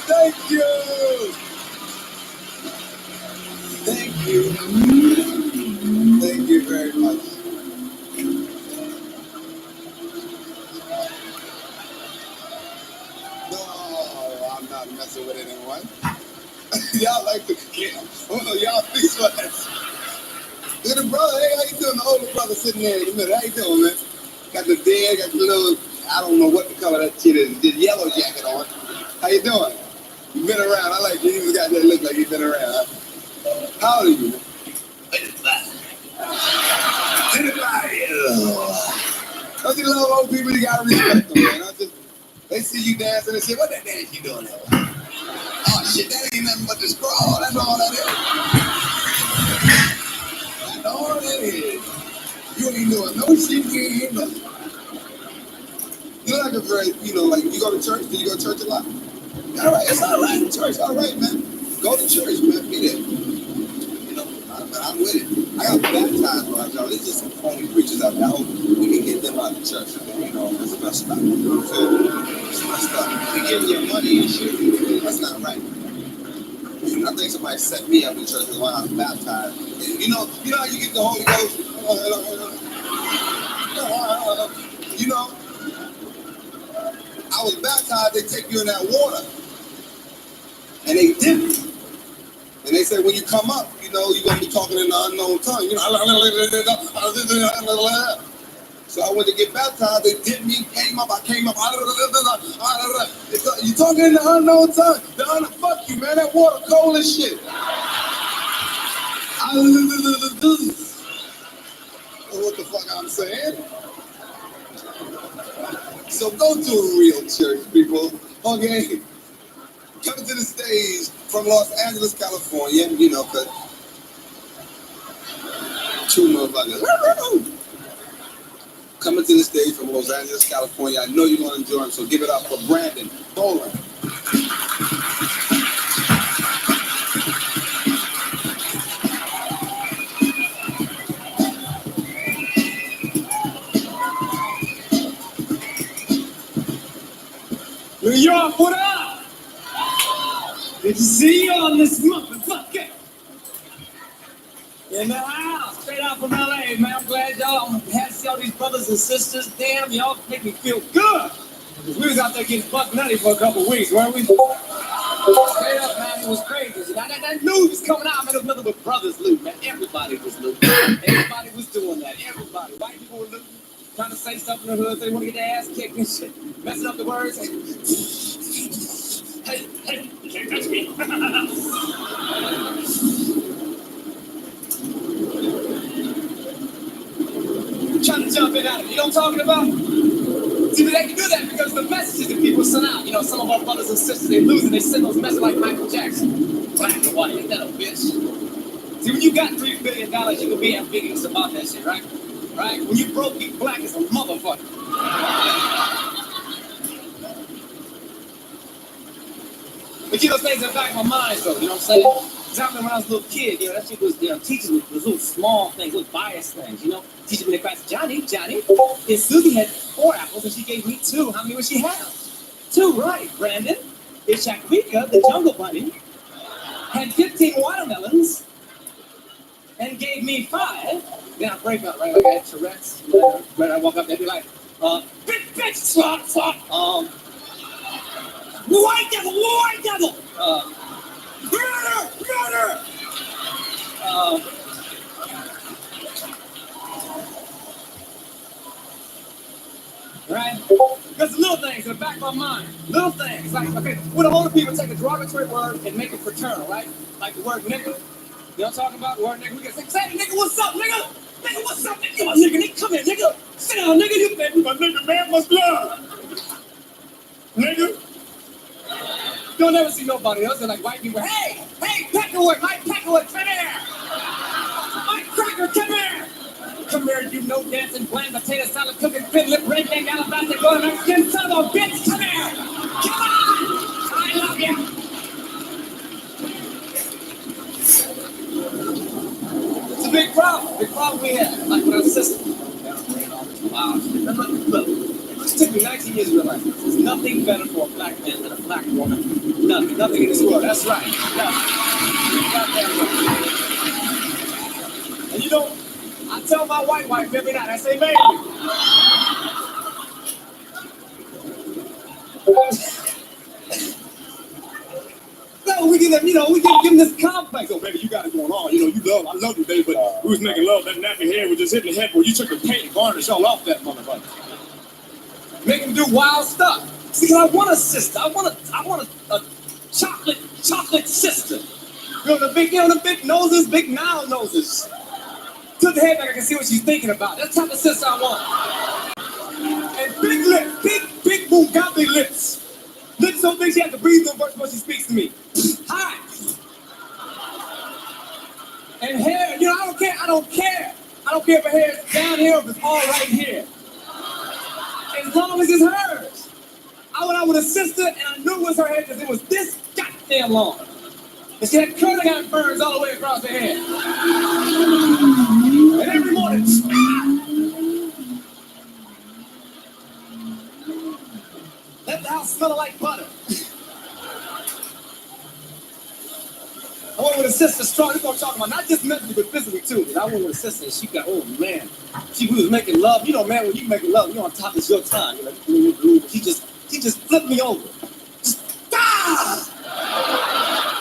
Thank you. Thank you. Thank you very much. No, I'm not messing with anyone. Y'all like to kill. Oh, y'all think about that. Look at the brother. Hey, how you doing? The older brother sitting there in the middle. How you doing, man? Got the dead, got the little, I don't know what the color that shit is. The yellow jacket on. How you doing? You been around. I like you. You got that look like you've been around. Huh? How old are you? 35. Don't you love old people? You gotta respect them, man. They see you dancing and say, what that dance you doing there? Oh shit, that ain't nothing but the scroll. That's all that is. That's all that is. You ain't doing no shit, you ain't hear nothing. You like a very, like you go to church? Do you go to church a lot? All right, it's all right. Church, all right, man. Go to church, man. Be there. I'm with it. I got baptized, bro. There's just some phony preachers out there. I hope we can get them out of the church. It's messed up. It's messed up. They give you money and shit. That's not right. I think somebody set me up in church while I was baptized. You know how you get the Holy Ghost? I was baptized, they take you in that water. And they dip you. And they say when you come up, you're going to be talking in the unknown tongue. So I went to get baptized. They dipped me, came up. I came up. You talking in the unknown tongue. Fuck you, man. That water cold as shit. What the fuck I'm saying? So go to a real church, people. Okay. Coming to the stage from Los Angeles, California, because two motherfuckers. Coming to the stage from Los Angeles, California. I know you're going to enjoy him, so give it up for Brandon Boland. New York, what up? Good to see you on this motherfucker. In the house, straight out from LA, man. I'm glad y'all had to see all these brothers and sisters. Damn, y'all make me feel good. We was out there getting fucked nutty for a couple weeks, weren't we? Straight up, man, it was crazy. Now, that loot was coming out, man. It was nothing but brothers loot, man. Everybody was looting. Everybody was doing that. Everybody. White people were looting, trying to say stuff in the hood. They want to get their ass kicked and shit. Messing up the words. Hey, you can't touch me. Trying to jump in at him. You know what I'm talking about? See, they can do that because the messages that people send out. Some of our brothers and sisters, they lose and they send those messages like Michael Jackson. Black and white, ain't that a bitch? See, when you got $3 billion, you can be ambiguous about that shit, right? Right? When you broke, you black as a motherfucker. But those things in the back of my mind, though, you know what I'm saying? Exactly when I was a little kid, that shit was teaching me those little small things, little biased things, teaching me to cry. Johnny, if Susie had 4 apples and she gave me 2, how many would she have? 2, right, Brandon. If Shaquika, the jungle bunny, had 15 watermelons and gave me 5, then I break up, right? Like I had Tourette's. When I walk up there, be like, bitch, swat. White devil. Murder. Right? Because the little things in the back of my mind. Little things. Like, okay, when the older people take a derogatory word and make it fraternal, right? Like the word nigga. You know what I'm talking about? The word nigga. We can say, nigga, what's up, nigga? Nigga, what's up, nigga? My nigga, come here, nigga. Sit down, nigga. You baby, my nigga, man, what's love? Nigga. You'll never see nobody else. They're like white people. Hey, Peckerwood, Mike Peckerwood, come here. Mike Cracker, come here. Come here, you know dancing, bland potato salad, cooking, thin lip, red gang, alabaster, going Mexican son of a bitch. Come here. Come on. I love you. It's a big problem. Big problem we have. Like with our system. Wow. Look. It took me 19 years to realize this. There's nothing better for a black man than a black woman. Nothing in this world. That's right. Goddamn right. And you know, I tell my white wife every night, I say, baby. No, we give them this complex. Oh, baby, you got it going on. You know, I love you, baby, but we was making love. That nappy hair was just hitting the head where you took the paint and varnish all off that motherfucker. Make him do wild stuff. See, I want a sister. I want a chocolate sister. You know, the big noses, big now noses. Took the head back, I can see what she's thinking about. That's the type of sister I want. And big lips, big Bugatti lips. Lips so big she has to breathe them first when she speaks to me. Hi. And hair, you know, I don't care. I don't care if her hair is down here or if it's all right here. As long as it's hers. I went out with a sister and I knew it was her hair because it was this goddamn long. And she had curly iron burns all the way across her head. And every morning, let the house smell like butter. I went with a sister strong. We're going to talk about not just mentally, but physically too. I went with a sister and she got, oh man. We was making love. You know, man, when you making love, you on top, it's your time. You're like, she just flipped me over. Just,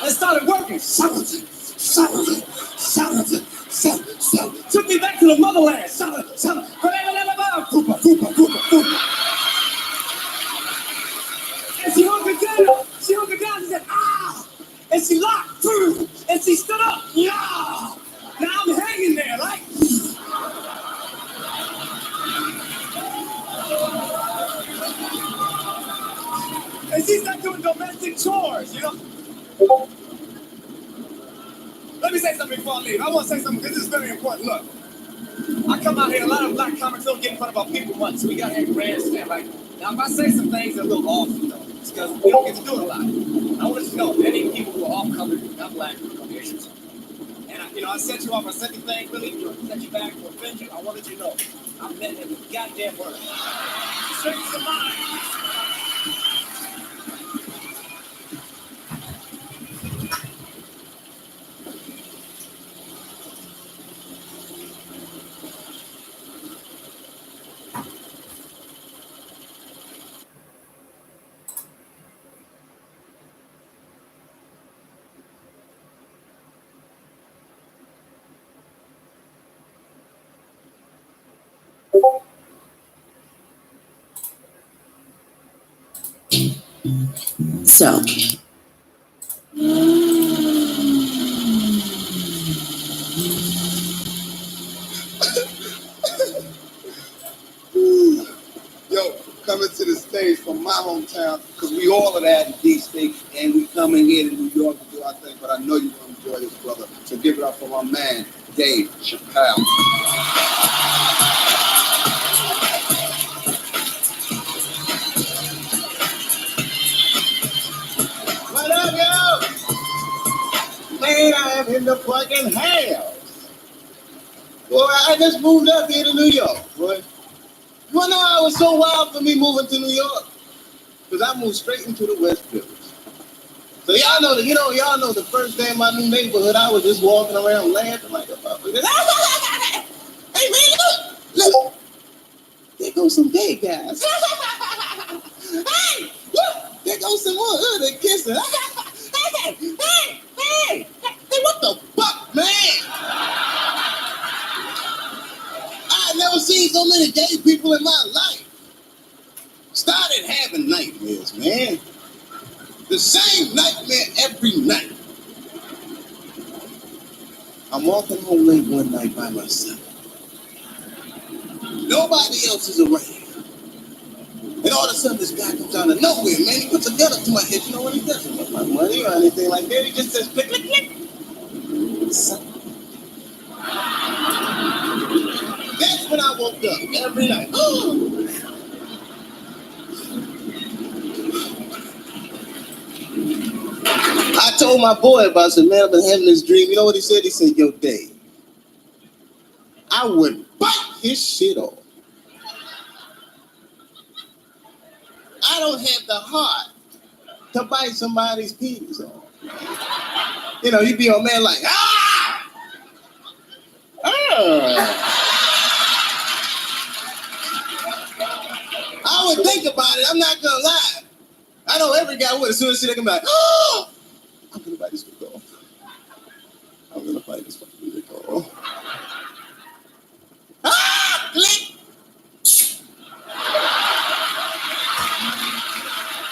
and started working. Took me back to the motherland. And she hunkered down. She said, ah! And she locked through. And she stood up. Yeah! Now I'm hanging there, right? And she's not doing domestic chores, you know? Let me say something before I leave. I want to say something because this is very important. Look, I come out here, a lot of black comics don't get in front of our people much, so we got here grandstand, right? Now, if I say some things that are a little off, you know, it's because we don't get to do it a lot. I want to let you know, many people who are off-colored, not black, are Asians. And, I set you off, I said anything really, set you back, to offend you, I want to let you know, I meant it with goddamn word. Straight to the mind. So, Yo, coming to the stage from my hometown, because we all of that in D-State, and we coming here to New York to do our thing, but I know you're going to enjoy this, brother. So give it up for my man, Dave Chappelle. What up, yo? Man, I am in the fucking house. Boy, I just moved up here to New York, boy. You wanna know how it was so wild for me moving to New York? Because I moved straight into the West Village. So y'all know that, y'all know the first day in my new neighborhood, I was just walking around laughing like a puppy. Hey man, look, there goes some gay guys. Hey, look, there goes some more hood kissing. Hey, what the fuck, man? I've never seen so many gay people in my life. Started having nightmares, man. The same nightmare every night. I'm walking home late one night by myself. Nobody else is around. And all of a sudden, this guy comes out of nowhere, man. He puts a gun up to my head. You know what he does? He doesn't want my money or anything like that. He just says, click, click, click. Son. That's when I woke up every night. I told my boy about it. I said, man, I've been having this dream. You know what he said? He said, yo, Dave, I would bite his shit off. I don't have the heart to bite somebody's penis off. You be on man like, ah! I would think about it. I'm not going to lie. I know every guy would. As soon as they can be like, oh! I'm going to bite this dick off. I'm going to bite this fucking dick off. Ah! Click!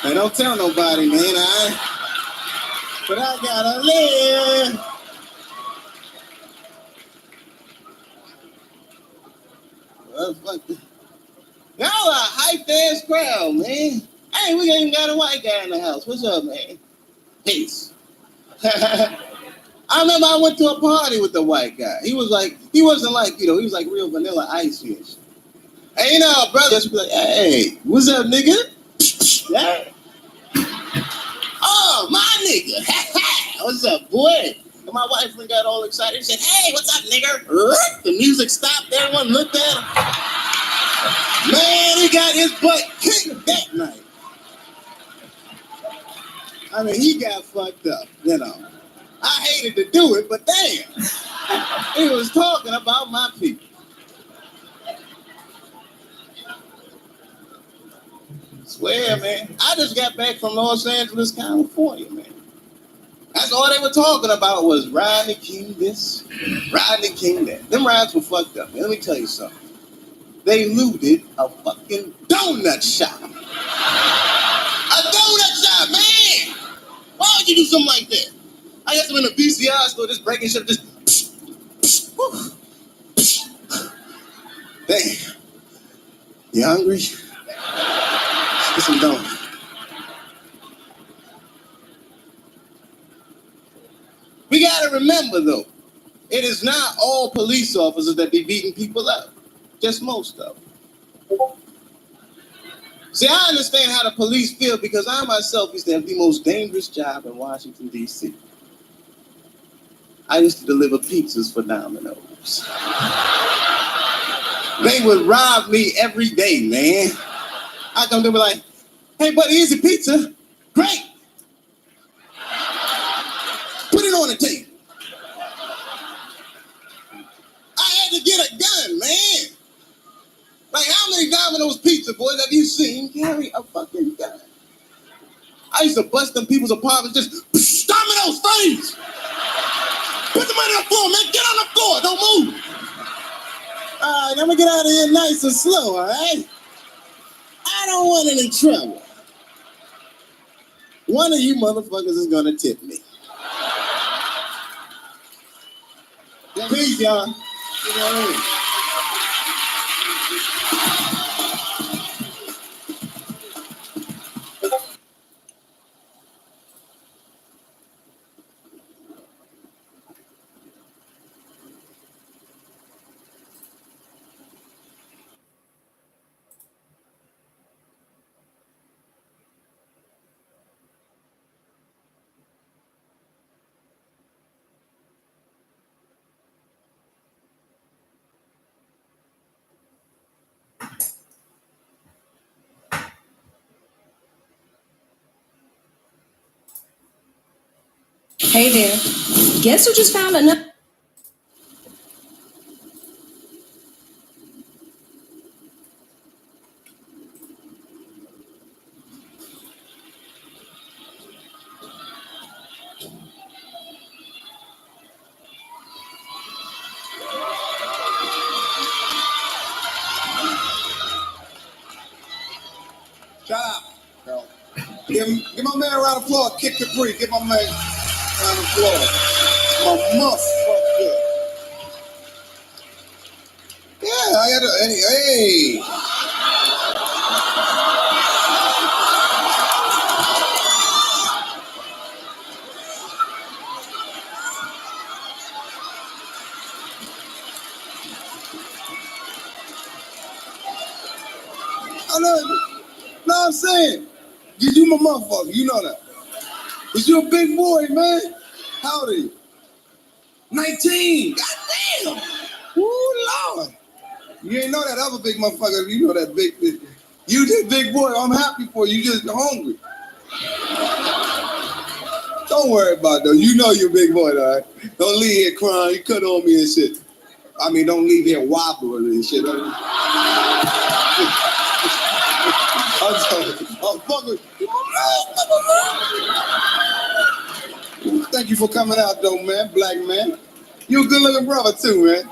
Hey, don't tell nobody, man. But I gotta live. Well, fuck this. Y'all a hype-ass crowd, man. Hey, we ain't got a white guy in the house. What's up, man? Peace. I remember I went to a party with the white guy. He wasn't like, he was like real vanilla ice fish. Hey, brother just be like, hey, what's up, nigga? Yeah. Oh, my nigga. What's up, boy? And my wife got all excited. She said, hey, what's up, nigga? The music stopped. Everyone looked at him. Man, he got his butt kicked that night. I mean, he got fucked up, I hated to do it, but damn. He was talking about my people. Swear, man. I just got back from Los Angeles, California, man. That's all they were talking about was Rodney King this, Rodney King that. Them rides were fucked up, man. Let me tell you something. They looted a fucking donut shop. A donut shop, man! Why would you do something like that? I guess I'm in a VCR store just breaking shit, just... Damn. You hungry? Get some donuts. We gotta remember, though, it is not all police officers that be beating people up. Just most of them. See, I understand how the police feel because I myself used to have the most dangerous job in Washington, D.C. I used to deliver pizzas for Domino's. They would rob me every day, man. I come to be like, hey, buddy, here's your pizza. Great. Put it on the table. I had to get a gun, man. Like, how many Domino's pizza boys have you seen carry a fucking gun? I used to bust them people's apartments just, Domino's, freeze! Put the money on the floor, man. Get on the floor. Don't move. All right, I'm going to get out of here nice and slow, all right? I don't want any trouble. One of you motherfuckers is going to tip me. Peace, y'all. You know what I mean? Hey there. Guess who just found another? Shout out, girl. Give my man a round of applause. Kick the free. Give my man a round of applause. My motherfucker. Yeah, I got to. Hey. I know what I'm saying. You my motherfucker. You know that. But you a big boy, man. How old are you? 19. Goddamn. Ooh, Lord. You ain't know that other big motherfucker. You know that big. You just big boy. I'm happy for you. You just hungry. Don't worry about it, though. You know you're a big boy, all right? Don't leave here crying. You cut on me and shit. I mean, don't leave here wobbling and shit. I'm fucking. Thank you for coming out, though, man. Black man. You a good-looking brother, too, man.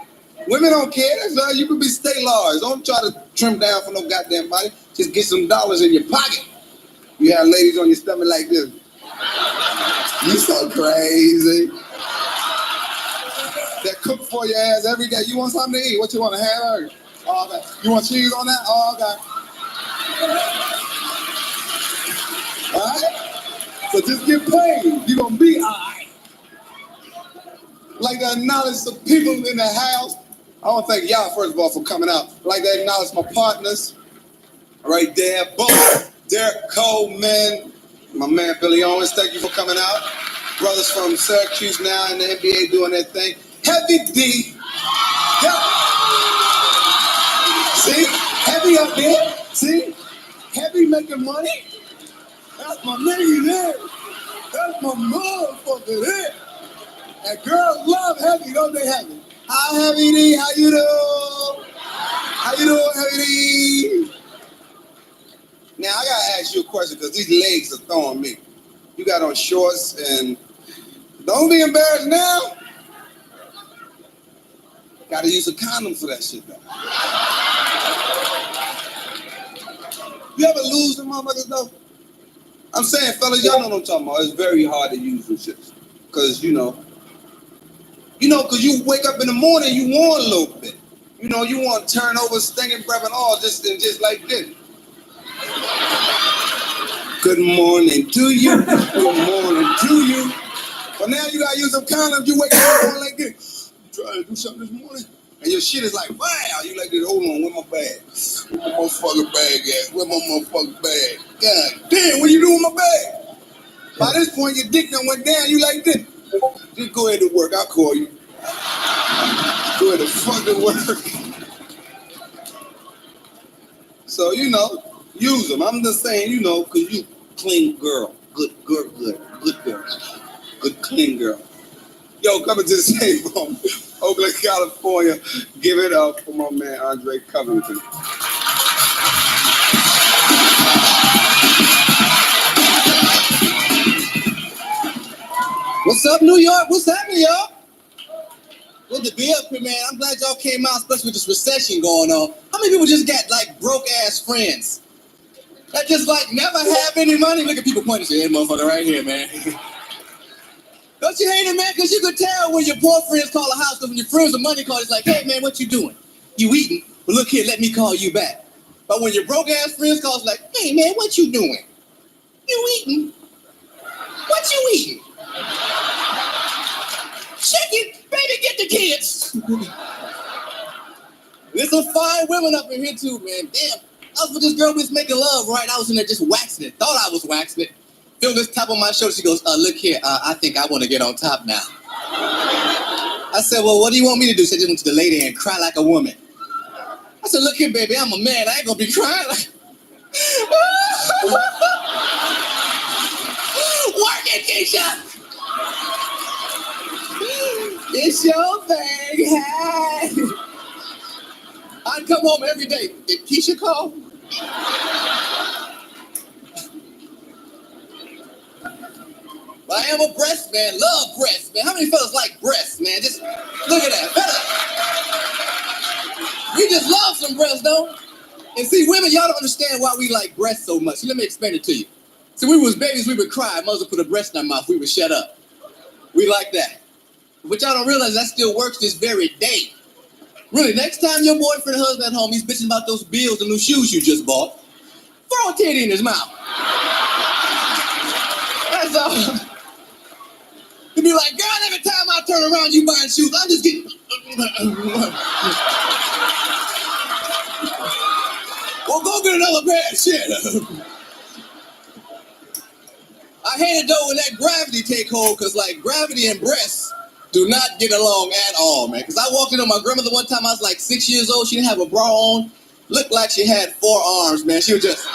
Women don't care. That's all. You can be stay large. Don't try to trim down for no goddamn body. Just get some dollars in your pocket. You have ladies on your stomach like this. You so crazy. That cook for your ass every day. You want something to eat? What you want, a hamburger? Oh, okay. You want cheese on that? Oh, okay. All right? So just get paid. You're going to be all right. Like to acknowledge some people in the house. I want to thank y'all, first of all, for coming out. I'd like to acknowledge my partners right there. Both Derek Coleman, my man Billy Owens, thank you for coming out. Brothers from Syracuse now in the NBA doing their thing. Heavy D. Yep. See? Heavy up there. See? Heavy making money. That's my nigga there. That's my motherfucker there. And girls love Heavy, don't they, Heavy? Hi, Heavy D. How you doing? How you doing, Heavy D? Now, I got to ask you a question because these legs are throwing me. You got on shorts and don't be embarrassed now. Got to use a condom for that shit, though. You ever lose the motherfuckers, though? I'm saying, fellas, y'all know what I'm talking about. It's very hard to use them shit. Because, because you wake up in the morning, you want a little bit. You want to turn over stinking breath and all, just like this. Good morning to you. Good morning to you. But now you got to use some condoms. You wake up in the morning like this. I'm trying to do something this morning. And your shit is like, wow. You like this, hold on, where my bag? Where my motherfucking bag at? Where my motherfucking bag? God damn, what you doing with my bag? By this point, your dick done went down. You like this. Just go ahead to work. I'll call you. Go ahead to fucking work. So, use them. I'm just saying, because you clean girl. Good girl. Good clean girl. Yo, coming to the stage from Oakland, California. Give it up for my man, Andre Covington. What's up, New York? What's happening, y'all? Good to be up here, man. I'm glad y'all came out, especially with this recession going on. How many people just got, broke-ass friends? That just, never have any money? Look at people pointing to hey, motherfucker, right here, man. Don't you hate it, man? Because you could tell when your poor friends call a house, because when your friends with money call, it's like, hey, man, what you doing? You eating? Well, look here, let me call you back. But when your broke-ass friends call, it's like, hey, man, what you doing? You eating? What you eating? Chicken, baby, get the kids. There's some fine women up in here, too, man. Damn, I was with this girl, we was making love, right? I was in there just waxing it. Thought I was waxing it. Feel this top on my shoulder. She goes, look here, I think I want to get on top now. I said, well, what do you want me to do? She just went to the lady and cry like a woman. I said, look here, baby, I'm a man. I ain't going to be crying like... Work it, Keisha! It's your thing, hey. I'd come home every day. Did Keisha call? But I am a breast man, love breasts, man. How many fellas like breasts, man? Just look at that, fella. We just love some breasts, though. And see, women, y'all don't understand why we like breasts so much. Let me explain it to you. See, when we was babies, we would cry. Mother put a breast in our mouth. We would shut up. We like that. But y'all don't realize that still works this very day. Really, next time your boyfriend or husband at home, he's bitching about those bills and new shoes you just bought, throw a titty in his mouth. That's all. He'd be like, girl, every time I turn around, you buying shoes. I'm just getting... Well, go get another pair of shit. I hate it, though, when that gravity take hold, because, like, gravity and breasts do not get along at all, man. Because I walked in on my grandmother one time. I was like 6 years old. She didn't have a bra on. Looked like she had 4 arms, man. She was just...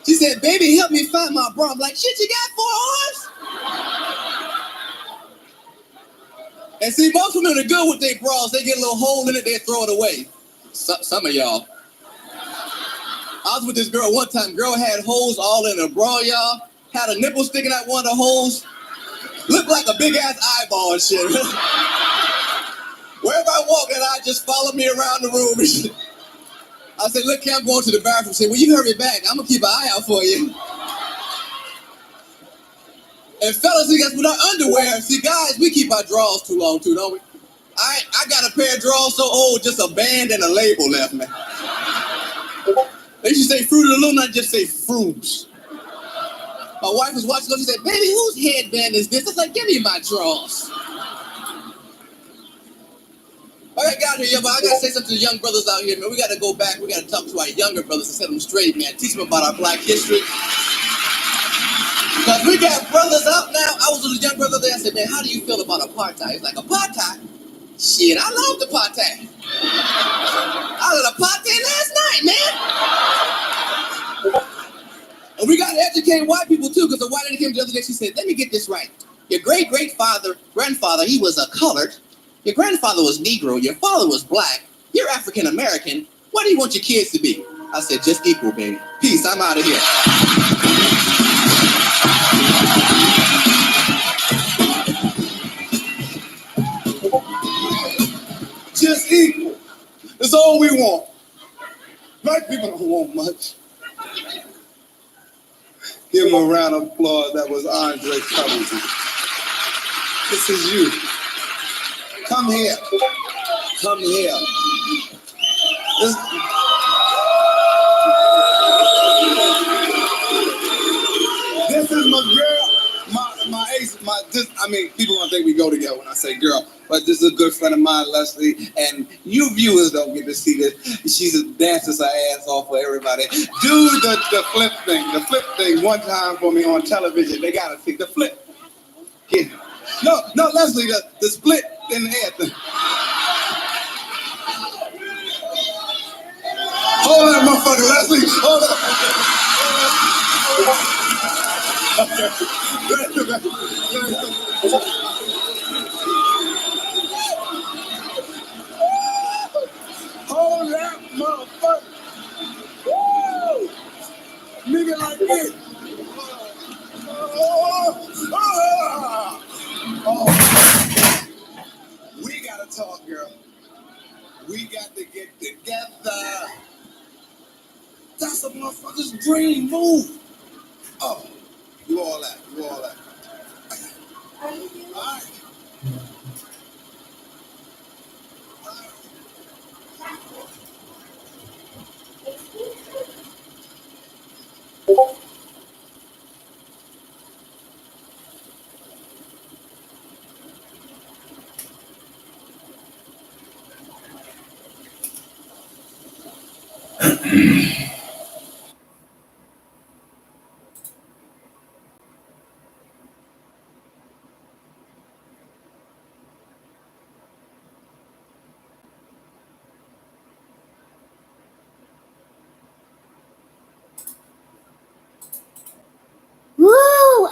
She said, baby, help me find my bra. I'm like, shit, you got 4 arms? And see, most women are good with their bras. They get a little hole in it, they throw it away. Some of y'all. I was with this girl one time. Girl had holes all in her bra, y'all. Had a nipple sticking out one of the holes. Looked like a big-ass eyeball and shit. Wherever I walk, that eye just followed me around the room and shit. I said, look, I'm going to the bathroom. She said, well, you hurry back. I'm going to keep an eye out for you. And fellas, see, that's with our underwear. See, guys, we keep our drawers too long, too, don't we? I got a pair of drawers so old, just a band and a label left, man. They used to say Fruit of the Loom, not just say fruits. My wife was watching them. She said, baby, whose headband is this? I was like, give me my drawers. All right, got here, but I got to say something to the young brothers out here, man. We got to go back. We got to talk to our younger brothers and set them straight, man. Teach them about our black history. Because we got brothers out now. I was with a young brother there. I said, man, how do you feel about apartheid? He's like, apartheid? Shit, I love the apartheid. I was at apartheid last night, man. And we got to educate white people, too, because the white lady came the other day. She said, let me get this right. Your grandfather, he was a colored. Your grandfather was Negro. Your father was black. You're African American. What do you want your kids to be? I said, just equal, baby. Peace, I'm out of here. Just equal. That's all we want. Black people don't want much. Give him a round of applause. That was Andre Covington. This is you. Come here. Come here. This is my girl, my ace, people gonna think we go together when I say girl, but this is a good friend of mine, Leslie, and you viewers don't get to see this. She's dances her ass off for everybody. Do the flip thing one time for me on television. They gotta see the flip. Yeah. No, Leslie, the split in the air thing. Hold on, motherfucker, Leslie. Hold on. Hold that motherfucker. Woo! Nigga like this. Oh. We gotta talk, girl. We got to get together. That's a motherfucker's dream move. Oh, you all that. All right.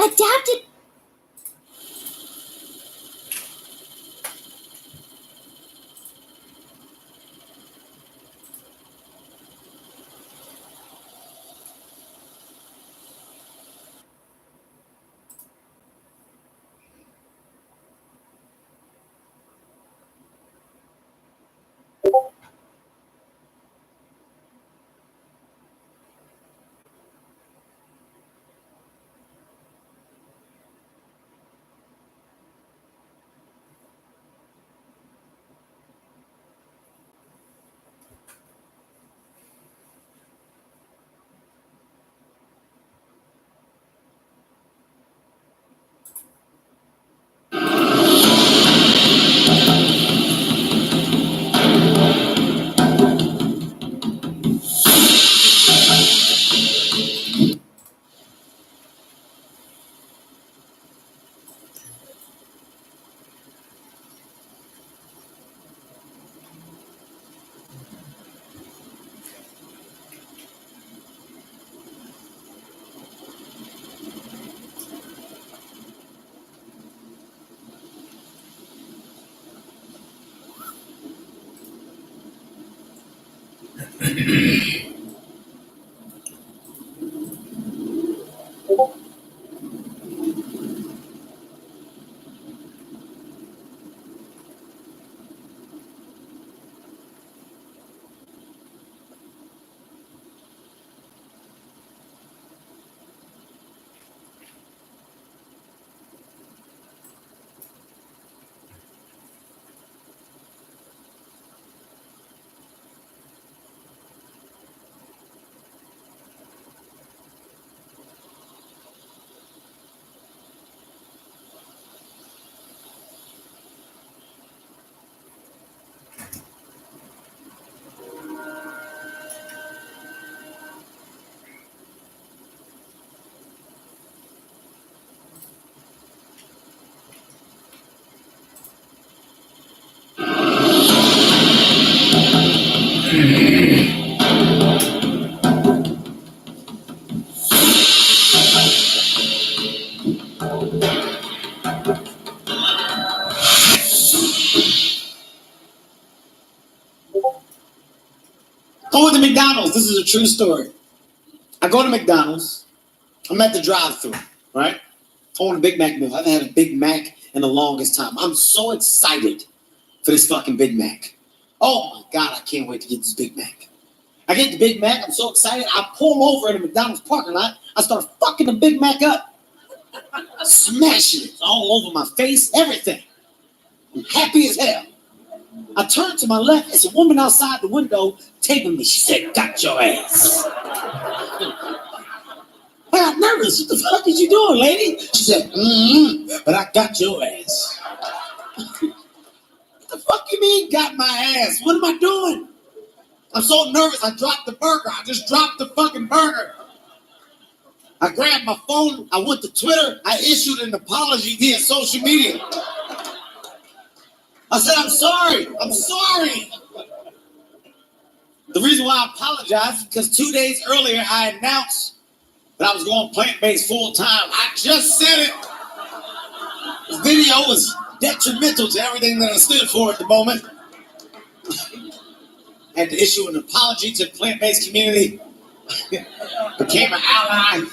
adapted. Go to McDonald's. This is a true story. I go to McDonald's. I'm at the drive-thru, right? I want a Big Mac meal. I haven't had a Big Mac in the longest time. I'm so excited for this fucking Big Mac. Oh my God, I can't wait to get this Big Mac. I get the Big Mac. I'm so excited. I pull over in the McDonald's parking lot. I start fucking the Big Mac up. Smashing it all over my face, everything. I'm happy as hell. I turn to my left. It's a woman outside the window taping me. She said, "Got your ass." I got nervous. What the fuck is you doing, lady? She said, but I got your ass. What the fuck you mean, got my ass? What am I doing? I'm so nervous, I dropped the burger. I just dropped the fucking burger. I grabbed my phone. I went to Twitter. I issued an apology via social media. I said, I'm sorry. I'm sorry. The reason why I apologize is because 2 days earlier, I announced that I was going plant-based full-time. I just said it. This video was detrimental to everything that I stood for at the moment. I had to issue an apology to the plant-based community. Became an ally.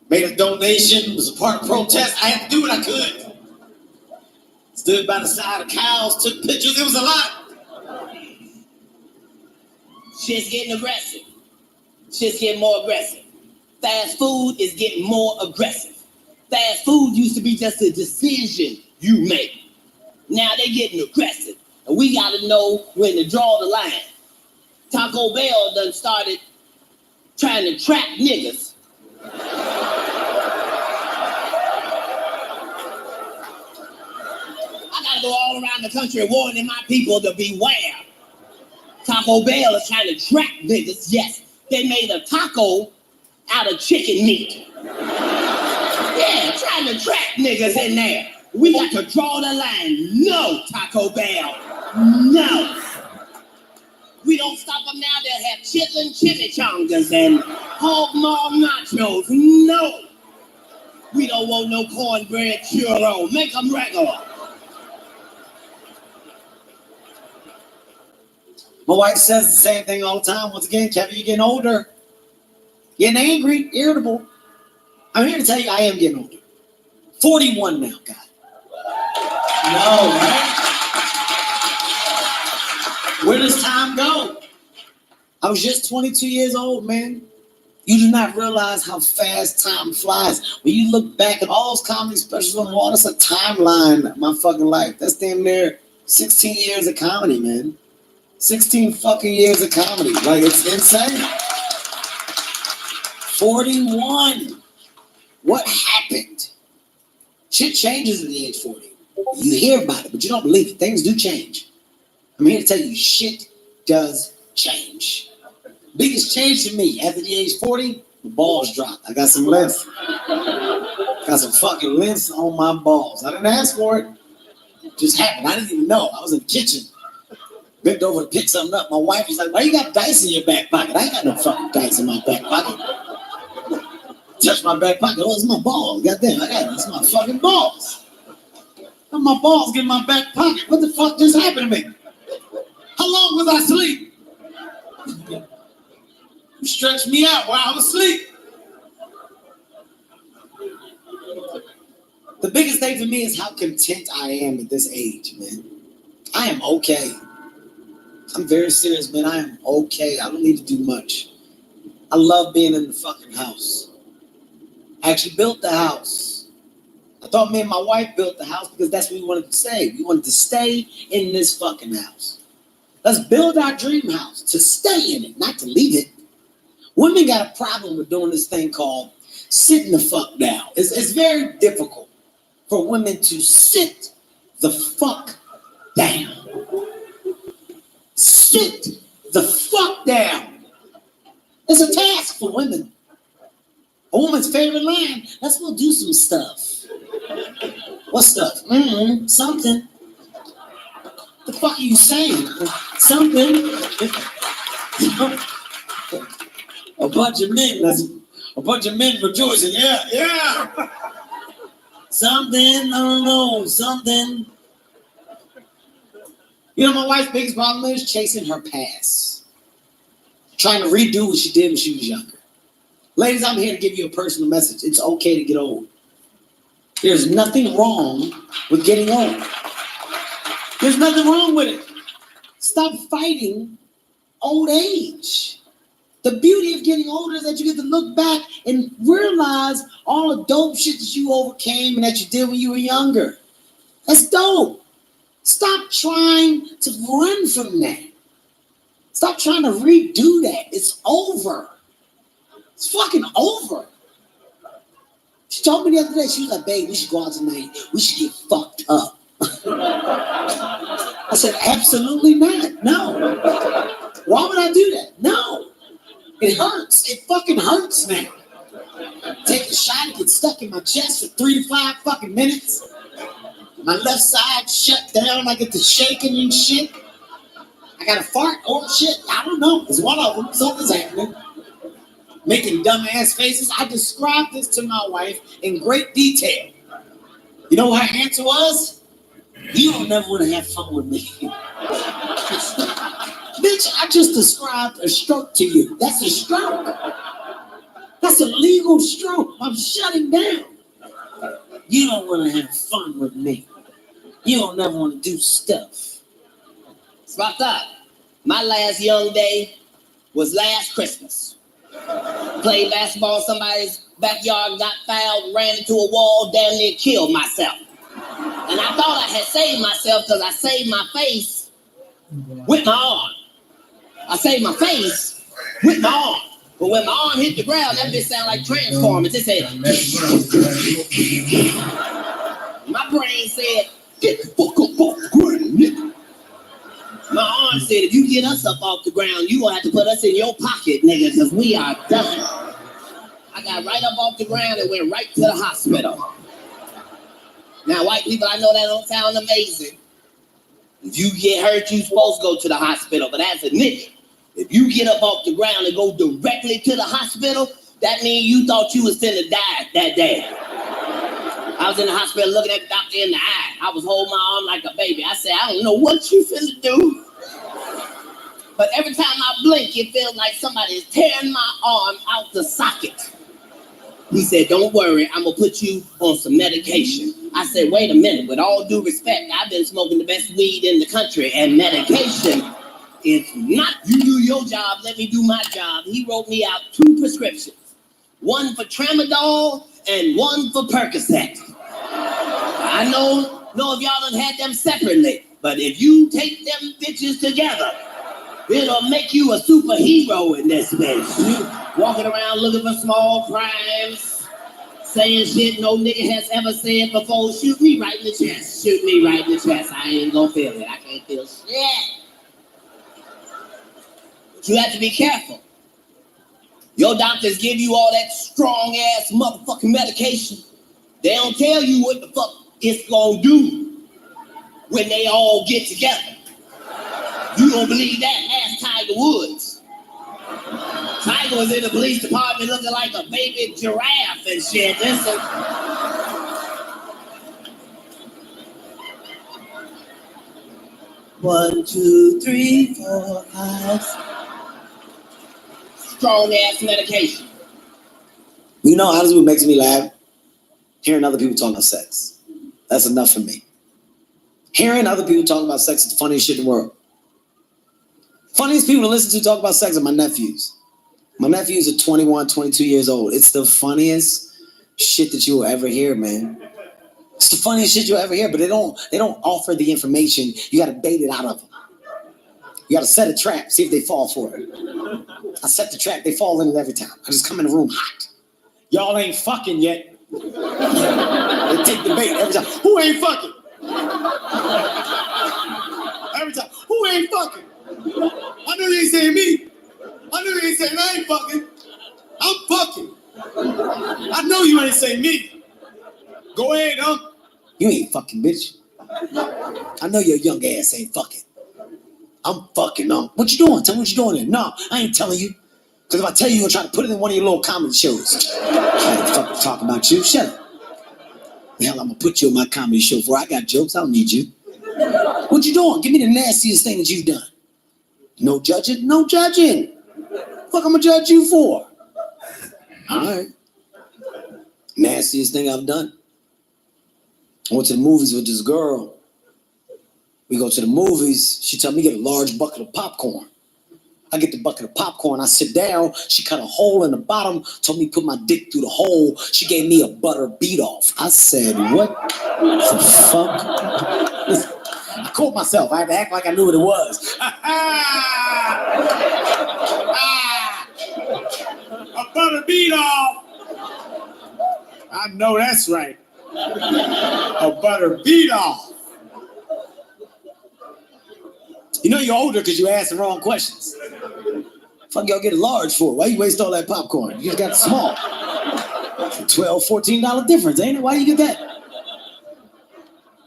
Made a donation. Was a part of protest. I had to do what I could. Stood by the side of cows. Took pictures. It was a lot. Shit's getting aggressive. Shit's getting more aggressive. Fast food is getting more aggressive. Fast food used to be just a decision you make. Now they're getting aggressive. And we gotta know when to draw the line. Taco Bell done started trying to trap niggas. I gotta go all around the country warning my people to beware. Taco Bell is trying to trap niggas. Yes, they made a taco out of chicken meat. Yeah, trying to trap niggas in there. We got to draw the line. No, Taco Bell. No. We don't stop them now. They'll have chitlin chimichangas and hog maw nachos. No. We don't want no cornbread churro. Make them regular. My wife says the same thing all the time. Once again, Kevin, you're getting older. Getting angry, irritable. I'm here to tell you I am getting older. 41 now, God. No, right? Where does time go? I was just 22 years old, man. You do not realize how fast time flies. When you look back at all those comedy specials on the wall, that's a timeline of my fucking life. That's damn near 16 years of comedy, man. 16 fucking years of comedy. Like, it's insane. 41. What happened? Shit changes at the age 40. You hear about it, but you don't believe it. Things do change. I'm here to tell you, shit does change. Biggest change to me after the age 40, the balls dropped. I got some length. Got some fucking length on my balls. I didn't ask for it. It just happened. I didn't even know. I was in the kitchen. Bent over to pick something up. My wife was like, why you got dice in your back pocket? I ain't got no fucking dice in my back pocket. Touch my back pocket. Oh, it's my balls. Goddamn, it's my fucking balls. How my balls get in my back pocket? What the fuck just happened to me? How long was I asleep? You stretched me out while I was asleep. The biggest thing for me is how content I am at this age, man. I am okay. I'm very serious, man. I am okay. I don't need to do much. I love being in the fucking house. I actually built the house. I thought me and my wife built the house because that's what we wanted to stay. We wanted to stay in this fucking house. Let's build our dream house to stay in it, not to leave it. Women got a problem with doing this thing called sitting the fuck down. It's very difficult for women to sit the fuck down. Sit the fuck down. It's a task for women. A woman's favorite line, let's go do some stuff. What stuff? Something. The fuck are you saying? Something. A bunch of men rejoicing. Yeah. Something, I don't know, something. You know, my wife's biggest problem is chasing her past. Trying to redo what she did when she was younger. Ladies, I'm here to give you a personal message. It's okay to get old. There's nothing wrong with getting old. There's nothing wrong with it. Stop fighting old age. The beauty of getting older is that you get to look back and realize all the dope shit that you overcame and that you did when you were younger. That's dope. Stop trying to run from that. Stop trying to redo that. It's over. It's fucking over. She told me the other day, she was like, babe, we should go out tonight. We should get fucked up. I said, absolutely not. No. Why would I do that? No. It hurts. It fucking hurts now. Take a shot, it gets stuck in my chest for 3 to 5 fucking minutes. My left side shut down. I get to shaking and shit. I got to fart or shit. I don't know. It's one of them. Something's happening. Making dumbass faces. I described this to my wife in great detail. You know what her answer was? You don't never want to have fun with me. Bitch, I just described a stroke to you. That's a stroke. That's a legal stroke. I'm shutting down. You don't want to have fun with me. You don't never want to do stuff. It's about that. My last young day was last Christmas. Played basketball in somebody's backyard, got fouled, ran into a wall, damn near killed myself. And I thought I had saved myself because I saved my face with my arm. I saved my face with my arm. But when my arm hit the ground, that bitch sounded like Transformers. It said, my brain said, get the fuck up off the ground, nigga. My arm said, if you get us up off the ground, you gonna have to put us in your pocket, nigga, because we are done. I got right up off the ground and went right to the hospital. Now, white people, I know that don't sound amazing. If you get hurt, you supposed to go to the hospital. But as a nigga, if you get up off the ground and go directly to the hospital, that means you thought you was finna die that day. I was in the hospital looking at the doctor in the eye. I was holding my arm like a baby. I said, I don't know what you finna do. But every time I blink, it feels like somebody is tearing my arm out the socket. He said, don't worry, I'm gonna put you on some medication. I said, wait a minute, with all due respect, I've been smoking the best weed in the country, and medication is not, you do your job, let me do my job. He wrote me out 2 prescriptions, one for Tramadol and one for Percocet. I know if y'all done had them separately, but if you take them bitches together, it'll make you a superhero in this bitch. You walking around looking for small crimes, saying shit no nigga has ever said before. Shoot me right in the chest. Shoot me right in the chest. I ain't gonna feel it. I can't feel shit. But you have to be careful. Your doctors give you all that strong ass motherfucking medication. They don't tell you what the fuck it's gonna do when they all get together. You don't believe that? Ask Tiger Woods. Tiger was in the police department looking like a baby giraffe and shit. Listen. One, two, three, 4, 5. Strong ass medication. You know, honestly, what makes me laugh? Hearing other people talk about sex. That's enough for me. Hearing other people talk about sex is the funniest shit in the world. Funniest people to listen to talk about sex are my nephews. My nephews are 21, 22 years old. It's the funniest shit that you will ever hear, man. It's the funniest shit you'll ever hear, but they don't offer the information. You got to bait it out of them. You got to set a trap, see if they fall for it. I set the trap, they fall in it every time. I just come in the room hot. Y'all ain't fucking yet. They take the bait every time. Who ain't fucking? Every time. Who ain't fucking? I know you ain't saying me. I know you ain't saying I ain't fucking. I'm fucking. I know you ain't saying me. Go ahead, huh? You ain't fucking, bitch. I know your young ass ain't fucking. I'm fucking, What you doing? Tell me what you doing there. No, I ain't telling you. Because if I tell you, you're going to try to put it in one of your little comedy shows. I ain't fucking talking about you. Shut up. The hell I'm going to put you on my comedy show for? I got jokes. I don't need you. What you doing? Give me the nastiest thing that you've done. No judging? No judging. What I'm going to judge you for? All right. Nastiest thing I've done. I went to the movies with this girl. We go to the movies. She told me to get a large bucket of popcorn. I get the bucket of popcorn. I sit down. She cut a hole in the bottom, told me to put my dick through the hole. She gave me a butter beat off. I said, what the fuck? Listen, I caught myself. I had to act like I knew what it was. A butter beat off. I know that's right. A butter beat off. You know you're older because you asked the wrong questions. Fuck y'all get a large for? Why you waste all that popcorn? You just got small. It's a $12, $14 difference, ain't it? Why you get that?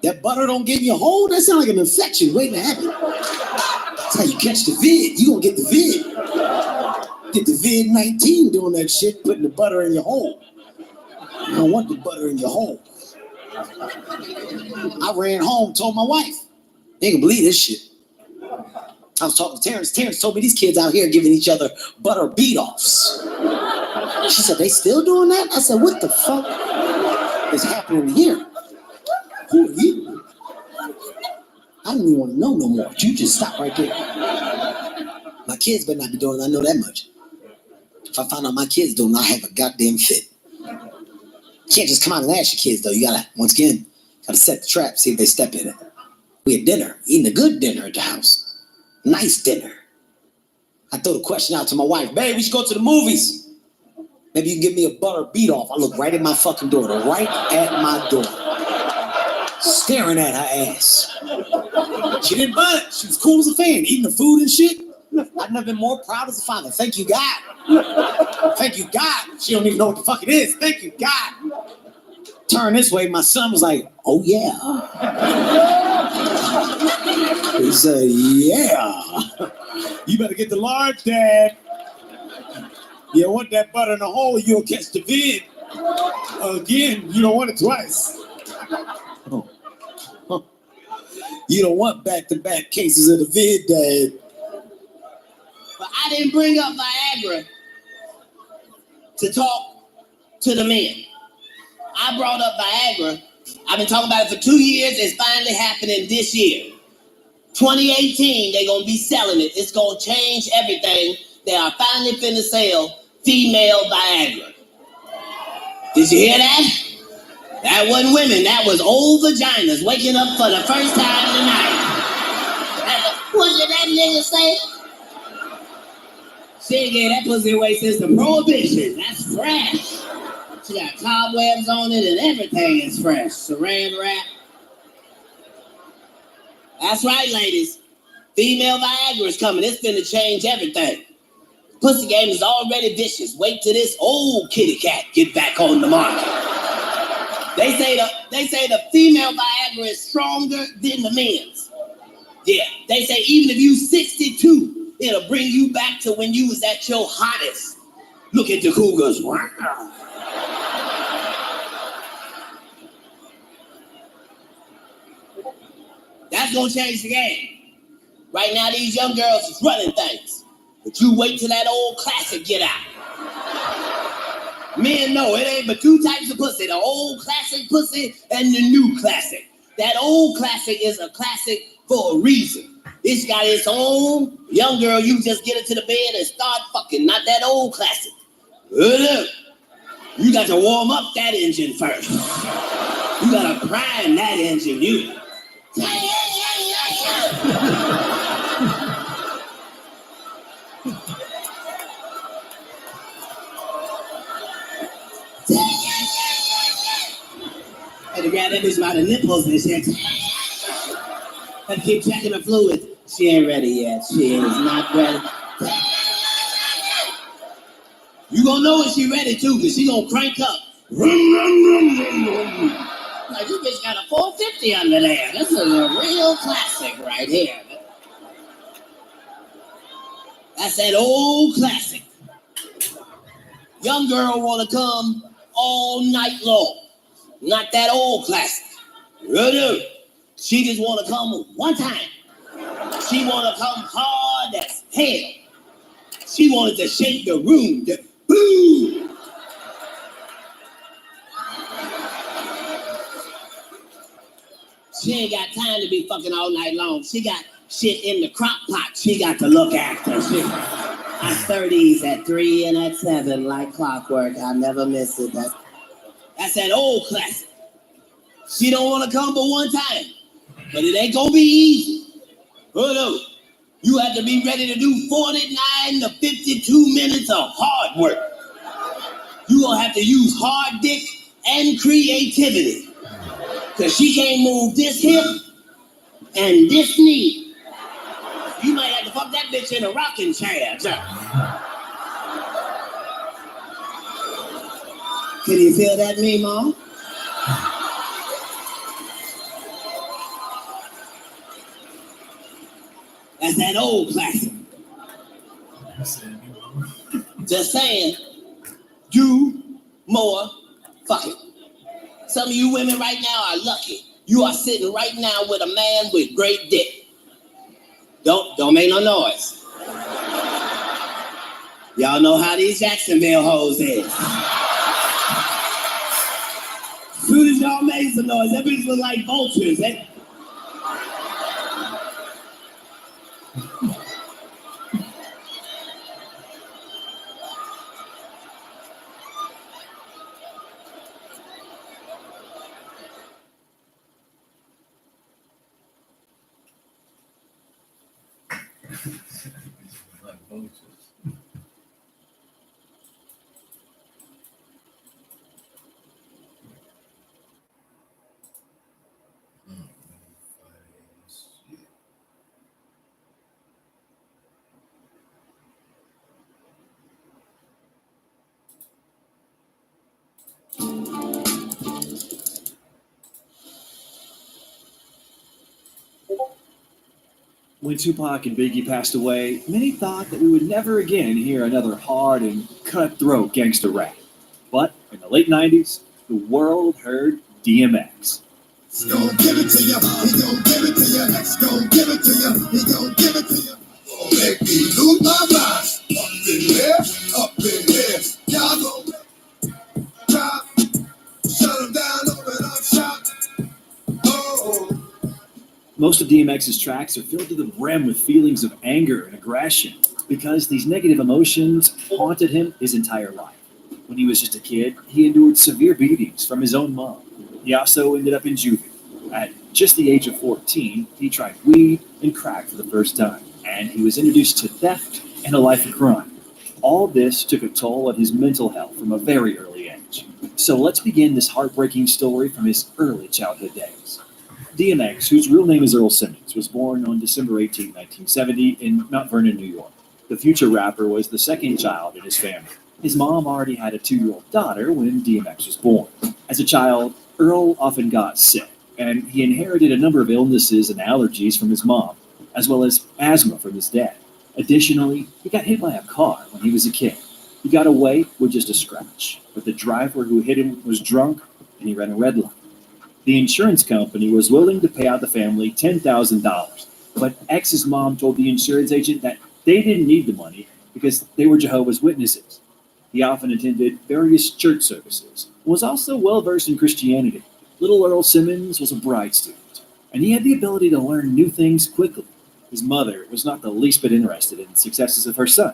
That butter don't give you a hole? That sounds like an infection waiting to happen. That's how you catch the vid. You gonna get the vid. Get the vid-19 doing that shit, putting the butter in your hole. You don't want the butter in your hole. I ran home, told my wife. They can believe this shit. I was talking to Terrence. Terrence told me these kids out here giving each other butter beat-offs. She said, they still doing that? I said, what the fuck is happening here? Who are you? I don't even want to know no more. You just stop right there. My kids better not be doing it. I know that much. If I find out my kids doing it, I have a goddamn fit. You can't just come out and ask your kids, though. You gotta, once again, set the trap, see if they step in it. We had dinner, eating a good dinner at the house. Nice dinner. I throw the question out to my wife. Babe, we should go to the movies. Maybe you can give me a butter beat off. I look right at my fucking daughter, right at my door. Staring at her ass. She didn't budge. She was cool as a fan, eating the food and shit. I've never been more proud as a father. Thank you, God. Thank you, God. She don't even know what the fuck it is. Thank you, God. Turn this way. My son was like, oh, yeah. He said, yeah. You better get the large, Dad. You want that butter in the hole, you'll catch the vid. Again, you don't want it twice. You don't want back-to-back cases of the vid, Dad. But I didn't bring up Viagra to talk to the men. I brought up Viagra. I've been talking about it for 2 years. It's finally happening this year. 2018, they're going to be selling it. It's going to change everything. They are finally finna sell female Viagra. Did you hear that? That wasn't women. That was old vaginas waking up for the first time tonight. What did that nigga say? She ain't gave that pussy away since the prohibition. That's fresh. She got cobwebs on it and everything is fresh. Saran wrap. That's right, ladies. Female Viagra is coming. It's finna change everything. Pussy game is already vicious. Wait till this old kitty cat get back on the market. They say the female Viagra is stronger than the men's. Yeah, they say even if you 62, it'll bring you back to when you was at your hottest. Look at the cougars. That's gonna change the game. Right now, these young girls is running things. But you wait till that old classic get out. Men know it ain't but two types of pussy, the old classic pussy and the new classic. That old classic is a classic for a reason. It's got its own. Young girl, you just get into the bed and start fucking, not that old classic. You got to warm up that engine first. You got to prime that engine, you. Had to grab that bitch by the nipples and shit. Had to keep checking the fluid. She ain't ready yet. She is not ready. You gonna know when she ready too, cause she gonna crank up. Like, this bitch got a 450 under there. This is a real classic right here. That's that old classic. Young girl wanna come all night long. Not that old classic. She just wanna come one time. She wanna come hard as hell. She wanted to shake the room. Boom! She ain't got time to be fucking all night long. She got shit in the crock pot she got to look after. I stir these at 3 and at 7 like clockwork. I never miss it. That's that old classic. She don't want to come but one time. But it ain't gonna be easy. Hold on. You have to be ready to do 49 to 52 minutes of hard work. You gonna have to use hard dick and creativity. Cause she can't move this hip and this knee. You might have to fuck that bitch in a rocking chair. Can you feel that, me, Mom? That's that old classic. Just saying, do more fucking. Some of you women right now are lucky. You are sitting right now with a man with great dick. Don't make no noise. Y'all know how these Jacksonville hoes is. As soon as y'all made some noise, that bitch look like vultures. When Tupac and Biggie passed away, many thought that we would never again hear another hard and cutthroat gangster rap. But in the late 90s, the world heard DMX. He's gon' give it to you. He gon' give it to you. He's gon' give it to you. He gon' give it to you. Oh, make me lose my mind. Up in here, up in here. Y'all gon' drop, shut him down, open up shop. Oh. Most of DMX's tracks are filled to the brim with feelings of anger and aggression because these negative emotions haunted him his entire life. When he was just a kid, he endured severe beatings from his own mom. He also ended up in juvie. At just the age of 14, he tried weed and crack for the first time, and he was introduced to theft and a life of crime. All this took a toll on his mental health from a very early age. So let's begin this heartbreaking story from his early childhood days. DMX, whose real name is Earl Simmons, was born on December 18, 1970 in Mount Vernon, New York. The future rapper was the second child in his family. His mom already had a 2-year-old daughter when DMX was born. As a child, Earl often got sick, and he inherited a number of illnesses and allergies from his mom, as well as asthma from his dad. Additionally, he got hit by a car when he was a kid. He got away with just a scratch, but the driver who hit him was drunk and he ran a red light. The insurance company was willing to pay out the family $10,000, but X's mom told the insurance agent that they didn't need the money because they were Jehovah's Witnesses. He often attended various church services and was also well-versed in Christianity. Little Earl Simmons was a bright student, and he had the ability to learn new things quickly. His mother was not the least bit interested in the successes of her son.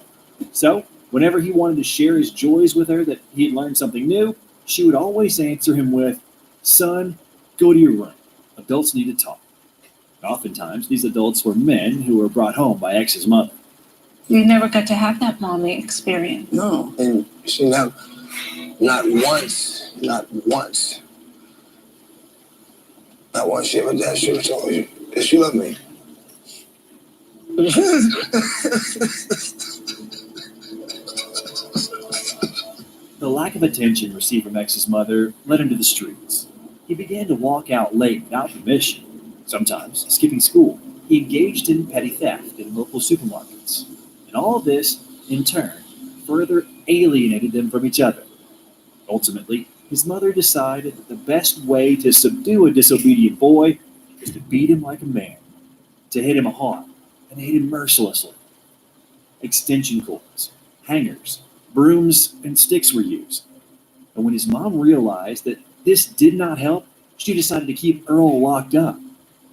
So, whenever he wanted to share his joys with her that he had learned something new, she would always answer him with, "Son, go to your room. Adults need to talk." And oftentimes, these adults were men who were brought home by X's mother. You never got to have that mommy experience. No, and she not once she ever that she told me that she loved me. The lack of attention received from X's mother led him to the streets. He began to walk out late without permission, sometimes skipping school. He engaged in petty theft in local supermarkets. And all this, in turn, further alienated them from each other. Ultimately, his mother decided that the best way to subdue a disobedient boy was to beat him like a man, to hit him hard, and hit him mercilessly. Extension cords, hangers, brooms, and sticks were used. And when his mom realized that this did not help, she decided to keep Earl locked up.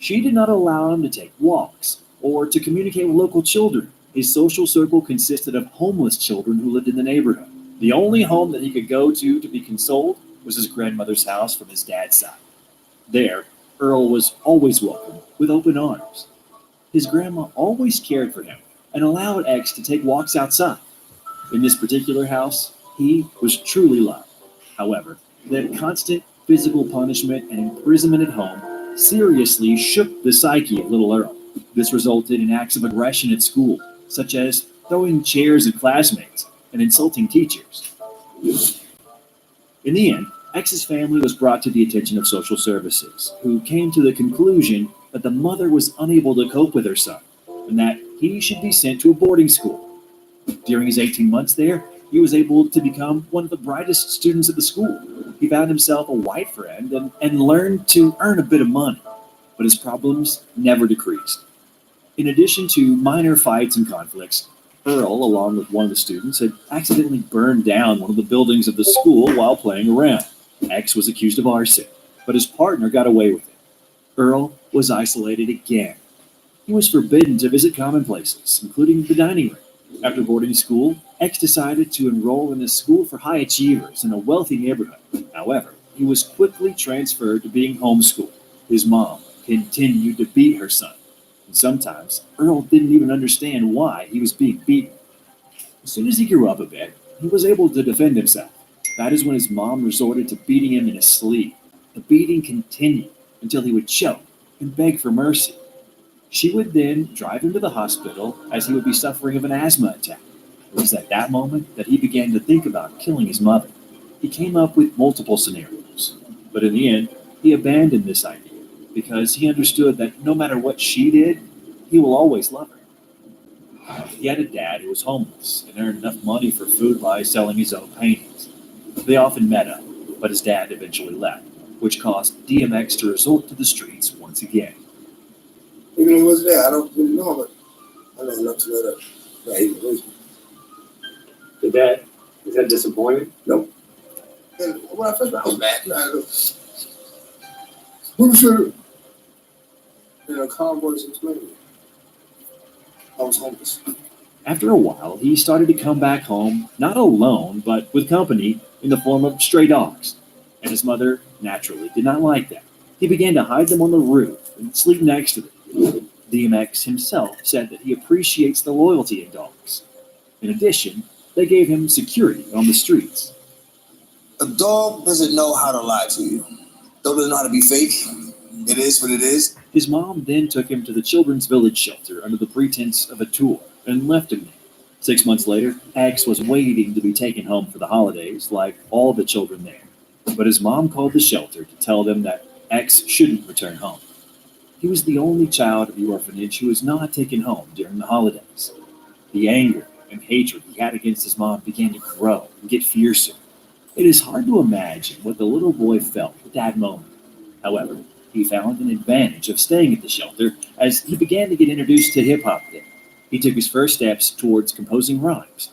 She did not allow him to take walks or to communicate with local children. His social circle consisted of homeless children who lived in the neighborhood. The only home that he could go to be consoled was his grandmother's house from his dad's side. There, Earl was always welcome with open arms. His grandma always cared for him and allowed X to take walks outside. In this particular house, he was truly loved. However, the constant physical punishment and imprisonment at home seriously shook the psyche of little Earl. This resulted in acts of aggression at school, such as throwing chairs at classmates and insulting teachers. In the end, X's family was brought to the attention of social services, who came to the conclusion that the mother was unable to cope with her son, and that he should be sent to a boarding school. During his 18 months there, he was able to become one of the brightest students at the school. He found himself a white friend and learned to earn a bit of money, but his problems never decreased. In addition to minor fights and conflicts, Earl, along with one of the students, had accidentally burned down one of the buildings of the school while playing around. X was accused of arson, but his partner got away with it. Earl was isolated again. He was forbidden to visit common places, including the dining room. After boarding school, X decided to enroll in a school for high achievers in a wealthy neighborhood. However, he was quickly transferred to being homeschooled. His mom continued to beat her son, and sometimes Earl didn't even understand why he was being beaten. As soon as he grew up a bit, he was able to defend himself. That is when his mom resorted to beating him in his sleep. The beating continued until he would choke and beg for mercy. She would then drive him to the hospital as he would be suffering of an asthma attack. It was at that moment that he began to think about killing his mother. He came up with multiple scenarios, but in the end, he abandoned this idea because he understood that no matter what she did, he will always love her. He had a dad who was homeless and earned enough money for food by selling his own paintings. They often met up, but his dad eventually left. which caused DMX to resort to the streets once again. Even though he wasn't there, I don't really know, but I know enough to know that he was. Is that disappointing? Nope. And when I first met, I was mad. What was your, calm voice explaining it? I was homeless. After a while, he started to come back home, not alone, but with company in the form of stray dogs. And his mother, naturally, did not like that. He began to hide them on the roof and sleep next to them. DMX himself said that he appreciates the loyalty in dogs. In addition, they gave him security on the streets. A dog doesn't know how to lie to you. Dog doesn't know how to be fake. It is what it is. His mom then took him to the Children's Village shelter under the pretense of a tour and left him there. 6 months later, X was waiting to be taken home for the holidays like all the children there. But his mom called the shelter to tell them that X shouldn't return home. He was the only child of the orphanage who was not taken home during the holidays. The anger and hatred he had against his mom began to grow and get fiercer. It is hard to imagine what the little boy felt at that moment. However, he found an advantage of staying at the shelter as he began to get introduced to hip-hop there. He took his first steps towards composing rhymes,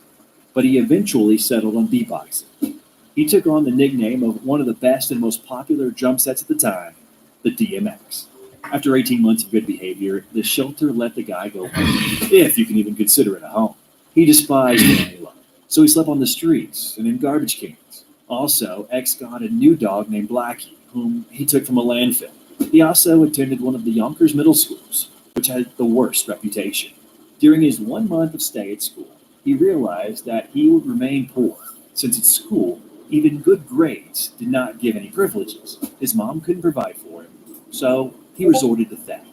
but he eventually settled on beatboxing. He took on the nickname of one of the best and most popular drum sets at the time, the DMX. After 18 months of good behavior, the shelter let the guy go home, if you can even consider it a home. He despised family life, so he slept on the streets and in garbage cans. Also, X got a new dog named Blackie, whom he took from a landfill. He also attended one of the Yonkers middle schools, which had the worst reputation. During his 1 month of stay at school, he realized that he would remain poor, since at school, even good grades did not give any privileges. His mom couldn't provide for him, so he resorted to theft.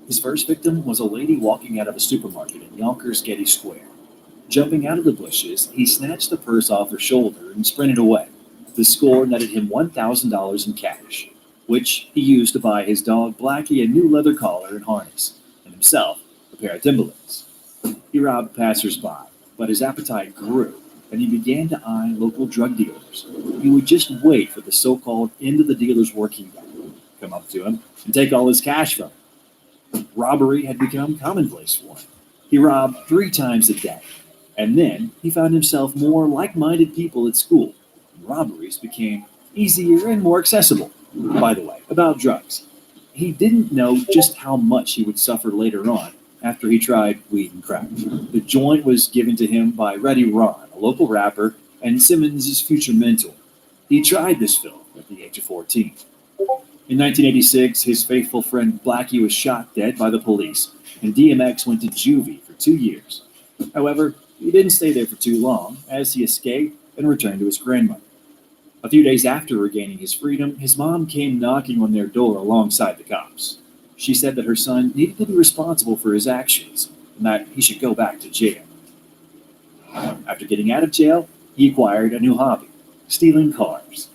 His first victim was a lady walking out of a supermarket in Yonkers Getty Square. Jumping out of the bushes, he snatched the purse off her shoulder and sprinted away. The score netted him $1,000 in cash, which he used to buy his dog Blackie a new leather collar and harness, and himself a pair of Timberlands. He robbed passersby, but his appetite grew, and he began to eye local drug dealers. He would just wait for the so-called end of the dealer's working day, come up to him, and take all his cash from him. Robbery had become commonplace for him. He robbed 3 times a day, and then he found himself more like-minded people at school, and robberies became easier and more accessible. By the way, about drugs. He didn't know just how much he would suffer later on after he tried weed and crack. The joint was given to him by Reddy Ron, a local rapper, and Simmons' future mentor. He tried this film at the age of 14. In 1986, his faithful friend Blackie was shot dead by the police, and DMX went to juvie for 2 years. However, he didn't stay there for too long, as he escaped and returned to his grandmother. A few days after regaining his freedom, his mom came knocking on their door alongside the cops. She said that her son needed to be responsible for his actions and that he should go back to jail. After getting out of jail, he acquired a new hobby, stealing cars.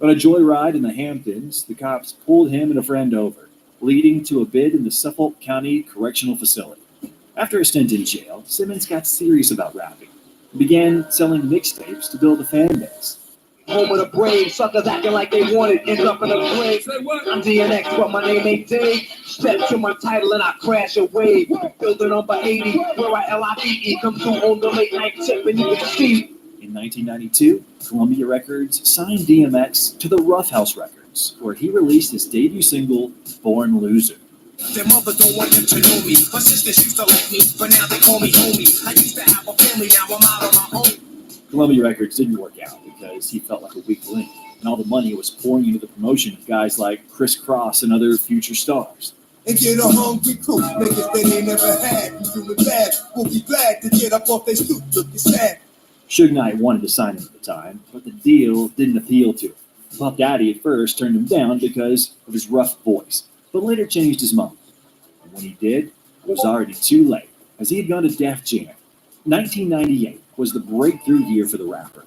On a joyride in the Hamptons, the cops pulled him and a friend over, leading to a bid in the Suffolk County Correctional Facility. After a stint in jail, Simmons got serious about rapping and began selling mixtapes to build a fan base. Home of the brave, suckers acting like they want it, end up in a grave. Say what? I'm DNX, but my name ain't Dave. Step to my title and I crash a wave. Building number 80, where I LIVE come through on the late night tip and you can see. In 1992, Columbia Records signed DMX to the Rough House Records, where he released his debut single, Born Loser. Their mother don't want them to know me. My sisters used to like me, but now they call me homie. I used to have a family, now I'm out on my own. Columbia Records didn't work out because he felt like a weak link, and all the money was pouring into the promotion of guys like Chris Cross and other future stars. And get a hungry crew, niggas that ain't never had. You doing bad, we'll be glad to get up off their stoop, looking sad. Suge Knight wanted to sign him at the time, but the deal didn't appeal to him. Puff Daddy at first turned him down because of his rough voice, but later changed his mind. And when he did, it was already too late, as he had gone to Def Jam. 1998 was the breakthrough year for the rapper.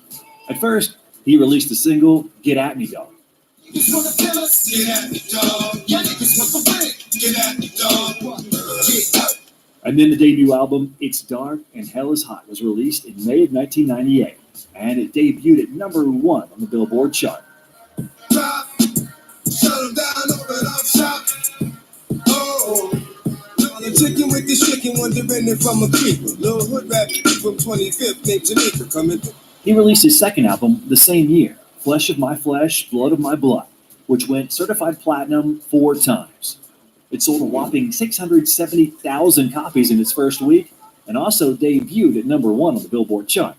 At first, he released the single, Get At Me Dog. Niggas wanna kill us, get at me, dog. Yeah, niggas want to win, get at me, dog. And then the debut album, It's Dark and Hell Is Hot, was released in May of 1998, and it debuted at #1 on the Billboard chart. Drive, them down, open up shop. Oh, the chicken with the chicken, wondering if I'm a creeper. Little hood rat from 25th named Jamaica coming through. He released his second album the same year, Flesh of My Flesh, Blood of My Blood, which went certified platinum 4 times. It sold a whopping 670,000 copies in its first week and also debuted at number 1 on the Billboard chart.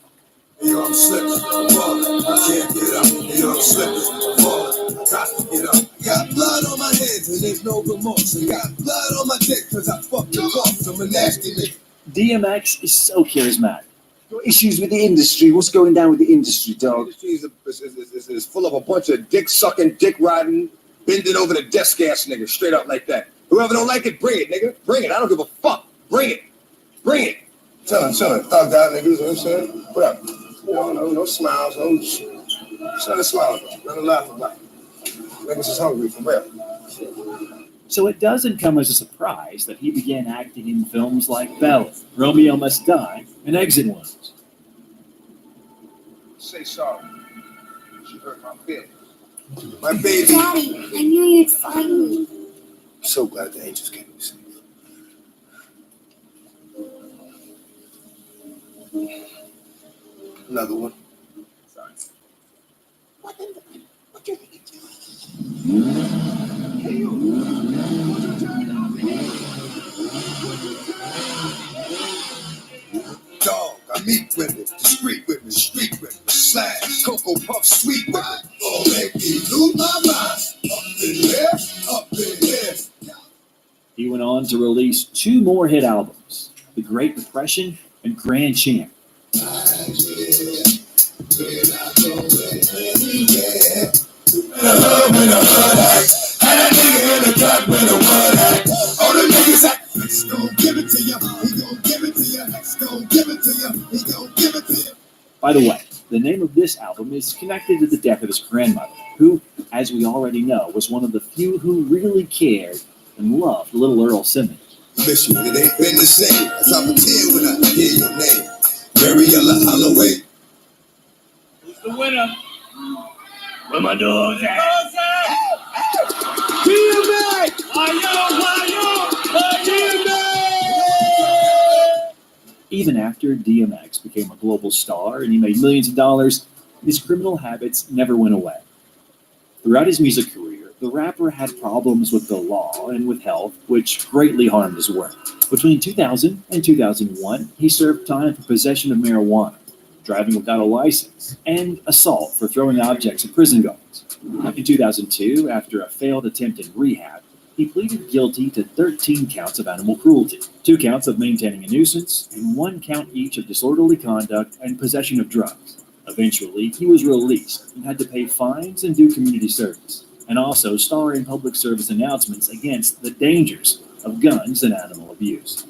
Yo, I'm slipping, falling, I can't get up. Yo, I'm slipping, falling, I got to get up. Got blood on my hands and there's no remorse. And got blood on my dick cause I fucked the boss. I'm a nasty nigga. DMX is so charismatic. Your issues with the industry. What's going down with the industry, The dog? industry is full of a bunch of dick sucking, dick riding, bending over the desk ass niggas, straight up like that. Whoever don't like it, bring it, nigga. Bring it. I don't give a fuck. Bring it. Bring it. Chillin'. Thugged out niggas, you know what I'm saying? What up? No smiles, no smiles, nothing to laugh about. Niggas is hungry for real. So it doesn't come as a surprise that he began acting in films like Bella, Romeo Must Die, and Exit Wounds. Say sorry. She hurt my feelings. My baby. Daddy, I knew you'd find me. I'm so glad the angels came to save me. Another one. Sorry. What you think? Dog, I meet with it, discreet with me, street with me, slash, Cocoa Puff, sweet with it. Oh, make me lose my mind. Up in here. He went on to release 2 more hit albums, The Great Depression and Grand Champ. By the way, the name of this album is connected to the death of his grandmother, who, as we already know, was one of the few who really cared and loved little Earl Simmons. Miss you, it ain't been the same. I drop a tear when I hear your name. Mariella Holloway. Who's the winner? Where my dogs at? Even after DMX became a global star and he made millions of dollars, his criminal habits never went away. Throughout his music career, the rapper had problems with the law and with health, which greatly harmed his work. Between 2000 and 2001, he served time for possession of marijuana, driving without a license, and assault for throwing objects at prison guards. In 2002, after a failed attempt in rehab, he pleaded guilty to 13 counts of animal cruelty, 2 counts of maintaining a nuisance, and 1 count each of disorderly conduct and possession of drugs. Eventually, he was released and had to pay fines and do community service, and also star in public service announcements against the dangers of guns and animal abuse.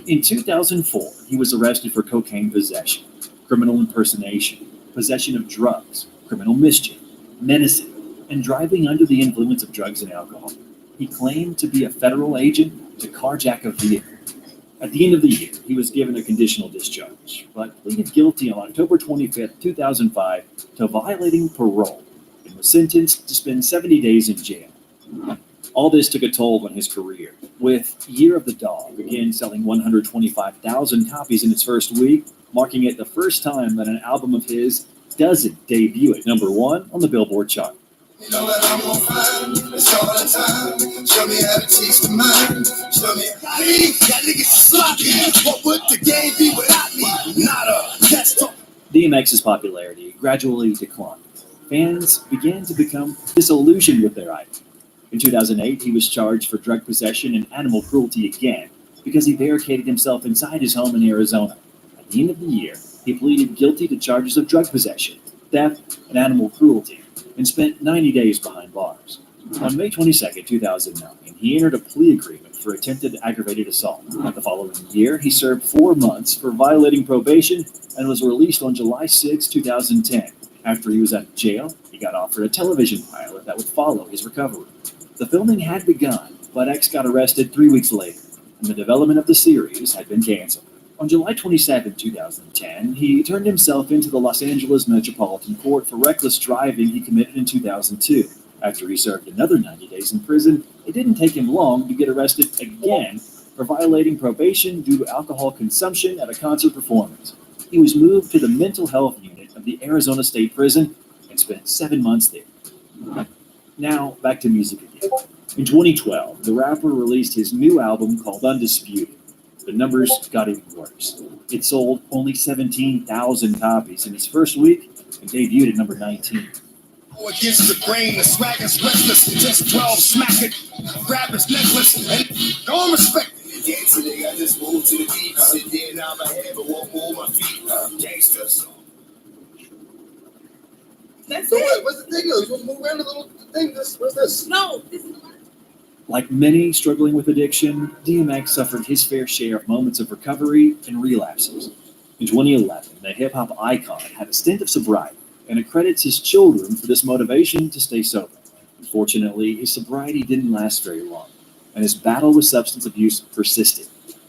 In 2004, he was arrested for cocaine possession, criminal impersonation, possession of drugs, criminal mischief, menacing, and driving under the influence of drugs and alcohol. He claimed to be a federal agent to carjack a vehicle. At the end of the year, he was given a conditional discharge, but pleaded guilty on October 25, 2005 to violating parole and was sentenced to spend 70 days in jail. All this took a toll on his career, with Year of the Dog again selling 125,000 copies in its first week, marking it the first time that an album of his doesn't debut at number 1 on the Billboard chart. You know that I'm gonna find, it's all the time. Show me how to teach the mind. Show me how to eat. That nigga's sloppy. What would the game be without me? Nada. That's talk. DMX's popularity gradually declined. Fans began to become disillusioned with their idol. In 2008, he was charged for drug possession and animal cruelty again because he barricaded himself inside his home in Arizona. At the end of the year, he pleaded guilty to charges of drug possession, theft, and animal cruelty, and spent 90 days behind bars. On May 22, 2009, he entered a plea agreement for attempted aggravated assault. The following year, he served 4 months for violating probation and was released on July 6, 2010. After he was out of jail, he got offered a television pilot that would follow his recovery. The filming had begun, but X got arrested 3 weeks later, and the development of the series had been canceled. On July 27, 2010, he turned himself into the Los Angeles Metropolitan Court for reckless driving he committed in 2002. After he served another 90 days in prison, it didn't take him long to get arrested again for violating probation due to alcohol consumption at a concert performance. He was moved to the mental health unit of the Arizona State Prison and spent 7 months there. Now, back to music again. In 2012, the rapper released his new album called Undisputed. The numbers got even worse. It sold only 17,000 copies in its first week and debuted at number 19. Go against the grain, the swag is restless. Just 12, smack it, grab his necklace, and don't respect it. Dancing, they got this move to the beat. Sit there, now my head, but won't move my feet. Gangsters. That's so it. What's the thing? You're supposed to move around the little thing. What's this? No, this is Like many struggling with addiction, DMX suffered his fair share of moments of recovery and relapses. In 2011, the hip-hop icon had a stint of sobriety and accredits his children for this motivation to stay sober. Unfortunately, his sobriety didn't last very long, and his battle with substance abuse persisted.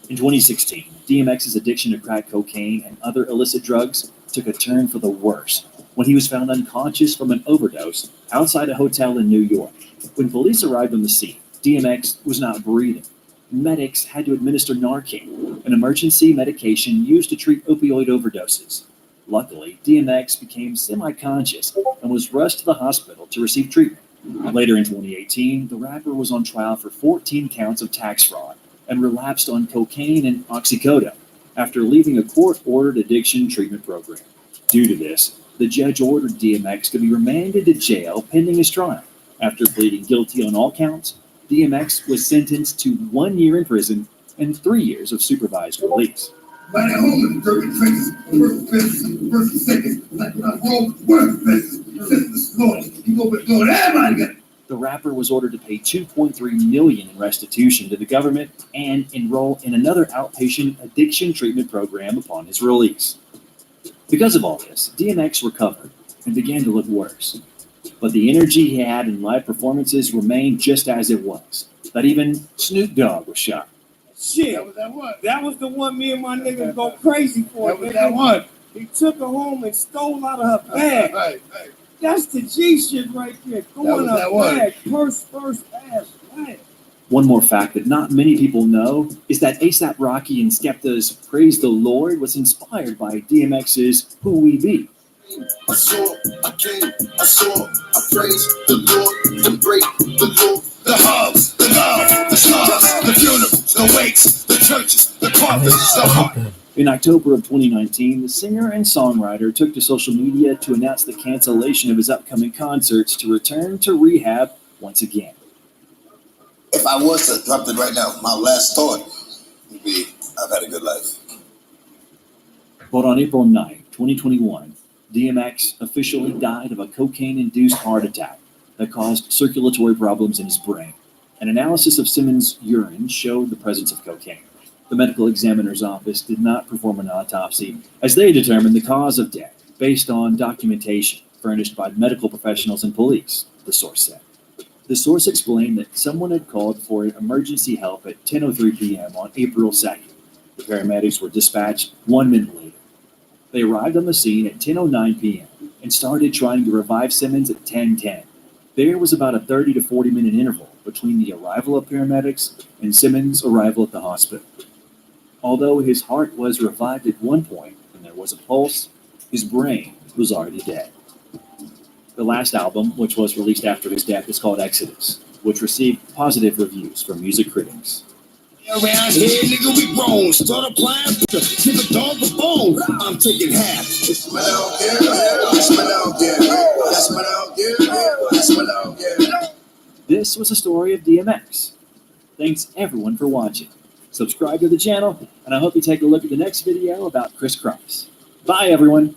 In 2016, DMX's addiction to crack cocaine and other illicit drugs took a turn for the worse when he was found unconscious from an overdose outside a hotel in New York. When police arrived on the scene, DMX was not breathing. Medics had to administer Narcan, an emergency medication used to treat opioid overdoses. Luckily, DMX became semi-conscious and was rushed to the hospital to receive treatment. Later in 2018, the rapper was on trial for 14 counts of tax fraud and relapsed on cocaine and oxycodone after leaving a court-ordered addiction treatment program. Due to this, the judge ordered DMX to be remanded to jail pending his trial. After pleading guilty on all counts, DMX was sentenced to 1 year in prison and 3 years of supervised release. Right at home in the dirty trenches, first offenses, first and seconds, like when I roll, worst offenses, senseless slaughter. You go but doing everybody got it. The rapper was ordered to pay $2.3 million in restitution to the government and enroll in another outpatient addiction treatment program upon his release. Because of all this, DMX recovered and began to look worse. But the energy he had in live performances remained just as it was. That even Snoop Dogg was shocked. Shit, That was that one. that was the one me and my niggas go crazy for. That was that one. He took her home and stole out of her bag. Right. That's the G shit right there. Going that up one. bag, purse first, ass right. One more fact that not many people know is that A$AP Rocky and Skepta's Praise the Lord was inspired by DMX's Who We Be. I saw, I came, I saw, I praise the Lord, and break the law. The hugs, the love, the stars, the funerals, the wakes, the churches, the coffins, the heart. In October of 2019, the singer and songwriter took to social media to announce the cancellation of his upcoming concerts to return to rehab once again. If I was to drop it right now, my last thought would be, I've had a good life. But on April 9, 2021, DMX officially died of a cocaine-induced heart attack that caused circulatory problems in his brain. An analysis of Simmons' urine showed the presence of cocaine. The medical examiner's office did not perform an autopsy, as they determined the cause of death based on documentation furnished by medical professionals and police, the source said. The source explained that someone had called for emergency help at 10:03 p.m. on April 2nd. The paramedics were dispatched 1 minute later. They arrived on the scene at 10:09 p.m. and started trying to revive Simmons at 10:10. There was about a 30 to 40 minute interval between the arrival of paramedics and Simmons' arrival at the hospital. Although his heart was revived at one point and there was a pulse, his brain was already dead. The last album, which was released after his death, is called Exodus, which received positive reviews from music critics. Around here, nigga, we grown. Start applying to give a dog a bone. I'm taking half. It's my out there, it's my out there, that's my out there, that's my out there. This was a story of DMX. Thanks everyone for watching. Subscribe to the channel, and I hope you take a look at the next video about Chris Cross. Bye, everyone.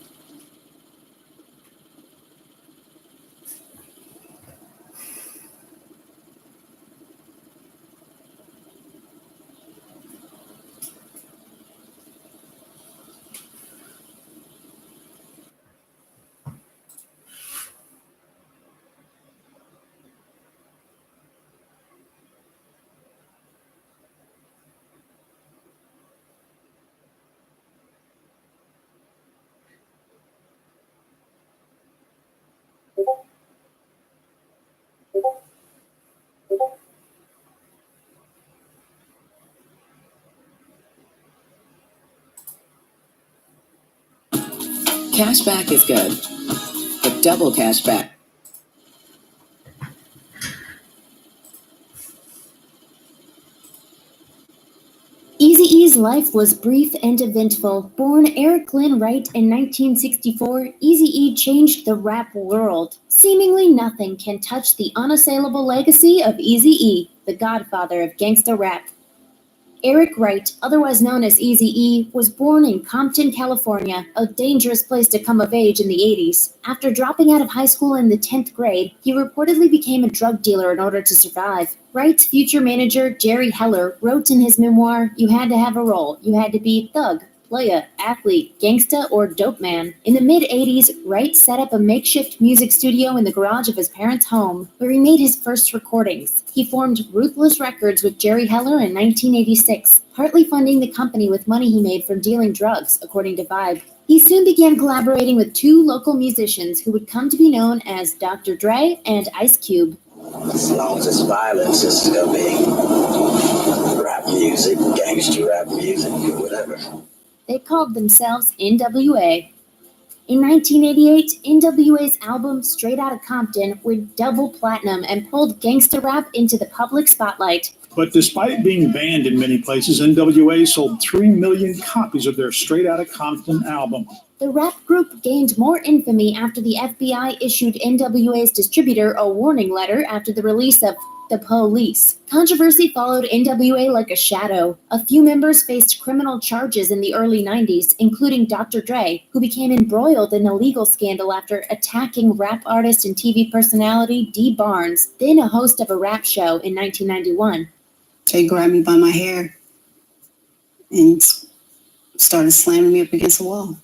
Cashback is good, but double cashback. Eazy-E's life was brief and eventful. Born Eric Glenn Wright in 1964, Eazy-E changed the rap world. Seemingly nothing can touch the unassailable legacy of Eazy-E, the godfather of gangsta rap. Eric Wright, otherwise known as Eazy-E, was born in Compton, California, a dangerous place to come of age in the 80s. After dropping out of high school in the 10th grade, he reportedly became a drug dealer in order to survive. Wright's future manager, Jerry Heller, wrote in his memoir, "You had to have a role. You had to be thug, playa, athlete, gangsta, or dope man." In the mid-80s, Wright set up a makeshift music studio in the garage of his parents' home, where he made his first recordings. He formed Ruthless Records with Jerry Heller in 1986, partly funding the company with money he made from dealing drugs, according to Vibe. He soon began collaborating with two local musicians who would come to be known as Dr. Dre and Ice Cube. As long as it's violence, it's still being rap music, gangster rap music, whatever. They called themselves NWA. In 1988, NWA's album Straight Outta Compton went double platinum and pulled gangsta rap into the public spotlight. But despite being banned in many places, NWA sold 3 million copies of their Straight Outta Compton album. The rap group gained more infamy after the FBI issued NWA's distributor a warning letter after the release of The Police. Controversy followed NWA like a shadow. A few members faced criminal charges in the early 90s, including Dr. Dre, who became embroiled in a legal scandal after attacking rap artist and TV personality Dee Barnes, then a host of a rap show, in 1991. They grabbed me by my hair and started slamming me up against the wall.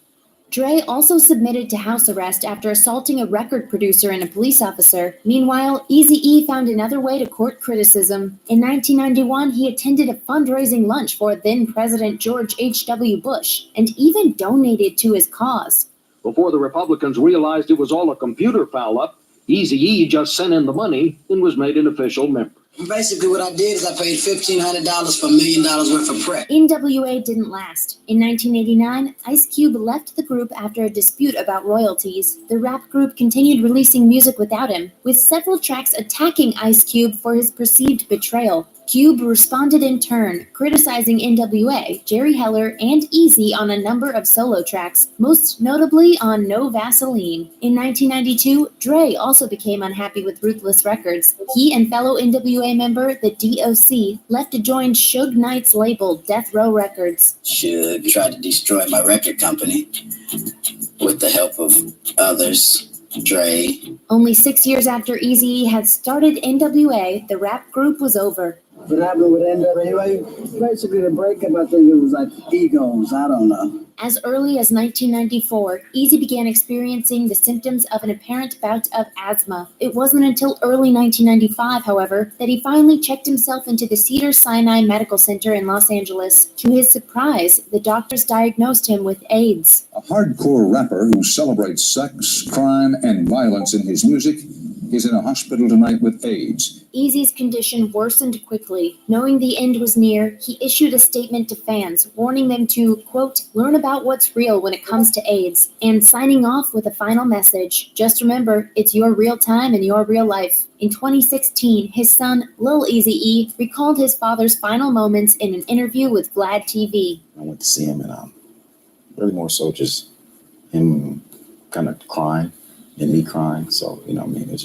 Dre also submitted to house arrest after assaulting a record producer and a police officer. Meanwhile, Eazy-E found another way to court criticism. In 1991, he attended a fundraising lunch for then-President George H.W. Bush and even donated to his cause. Before the Republicans realized it was all a computer foul-up, Eazy-E just sent in the money and was made an official member. Basically, what I did is I paid $1,500 for $1 million worth of prep. NWA didn't last. In 1989, Ice Cube left the group after a dispute about royalties. The rap group continued releasing music without him, with several tracks attacking Ice Cube for his perceived betrayal. Cube responded in turn, criticizing NWA, Jerry Heller, and Eazy on a number of solo tracks, most notably on No Vaseline. In 1992, Dre also became unhappy with Ruthless Records. He and fellow NWA member, the DOC, left to join Suge Knight's label, Death Row Records. Suge tried to destroy my record company with the help of others. Dre. Only 6 years after Eazy had started NWA, the rap group was over. What happened with NWA? Basically, the breakup, I think it was like egos. I don't know. As early as 1994, Eazy began experiencing the symptoms of an apparent bout of asthma. It wasn't until early 1995, however, that he finally checked himself into the Cedars-Sinai Medical Center in Los Angeles. To his surprise, the doctors diagnosed him with AIDS. A hardcore rapper who celebrates sex, crime, and violence in his music is in a hospital tonight with AIDS. Eazy's condition worsened quickly. Knowing the end was near, he issued a statement to fans, warning them to, quote, learn about what's real when it comes to AIDS, and signing off with a final message. Just remember, it's your real time and your real life. In 2016, his son, Lil Eazy-E, recalled his father's final moments in an interview with Vlad TV. I went to see him and really more so just him kind of crying and me crying. So, you know what I mean?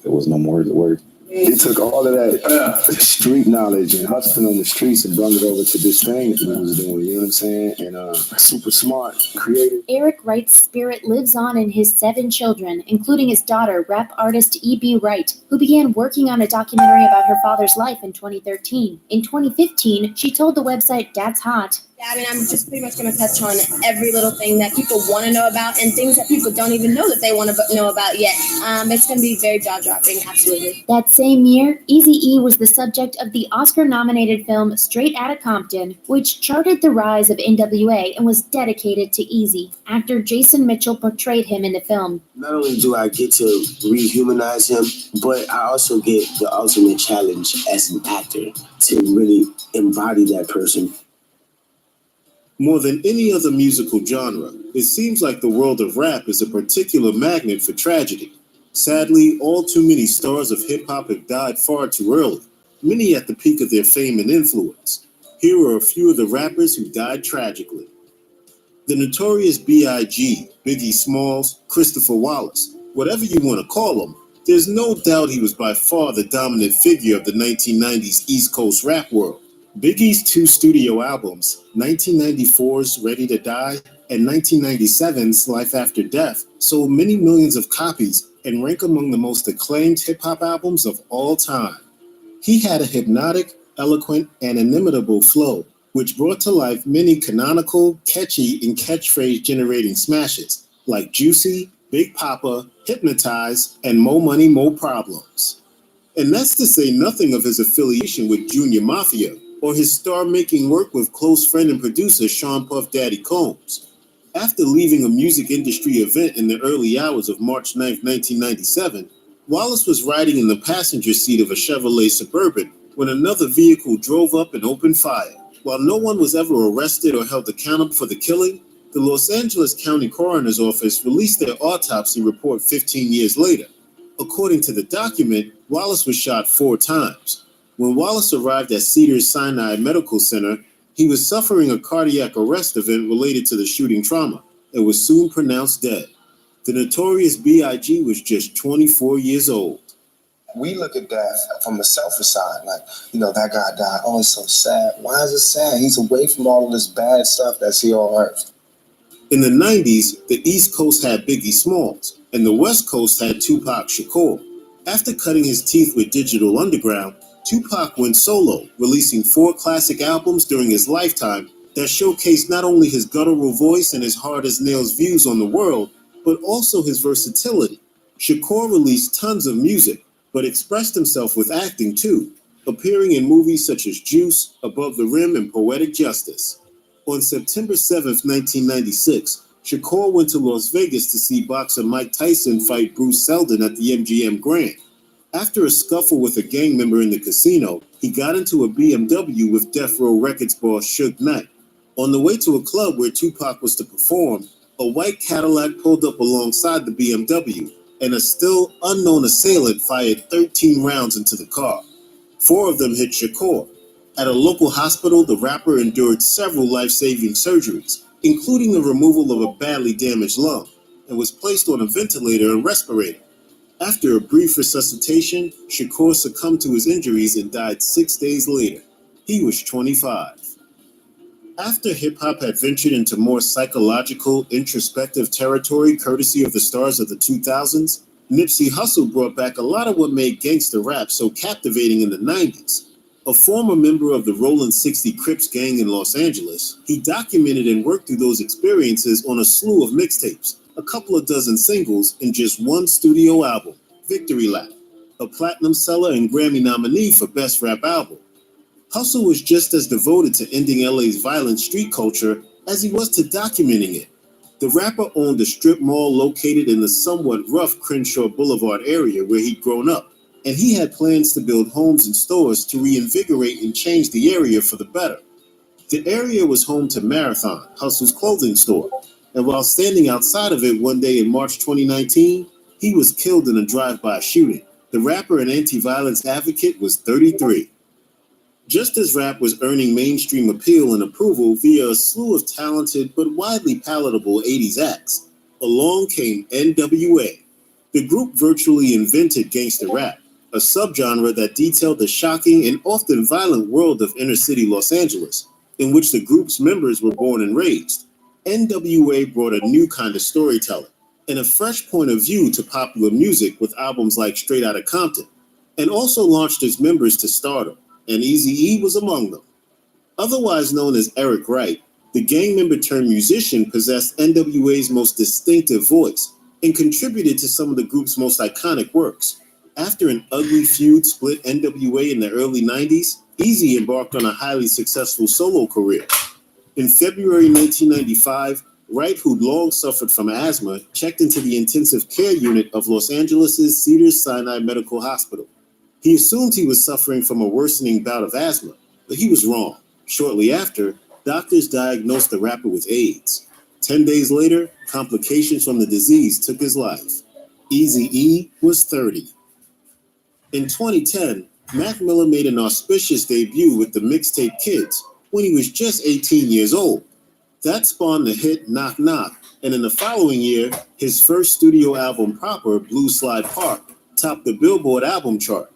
There was no more words. He took all of that street knowledge and hustling on the streets and brought it over to this thing that he was doing, you know what I'm saying? And super smart, creative. Eric Wright's spirit lives on in his 7 children, including his daughter, rap artist E.B. Wright, who began working on a documentary about her father's life in 2013. In 2015, she told the website Dad's Hot, I mean, I'm just pretty much going to touch on every little thing that people want to know about and things that people don't even know that they want to know about yet. It's going to be very jaw-dropping, absolutely. That same year, Eazy-E was the subject of the Oscar-nominated film Straight Outta Compton, which charted the rise of NWA and was dedicated to Eazy. Actor Jason Mitchell portrayed him in the film. Not only do I get to rehumanize him, but I also get the ultimate challenge as an actor to really embody that person. More than any other musical genre, it seems like the world of rap is a particular magnet for tragedy. Sadly, all too many stars of hip-hop have died far too early, many at the peak of their fame and influence. Here are a few of the rappers who died tragically. The notorious B.I.G., Biggie Smalls, Christopher Wallace, whatever you want to call him, there's no doubt he was by far the dominant figure of the 1990s East Coast rap world. Biggie's two studio albums, 1994's Ready to Die and 1997's Life After Death, sold many millions of copies and rank among the most acclaimed hip-hop albums of all time. He had a hypnotic, eloquent, and inimitable flow, which brought to life many canonical, catchy, and catchphrase-generating smashes like Juicy, Big Papa, Hypnotize, and Mo Money, Mo Problems. And that's to say nothing of his affiliation with Junior Mafia or his star-making work with close friend and producer Sean Puff Daddy Combs. After leaving a music industry event in the early hours of March 9, 1997, Wallace was riding in the passenger seat of a Chevrolet Suburban when another vehicle drove up and opened fire. While no one was ever arrested or held accountable for the killing, the Los Angeles County Coroner's Office released their autopsy report 15 years later. According to the document, Wallace was shot 4 times. When Wallace arrived at Cedars-Sinai Medical Center, he was suffering a cardiac arrest event related to the shooting trauma and was soon pronounced dead. The notorious B.I.G. was just 24 years old. We look at that from a selfish side, like, that guy died. Oh, it's so sad. Why is it sad? He's away from all of this bad stuff that's here on earth. In the 90s, the East Coast had Biggie Smalls, and the West Coast had Tupac Shakur. After cutting his teeth with Digital Underground, Tupac went solo, releasing 4 classic albums during his lifetime that showcased not only his guttural voice and his hard-as-nails views on the world, but also his versatility. Shakur released tons of music, but expressed himself with acting too, appearing in movies such as Juice, Above the Rim, and Poetic Justice. On September 7, 1996, Shakur went to Las Vegas to see boxer Mike Tyson fight Bruce Seldon at the MGM Grand. After a scuffle with a gang member in the casino, he got into a BMW with Death Row Records boss Suge Knight. On the way to a club where Tupac was to perform, a white Cadillac pulled up alongside the BMW, and a still unknown assailant fired 13 rounds into the car. 4 of them hit Shakur. At a local hospital, the rapper endured several life-saving surgeries, including the removal of a badly damaged lung, and was placed on a ventilator and respirator. After a brief resuscitation, Shakur succumbed to his injuries and died 6 days later. He was 25. After hip-hop had ventured into more psychological, introspective territory courtesy of the stars of the 2000s, Nipsey Hussle brought back a lot of what made gangster rap so captivating in the 90s. A former member of the Rollin' 60 Crips gang in Los Angeles, he documented and worked through those experiences on a slew of mixtapes, a couple of dozen singles, and just 1 studio album, Victory Lap, a platinum seller and Grammy nominee for Best Rap Album. Hussle was just as devoted to ending LA's violent street culture as he was to documenting it. The rapper owned a strip mall located in the somewhat rough Crenshaw Boulevard area where he'd grown up, and he had plans to build homes and stores to reinvigorate and change the area for the better. The area was home to Marathon, Hussle's clothing store, and while standing outside of it one day in March 2019, he was killed in a drive-by shooting. The rapper and anti-violence advocate was 33. Just as rap was earning mainstream appeal and approval via a slew of talented but widely palatable 80s acts, along came NWA. The group virtually invented gangster rap, a subgenre that detailed the shocking and often violent world of inner-city Los Angeles, in which the group's members were born and raised. NWA brought a new kind of storytelling and a fresh point of view to popular music with albums like Straight Outta Compton, and also launched its members to stardom, and Eazy-E was among them. Otherwise known as Eric Wright, the gang member turned musician possessed NWA's most distinctive voice and contributed to some of the group's most iconic works. After an ugly feud split NWA in the early 90s, Eazy embarked on a highly successful solo career. In February 1995, Wright, who'd long suffered from asthma, checked into the intensive care unit of Los Angeles' Cedars-Sinai Medical Hospital. He assumed he was suffering from a worsening bout of asthma, but he was wrong. Shortly after, Doctors diagnosed the rapper with AIDS. 10 days later, complications from the disease took his life. Eazy-E was 30. In 2010, Mac Miller made an auspicious debut with the mixtape Kids when he was just 18 years old. That spawned the hit Knock Knock, and in the following year, his first studio album proper, Blue Slide Park, topped the Billboard album chart.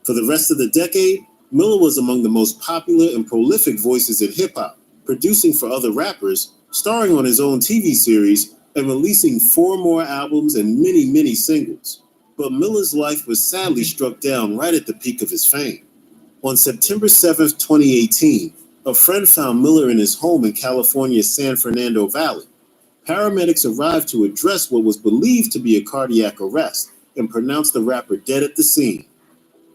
For the rest of the decade, Miller was among the most popular and prolific voices in hip-hop, producing for other rappers, starring on his own TV series, and releasing 4 more albums and many, many singles. But Miller's life was sadly struck down right at the peak of his fame. On September 7th, 2018, a friend found Miller in his home in California's San Fernando Valley. Paramedics arrived to address what was believed to be a cardiac arrest and pronounced the rapper dead at the scene.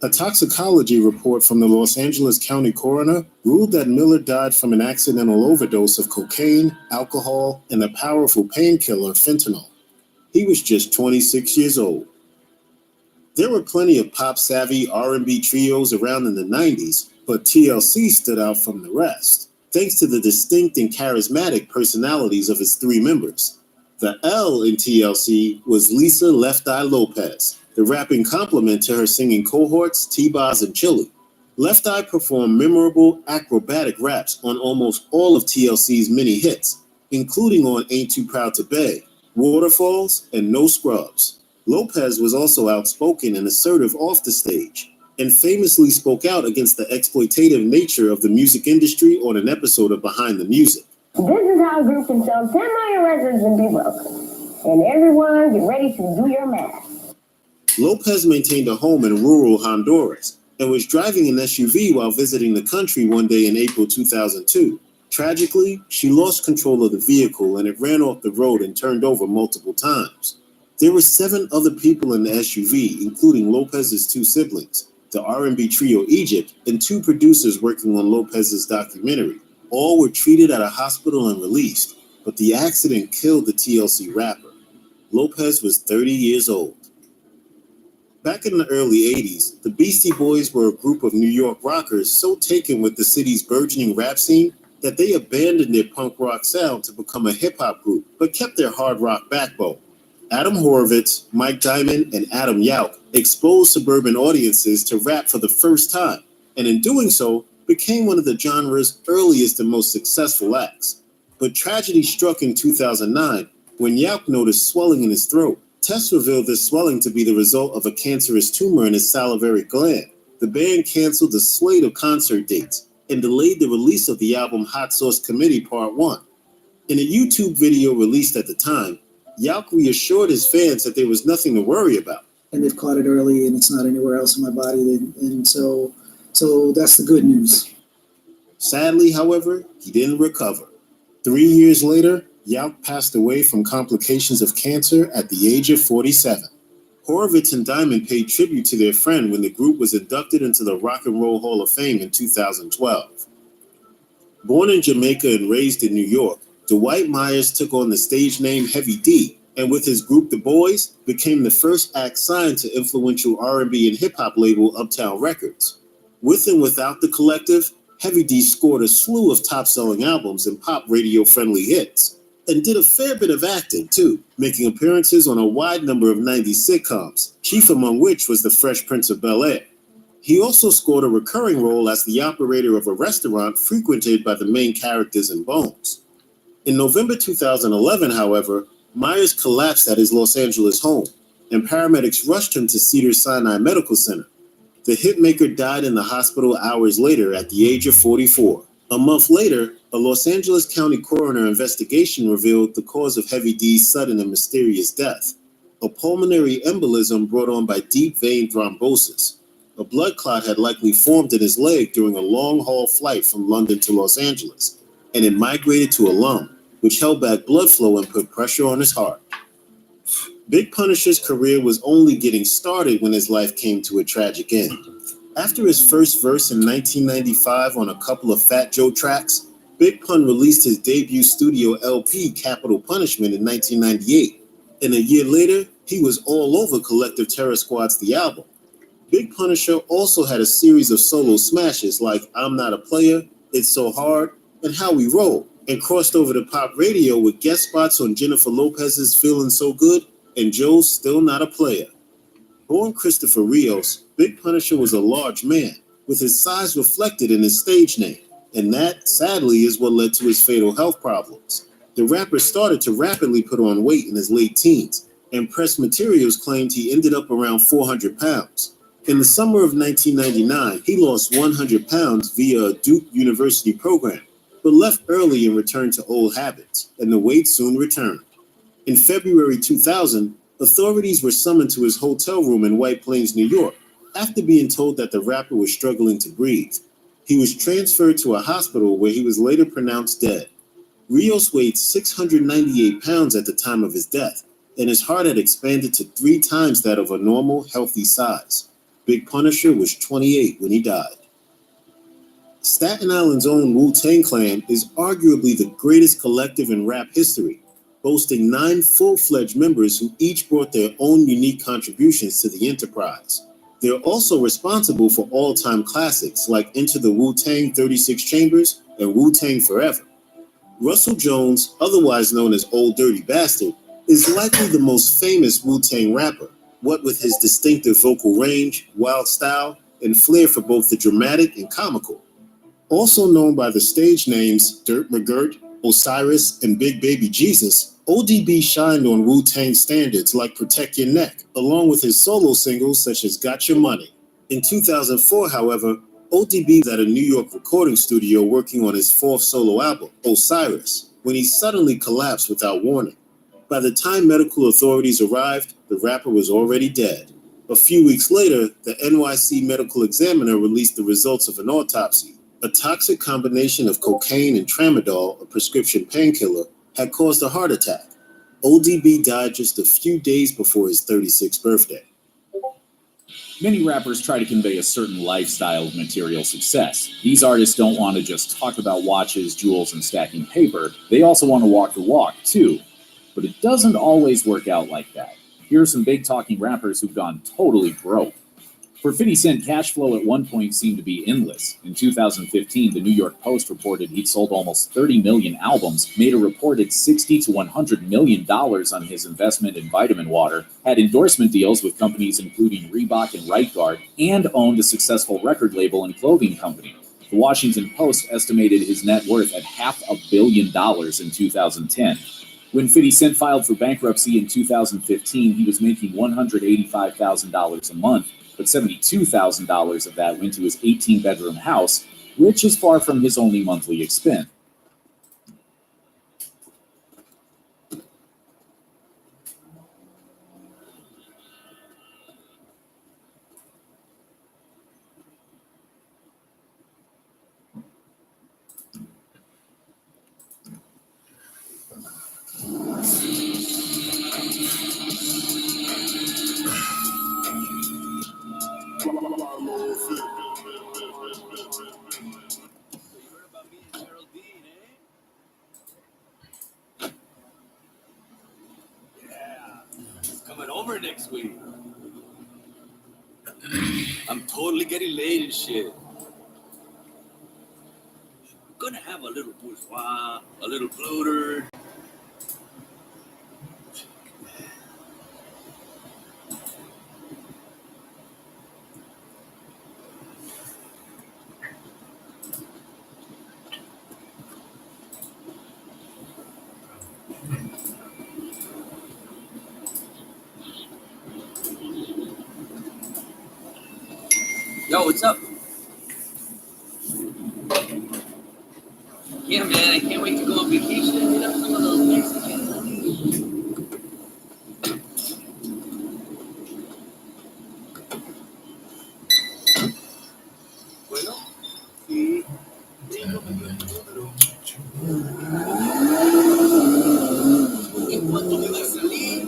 A toxicology report from the Los Angeles County coroner ruled that Miller died from an accidental overdose of cocaine, alcohol, and the powerful painkiller fentanyl. He was just 26 years old. There were plenty of pop-savvy R&B trios around in the 90s, but TLC stood out from the rest, thanks to the distinct and charismatic personalities of its 3 members. The L in TLC was Lisa Left Eye Lopez, the rapping complement to her singing cohorts T-Boz and Chili. Left Eye performed memorable acrobatic raps on almost all of TLC's many hits, including on Ain't Too Proud to Beg, Waterfalls, and No Scrubs. Lopez was also outspoken and assertive off the stage, and famously spoke out against the exploitative nature of the music industry on an episode of Behind the Music. This is how a group can sell 10 million records and be broke. And everyone get ready to do your math. Lopez maintained a home in rural Honduras and was driving an SUV while visiting the country one day in April 2002. Tragically, she lost control of the vehicle and it ran off the road and turned over multiple times. There were 7 other people in the SUV, including Lopez's 2 siblings, the R&B trio Egypt, and 2 producers working on Lopez's documentary. All were treated at a hospital and released, but the accident killed the TLC rapper. Lopez was 30 years old. Back in the early 80s, the Beastie Boys were a group of New York rockers so taken with the city's burgeoning rap scene that they abandoned their punk rock sound to become a hip-hop group, but kept their hard rock backbone. Adam Horovitz, Mike Diamond, and Adam Yauch exposed suburban audiences to rap for the first time, and in doing so, became one of the genre's earliest and most successful acts. But tragedy struck in 2009 when Yauch noticed swelling in his throat. Tests revealed this swelling to be the result of a cancerous tumor in his salivary gland. The band canceled a slate of concert dates and delayed the release of the album Hot Sauce Committee Part 1. In a YouTube video released at the time, Yauch reassured his fans that there was nothing to worry about. And they've caught it early and it's not anywhere else in my body. And so that's the good news. Sadly, however, he didn't recover. 3 years later, Yauch passed away from complications of cancer at the age of 47. Horovitz and Diamond paid tribute to their friend when the group was inducted into the Rock and Roll Hall of Fame in 2012. Born in Jamaica and raised in New York, Dwight Myers took on the stage name Heavy D, and with his group The Boys, became the first act signed to influential R&B and hip-hop label Uptown Records. With and without the collective, Heavy D scored a slew of top-selling albums and pop radio-friendly hits, and did a fair bit of acting, too, making appearances on a wide number of 90s sitcoms, chief among which was The Fresh Prince of Bel-Air. He also scored a recurring role as the operator of a restaurant frequented by the main characters in Bones. In November 2011, however, Myers collapsed at his Los Angeles home, and paramedics rushed him to Cedars-Sinai Medical Center. The hitmaker died in the hospital hours later at the age of 44. A month later, a Los Angeles County coroner investigation revealed the cause of Heavy D's sudden and mysterious death: a pulmonary embolism brought on by deep vein thrombosis. A blood clot had likely formed in his leg during a long-haul flight from London to Los Angeles, and it migrated to a lung, which held back blood flow and put pressure on his heart. Big Punisher's career was only getting started when his life came to a tragic end. After his first verse in 1995 on a couple of Fat Joe tracks, Big Pun released his debut studio LP, Capital Punishment, in 1998. And a year later, he was all over Collective Terror Squad's The Album. Big Punisher also had a series of solo smashes like I'm Not a Player, It's So Hard, and How We Roll, and crossed over to pop radio with guest spots on Jennifer Lopez's Feeling So Good and Joe's Still Not a Player. Born Christopher Rios, Big Punisher was a large man, with his size reflected in his stage name, and that, sadly, is what led to his fatal health problems. The rapper started to rapidly put on weight in his late teens, and press materials claimed he ended up around 400 pounds. In the summer of 1999, he lost 100 pounds via a Duke University program, but left early and returned to old habits, and the weight soon returned. In February 2000, authorities were summoned to his hotel room in White Plains, New York, after being told that the rapper was struggling to breathe. He was transferred to a hospital where he was later pronounced dead. Rios weighed 698 pounds at the time of his death, and his heart had expanded to 3 times that of a normal, healthy size. Big Punisher was 28 when he died. Staten Island's own Wu-Tang Clan is arguably the greatest collective in rap history, boasting 9 full-fledged members who each brought their own unique contributions to the enterprise. They're also responsible for all-time classics like Enter the Wu-Tang 36 Chambers and Wu-Tang Forever. Russell Jones, otherwise known as Old Dirty Bastard, is likely the most famous Wu-Tang rapper, what with his distinctive vocal range, wild style, and flair for both the dramatic and comical. Also known by the stage names Dirt McGirt, Osiris, and Big Baby Jesus, ODB shined on Wu-Tang standards like Protect Your Neck, along with his solo singles such as Got Your Money. In 2004, however, ODB was at a New York recording studio working on his 4th solo album, Osiris, when he suddenly collapsed without warning. By the time medical authorities arrived, the rapper was already dead. A few weeks later, the NYC Medical Examiner released the results of an autopsy. A toxic combination of cocaine and tramadol, a prescription painkiller, had caused a heart attack. ODB died just a few days before his 36th birthday. Many rappers try to convey a certain lifestyle of material success. These artists don't want to just talk about watches, jewels, and stacking paper. They also want to walk the walk, too. But it doesn't always work out like that. Here are some big talking rappers who've gone totally broke. For 50 Cent, cash flow at one point seemed to be endless. In 2015, the New York Post reported he'd sold almost 30 million albums, made a reported $60 to $100 million on his investment in vitamin water, had endorsement deals with companies including Reebok and Right Guard, and owned a successful record label and clothing company. The Washington Post estimated his net worth at $500 million in 2010. When 50 Cent filed for bankruptcy in 2015, he was making $185,000 a month, but $72,000 of that went to his 18-bedroom house, which is far from his only monthly expense. Coming over next week. I'm totally getting laid and shit. Gonna have a little bourgeois, a little bloater. Yo, what's up? Yeah, man, I can't wait to go on vacation and hit up some of those Mexicans. Bueno, sí. ¿Y cuándo me va a salir?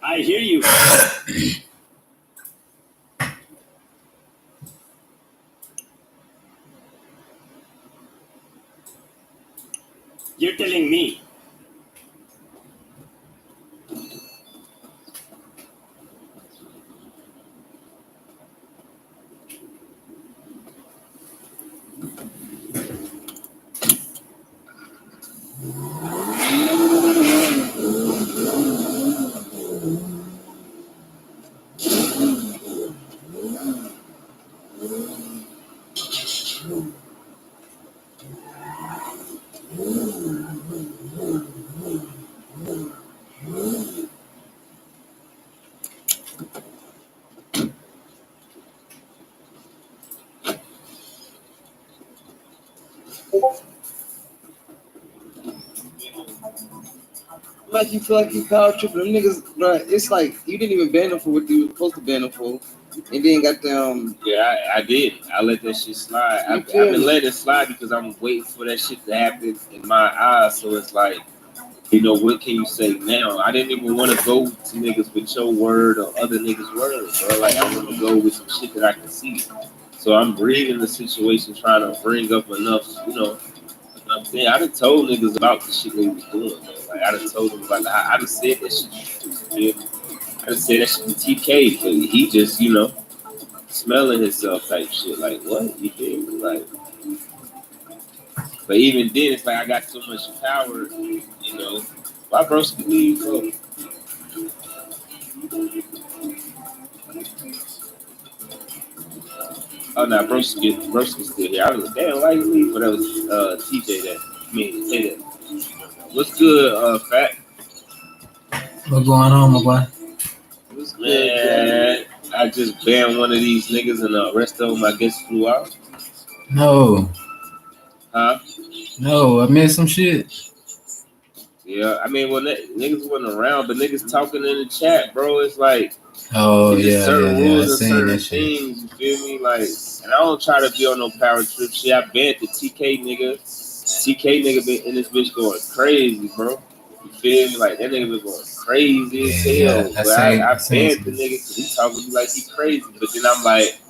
I hear you. You're telling me. Like you feel like you power tripping. Them niggas, bro, it's like you didn't even ban them for what you were supposed to ban them for. And then got them. Yeah, I did. I let that shit slide. I've been letting it slide because I'm waiting for that shit to happen in my eyes. So it's like, you know, what can you say now? I didn't even want to go to niggas with your word or other niggas' words, bro. Like, I want to go with some shit that I can see. So I'm reading the situation, trying to bring up enough, you know, enough thing. I done told niggas about the shit they was doing, man. Like, I done told them about I done said that shit. I done said that shit to TK, but he just, you know, smelling himself type shit. Like, what? You feel me? Like, but even then, it's like I got so much power, you know. Why broski leave? Oh. Oh no, broski's still here. I was like, damn, why you leave? But that was TJ that say that. What's good, Phatt? What's going on, my boy? Man, I just banned one of these niggas and the rest of them I guess flew out. No. Huh? No, I missed some shit. Yeah, I mean, when niggas wasn't around, but niggas talking in the chat, bro, it's like, oh it's yeah, certain rules and certain that shit. things, you feel me? Like, and I don't try to be on no power trip shit. I banned the TK nigga. TK nigga been in this bitch going crazy, bro. You feel me? Like, that nigga been going crazy as hell. But I banned the nigga because he talking to me like he crazy. But then I'm like,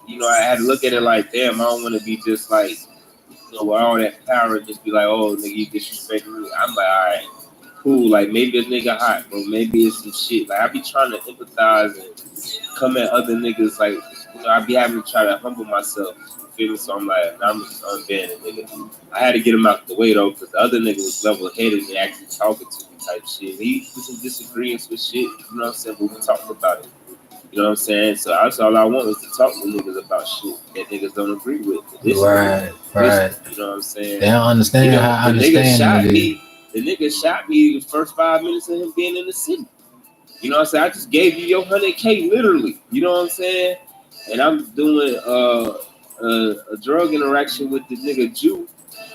you know, I had to look at it like, damn, I don't want to be just like, you know, with all that power, just be like, oh, nigga, you disrespecting me. I'm like, all right, cool. Like, maybe this nigga hot, bro. Maybe it's some shit. Like, I be trying to empathize and come at other niggas. Like, you know, I be having to try to humble myself. You feel me? So I'm like, nah, I'm just unbanning nigga. I had to get him out the way, though, because the other nigga was level-headed and actually talking to me type shit. He was some disagreements with shit, you know what I'm saying? But we talked about it. You know what I'm saying? So that's all I want is to talk to niggas about shit that niggas don't agree with. Right. You know what I'm saying? They don't understand you know, how I the understand nigga shot me the first 5 minutes of him being in the city. You know what I'm saying? I just gave you your 100K literally. You know what I'm saying? And I'm doing a drug interaction with the nigga Jew.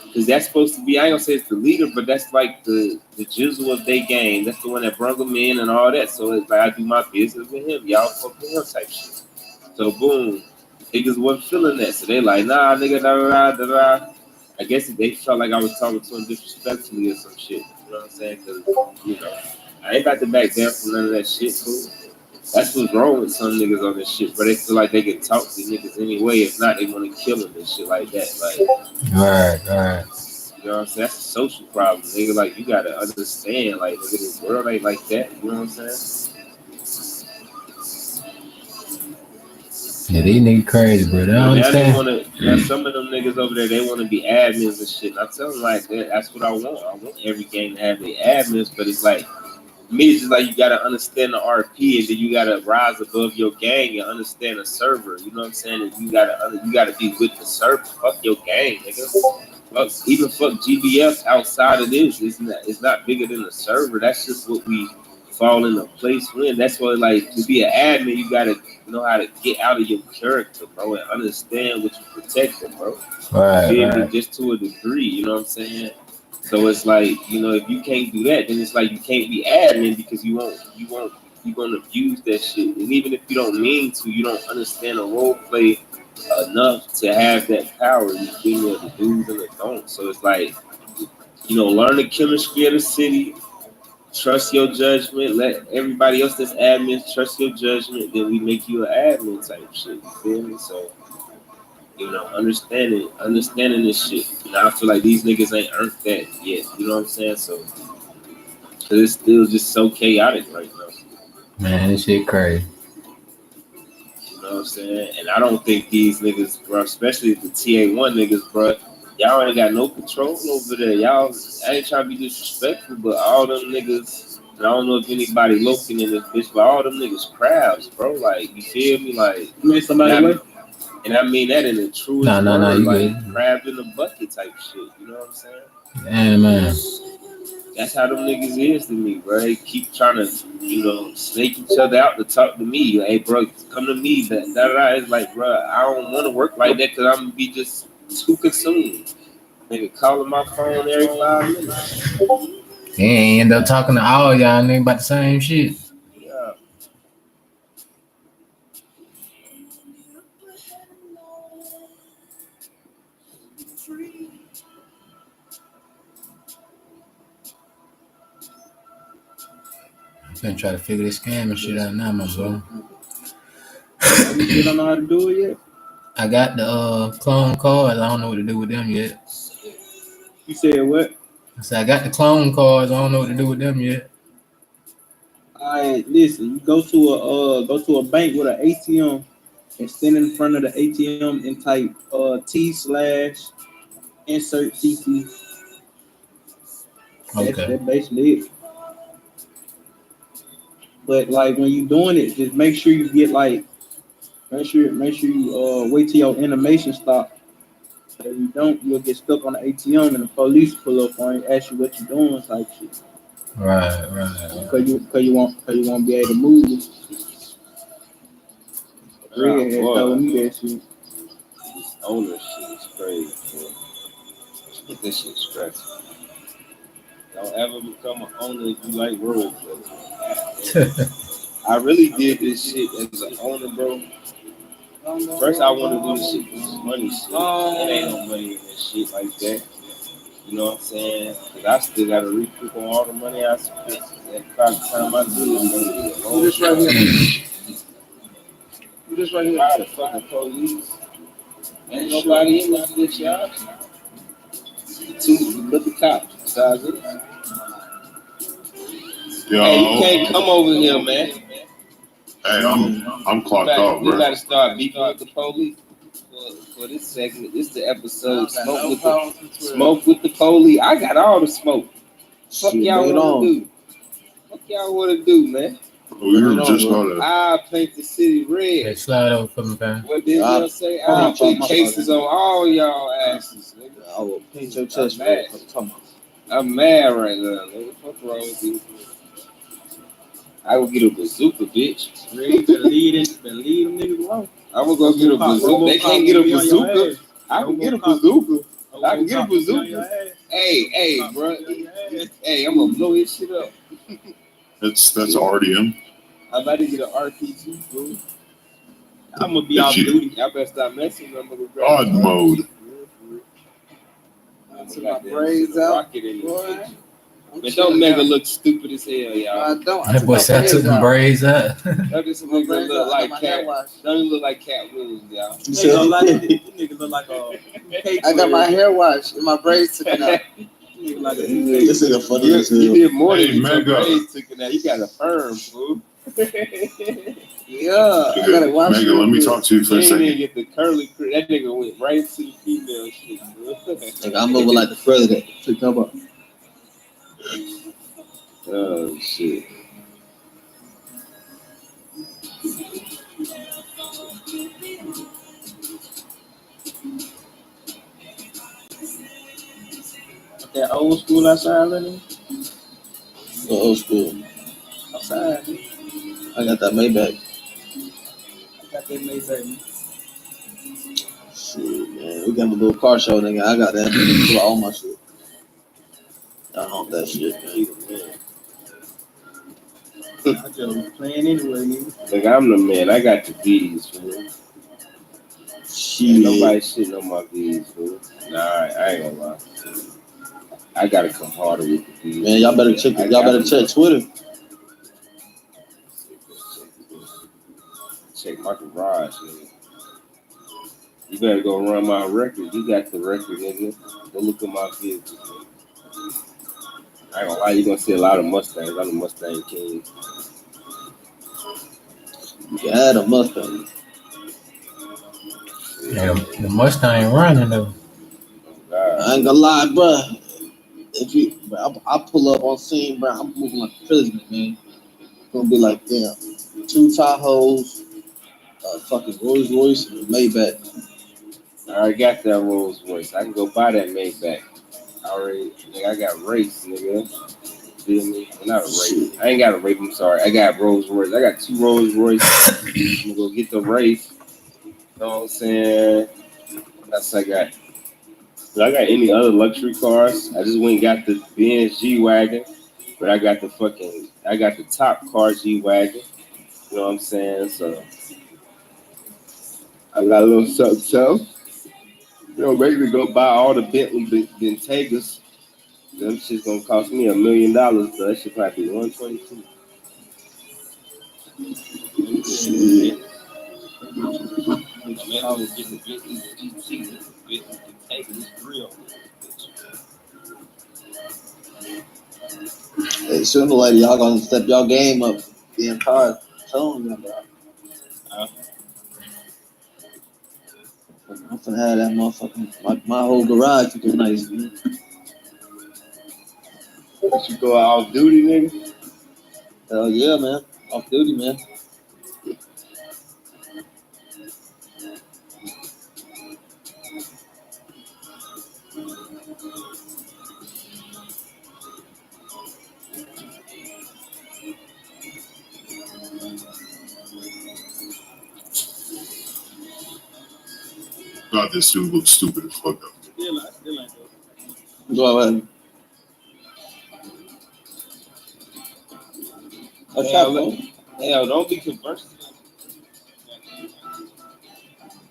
Because that's supposed to be, I ain't gonna say it's the leader, but that's like the jizzle of their game. That's the one that brought them in and all that. So it's like I do my business with him. Y'all fuck with him type shit. So boom, niggas wasn't feeling that. So they like, nah, nigga, da. I guess they felt like I was talking to him disrespectfully or some shit. You know what I'm saying? Because, you know, I ain't about to back down from none of that shit, fool. That's what's wrong with some niggas on this shit, but they feel like they can talk to niggas anyway. If not, they want to kill them and shit like that. Like, right. You know what I'm saying? That's a social problem, nigga. Like, you gotta understand, like, nigga, this world ain't like that. You know what I'm saying? Yeah, these niggas crazy, bro. They don't understand. Now some of them niggas over there, they want to be admins and shit. And I tell them, like, that's what I want. I want every game to have their admins, but it's like, me, it's just like you gotta understand the RP, and then you gotta rise above your gang and understand the server. You know what I'm saying? And you gotta be with the server. Fuck your gang, nigga. Fuck GBF outside of this. It's not bigger than the server. That's just what we fall into place with. That's why, like, to be an admin, you gotta know how to get out of your character, bro, and understand what you're protecting, bro. Right. Just to a degree, you know what I'm saying? So it's like, you know, if you can't do that, then it's like you can't be admin because you're gonna abuse that shit. And even if you don't mean to, you don't understand the role play enough to have that power. You feel me? The do's and the don'ts. So it's like, you know, learn the chemistry of the city, trust your judgment, let everybody else that's admins trust your judgment, then we make you an admin type shit. You feel me? So, you know, understanding this shit. You know, I feel like these niggas ain't earned that yet. You know what I'm saying? So, cause it's still just so chaotic right now. Man, this shit crazy. You know what I'm saying? And I don't think these niggas, bro, especially the TA1 niggas, bro, y'all ain't got no control over there. Y'all, I ain't trying to be disrespectful, but all them niggas, and I don't know if anybody looking in this bitch, but all them niggas crabs, bro. Like, you feel me? Like, You mean somebody away? And I mean that in the truest word, you like good. crab in the bucket type shit. You know what I'm saying? Damn, man. That's how them niggas is to me, bro. They keep trying to, you know, snake each other out to talk to me. Like, hey, bro, come to me. That. It's like, bro, I don't want to work like that because I'm gonna be just too consumed. Nigga calling my phone every 5 minutes. He ain't end up talking to all y'all niggas about the same shit. Yeah. I'm gonna try to figure this scam and shit out now, my bro. You don't know how to do it yet? I got the clone cards. I don't know what to do with them yet. You said what? I said I got the clone cards. I don't know what to do with them yet. Alright, listen. You go to a bank with an ATM and stand in front of the ATM and type T/insert CC. Okay. That's basically it. But like when you doing it, just make sure you get like, make sure you wait till your animation stop. So if you don't, you'll get stuck on the ATM and the police pull up on you, ask you what you doing, type shit. Right. Cause you won't be able to move. Red had told me that shit. This owner shit is crazy, bro. This shit's stressful. Don't ever become an owner if you like role play. I really did this shit as an owner, bro. First, I want to do this shit for this money shit. It ain't no money in this shit like that. You know what I'm saying? Because I still got to recoup on all the money I spent. And by the time I do it, I'm going to get a loan. This right here. This right here. Why the fucking police? Ain't nobody in this bitch, y'all. But the cops, besides it. Yo, Hey, you can't come over here, man. Hey, I'm clocked off, We bro. gotta start beefing with the police for this segment. This is the episode. Smoke with the police. I got all the smoke. Fuck y'all wanna do? Fuck y'all wanna do, man? We were just about to. I paint the city red. Hey, slide over for me, fam. What did you say? I put cases on all y'all asses, nigga. I will paint your chest. I'm mad right now, nigga. What's wrong with you? I will get a bazooka, bitch. Ready to lead them niggas alone. I'm gonna go get a bazooka. They can't get a bazooka. I can get a bazooka. I can get a bazooka. Hey, bro. Hey, I'm gonna blow his shit up. That's RDM. I'm about to get an RPG, bro. I'm gonna be off duty. Y'all better stop messing with me. Odd mode. My braids out, boy. But don't make it look stupid as hell, y'all. I don't. That boy said I took them braids out. That just make it look like Cat. Don't look like Cat Williams, y'all. You said niggas look like a. I got my hair washed and my braids taken out. This is a funny. You did more than your braids taken out. You got a perm, fool. Yeah, I gotta watch Mega, let me talk to you for a second. Didn't get the curly. That nigga went right to the female shit, bro. Like I'm over like the president. Pick up. Oh shit. That old school outside, Lenny? Old school. Outside. I got that Maybach. Got that Maybach. Shit, man. We got a little car show, nigga. I got that. Pull all my shit. I don't know that shit, man. I just was playing anyway, nigga. Like, I'm the man. I got the V's, man. Shit. Nobody shitting on my V's, man. Nah, I ain't gonna lie. I gotta come harder with the V's. Man, y'all better check Twitter. Check my garage, nigga. You better go run my record. You got the record, nigga. Go look at my vehicles, nigga. I ain't gonna lie, you gonna see a lot of Mustangs. I'm the Mustang king. You had a Mustang. Yeah, the Mustang running though. I ain't gonna lie, bro. If you, bro, I pull up on scene, bro. I'm moving like a prisoner, man. It's gonna be like, damn, 2 Tahoes, fucking Rolls Royce, and a Maybach. I already got that Rolls Royce. I can go buy that Maybach. I got race, nigga. Feel me? Well, not a race. I ain't got a race. I'm sorry. I got Rolls Royce. I got 2 Rolls Royce. I'm gonna go get the race. You know what I'm saying? That's I got. Do I got any other luxury cars? I just went and got the Benz G-Wagon, but I got the top car G-Wagon. You know what I'm saying? So I got a little something. You know, ready to go buy all the Bentley Bentegas. Them shit's gonna cost me $1 million, so that shit probably be 122. Shit. Hey, sooner or later, y'all gonna step y'all game up. Damn cars. Telling you, bro. I'm finna have that motherfucking my whole garage looking nice, man. You go off duty, nigga? Hell yeah, man. Off duty, man. God, this dude looks stupid as fuck up. Go ahead. Hell, don't be conversing.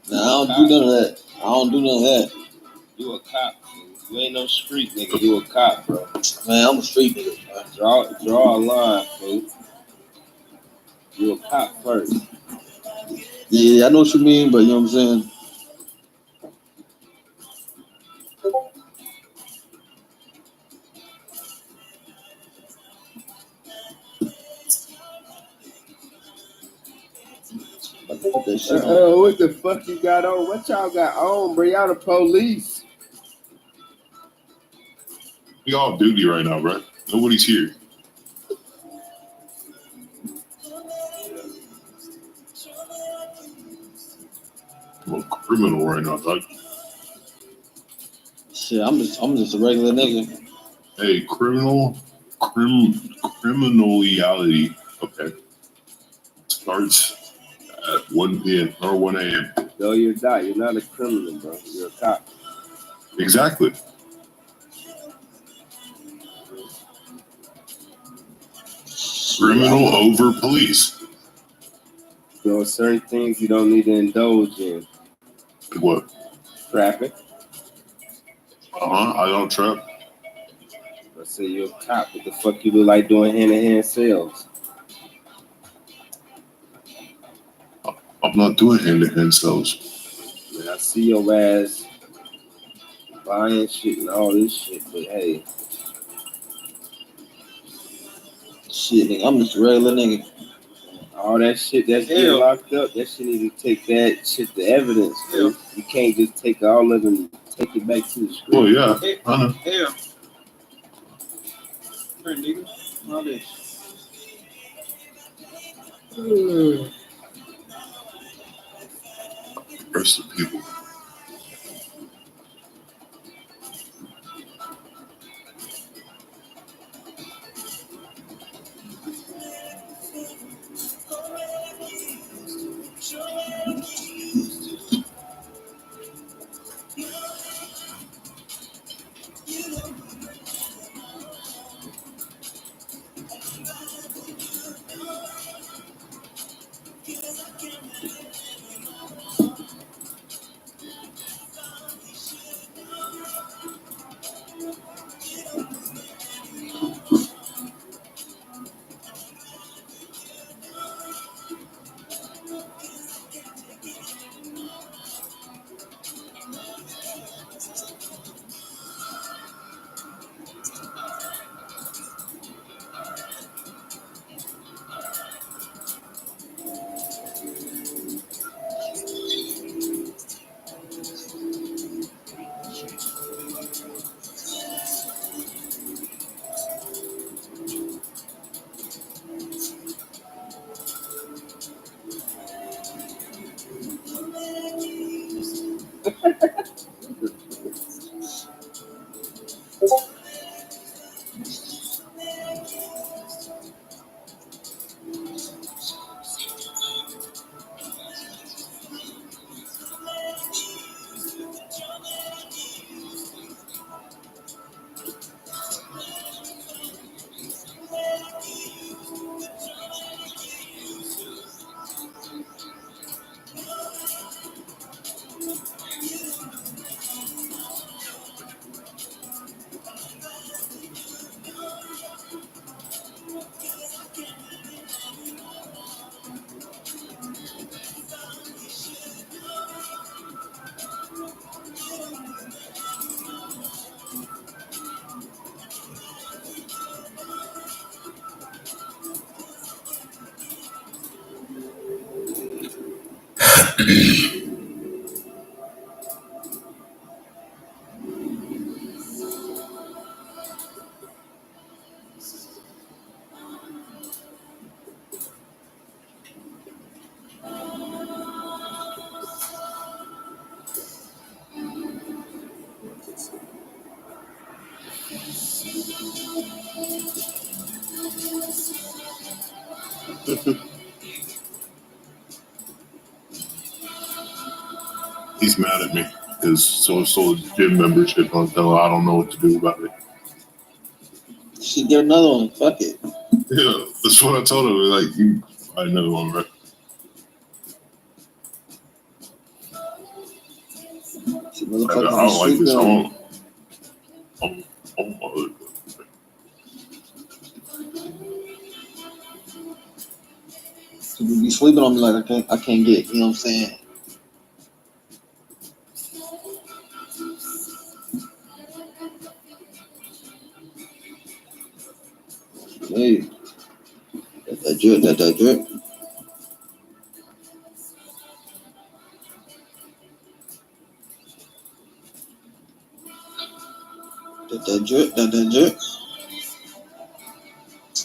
Nah, I don't do none of that. You a cop, man. You ain't no street nigga. You a cop, bro. Man, I'm a street nigga, bro. Draw a line, bro. You a cop first. Yeah, I know what you mean, but you know what I'm saying? What the fuck you got on? What y'all got on, bro? Y'all the police. We all off duty right now, bro. Nobody's here. I'm a criminal right now, dog. Shit, I'm just a regular nigga. Hey, criminality. Okay. Starts at 1 p.m. or 1 a.m. No, you're not. You're not a criminal, bro. You're a cop. Exactly. Criminal over police. There are certain things you don't need to indulge in. What? Trapping. I don't trap. Let's say you're a cop. What the fuck you look like doing hand-to-hand sales? I'm not doing hand-to-hand sales. Man, I see your ass buying shit and all this shit, but hey. Shit, nigga, I'm just a regular nigga. All that shit that's getting locked up, that shit need to take that shit to evidence, bro. You can't just take all of them, take it back to the street. Oh, yeah, I know. Hell. Nigga, all this. Rest of people. He's mad at me because so gym membership. I don't know what to do about it. Should get another one. Fuck it. Yeah, that's what I told him. Like, you buy another one, right? I don't like this. You be sleeping on me like I can't get, you know what I'm saying? Hey, that drip. That drip.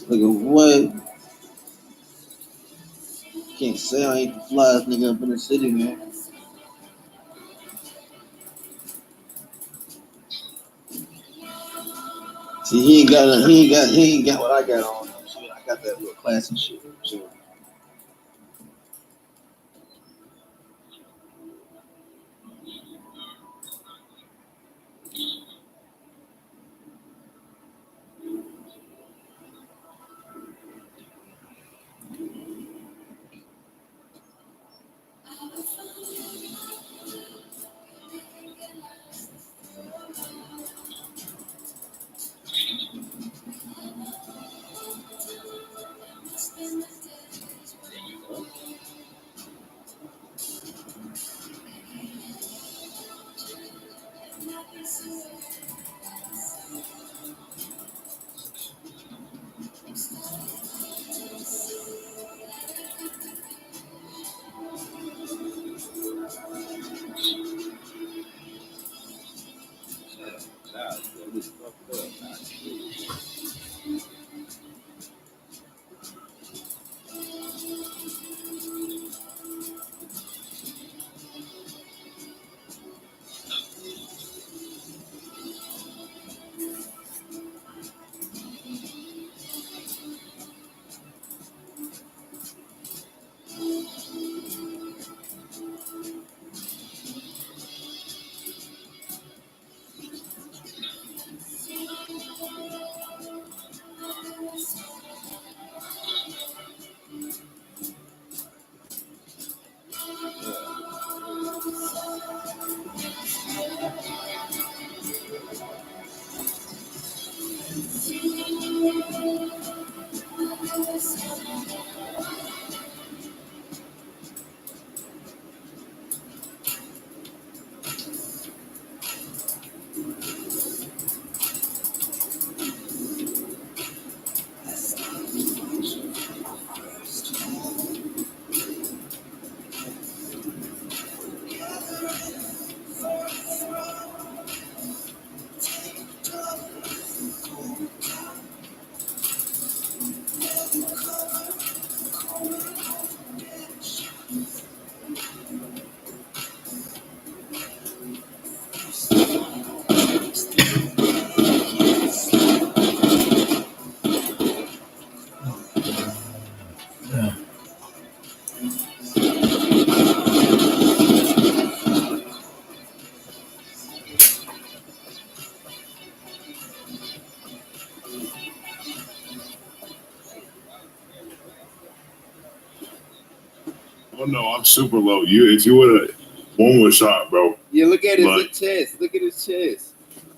Nigga, what? Can't say I ain't the flyest nigga up in the city, man. See, he ain't got what I got on. Shit, I got that little classy shit. So. Oh no, I'm super low. If you would have one more shot, bro. Yeah, look at Like- his chest. Look at his chest.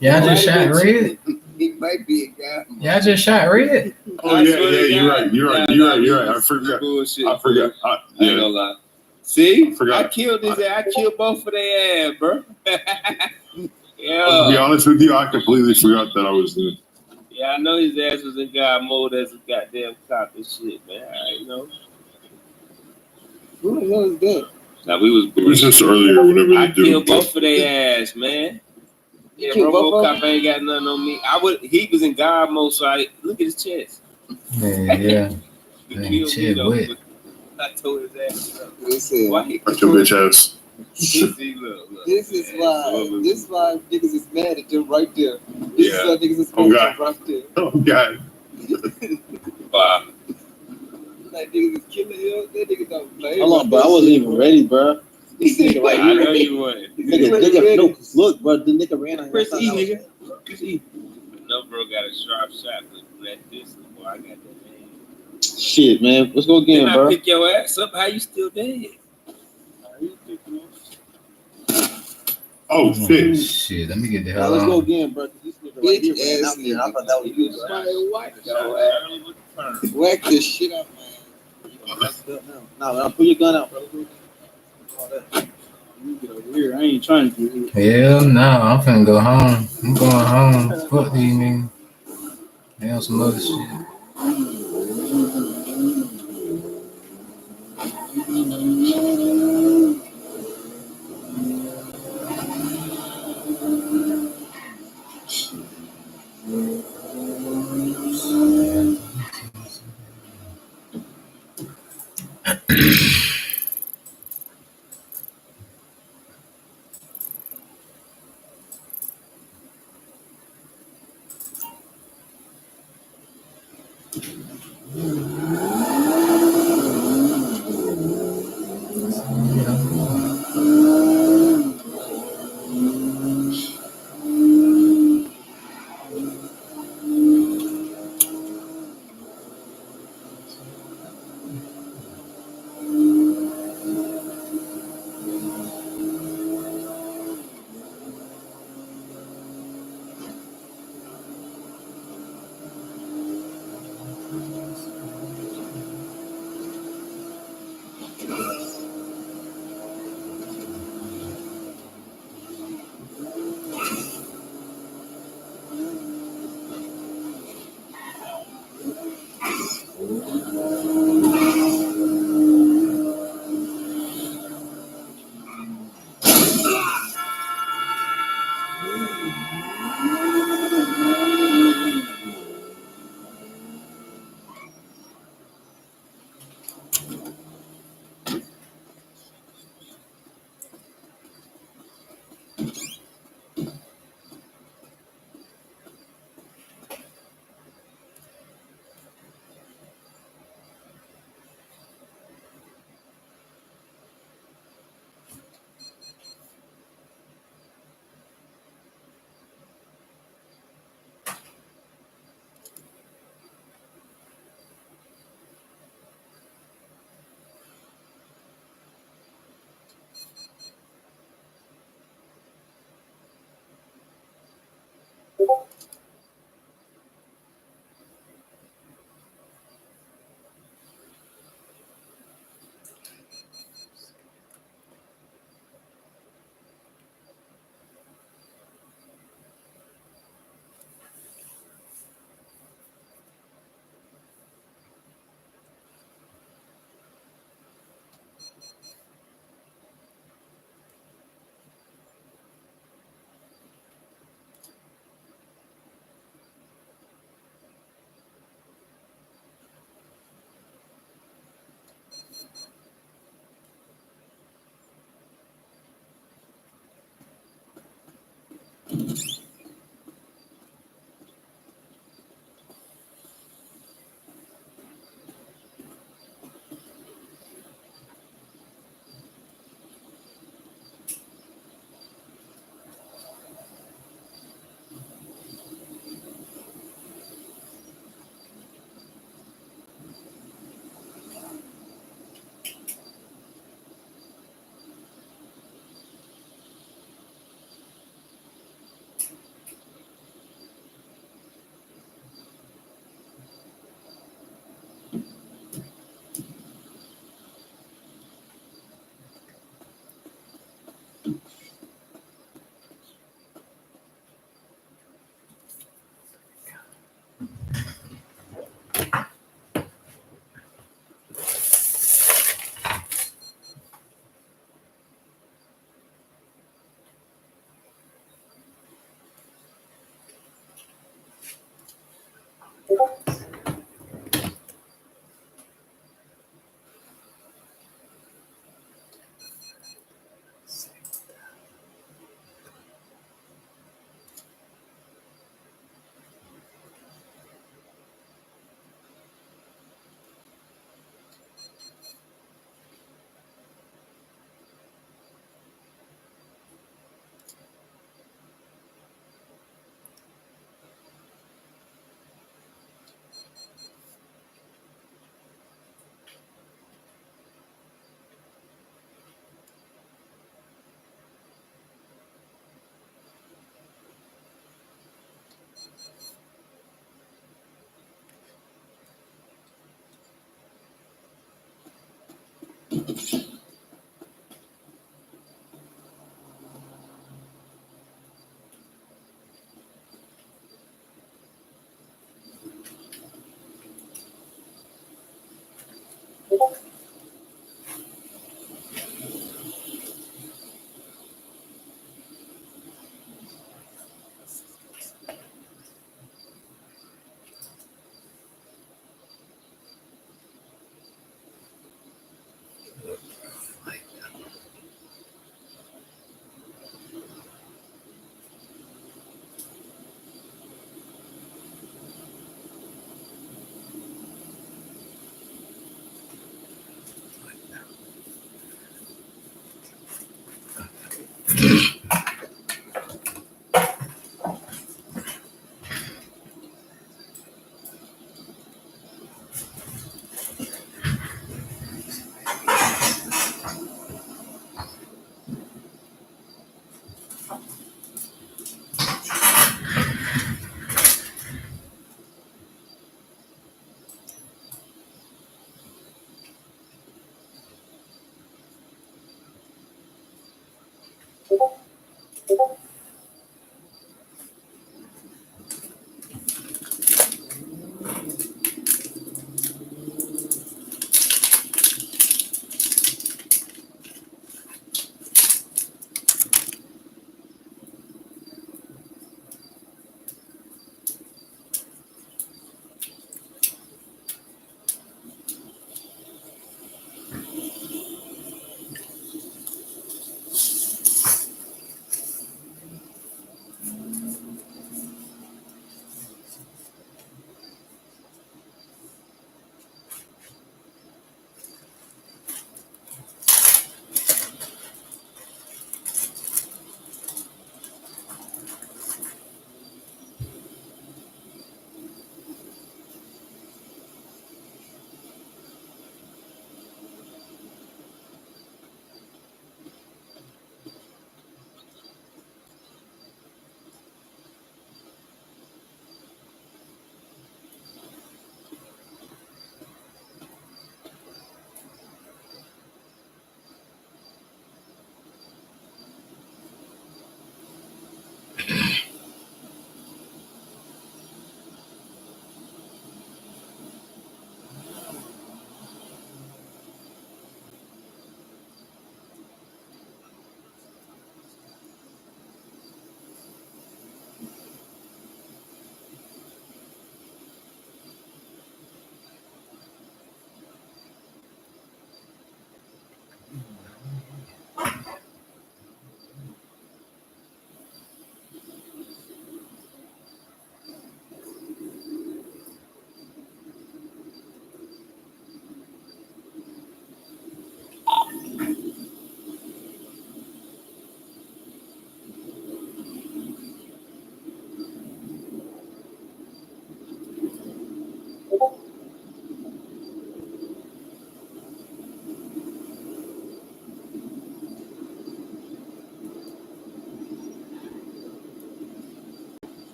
Yeah, I just Might have shot been red. He might be a guy. Yeah, I just shot red. Oh I yeah, swear yeah, to you're God. right. You're right. Nah, You're nah, right. You're you right. I was forgot. bullshit. I forgot. I ain't gonna Yeah. lie. See, I forgot. I killed his ass. I killed both of their ass, bro. To be Yeah, honest with you, I completely forgot that I was there. yeah. I know his ass was in God mode as a goddamn cop and shit, man. I know. Who the hell is that? Now we was. It was just earlier whenever I they do. killed both of their ass, man. Yeah, killed both of RoboCop ain't got nothing on me. He was in God mode, so I look at his chest. Yeah. He Man, killed me shit though. wet. But I told his ass up. Listen, Why he Like your bitch ass. See, look, this is why niggas is mad at them right there. This is Yeah. why niggas is Oh, mad God. at them right there. Oh God. Wow. Like niggas is killing him. That nigga don't play. Hold on, bro. I wasn't even ready, bro. This nigga right I here. know you wouldn't. Nigga, no, look, bro. The nigga ran on Press here. E, nigga. Press E. No, bro, got a sharp shot, but that distance, boy, I got that man. Shit, man. Let's go again, Then bro. I pick your ass up. How you still dead? How you picking up? Oh shit. Shit, let me get the Now hell let's go on. again, bro. This nigga right here ran out there. I thought that was you, bro. Somebody whack your ass. Whack this shit up, man. Nah, pull your gun out, bro. All that. You get over here. I ain't trying to get here. Hell no, I'm finna go home. I'm going home. Fuck these niggas. They on some other shit.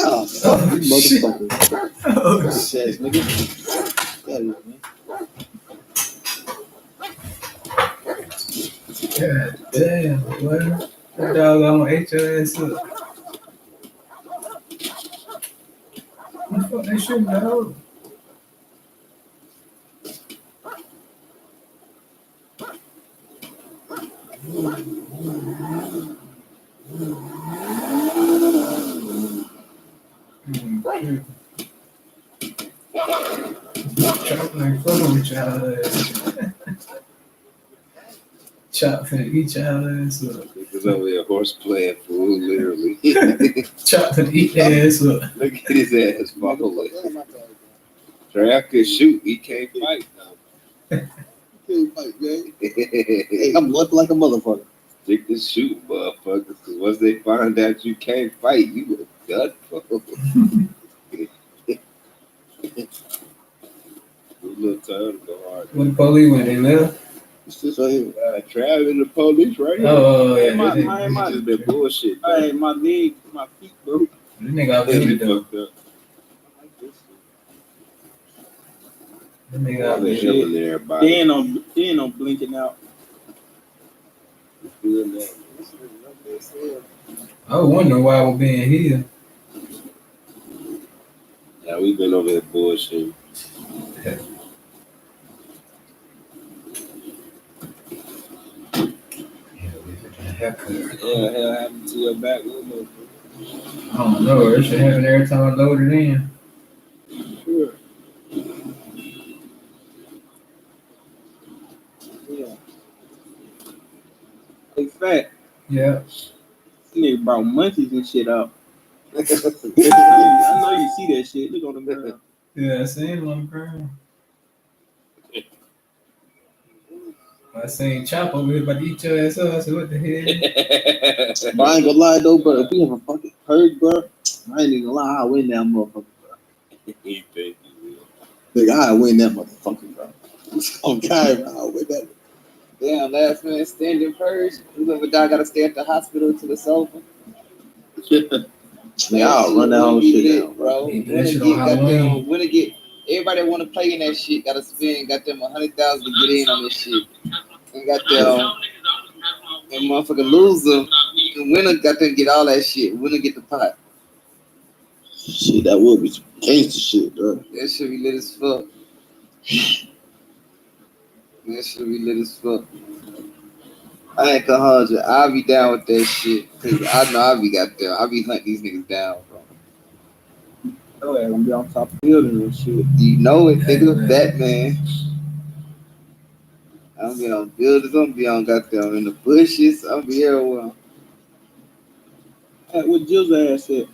Oh, fuck, you motherfucker. Oh, shit, nigga. That is, man. God damn, boy. That dog almost ate your ass up. What the fuck they shooting at all? Chop like fucking with y'all ass. Chop finna eat y'all ass up. Niggas over there horse playing fool, literally. Chop finna eat their ass up. Look at his ass falling. Trav could shoot, he can't fight now. Can't fight, man. Hey, I'm looking like a motherfucker. Stick to shoot, motherfuckers, because once they find out you can't fight, you a done for. A little time to go hard. When the police went, they left. It's just right here. Trav and the police right here. Oh, yeah. My just been bullshit. Hey, my leg, my feet, bro. This nigga out there though. That nigga out there. Then I'm blinking out. Yeah, I was wondering why we're being here. we've been over here bullshit. Haircut. Yeah, hell happened to your back window. I don't know. It should happen every time I load it in. Sure. Yeah. Hey, Phatt. Yeah. This nigga brought monkeys and shit up. I know you see that shit. Look on the ground. Yeah, I seen him on the ground. I seen Chop over here about to eat your ass up. I said, what the hell? But I ain't gonna lie though, bro. If we have a fucking herd, bro, I ain't even gonna lie. I win that motherfucker, bro. He think he will. Nigga, I win that motherfucker, bro. On God, bro, I win that. Damn, last man standing first. Whoever died gotta stay at the hospital to the sofa. Nigga, I'll run that whole shit down, bro. When it get everybody want to play in that shit, gotta spend goddamn $100,000 to get in on this shit. And goddamn, and motherfucking loser, the winner got to get all that shit. Winner get the pot. Shit, that would be some gangster shit, bro. That shit be lit as fuck. That shit be lit as fuck. I ain't gonna hold you. I'll be down with that shit. Cause I know I'll be goddamn. I'll be hunting these niggas down, bro. Oh, yeah, gonna be on top of the building and shit. You know it, nigga. Batman. I'm be on buildings. I'm be on goddamn in the bushes. I'm be everywhere. Hey, what Jill's ass at?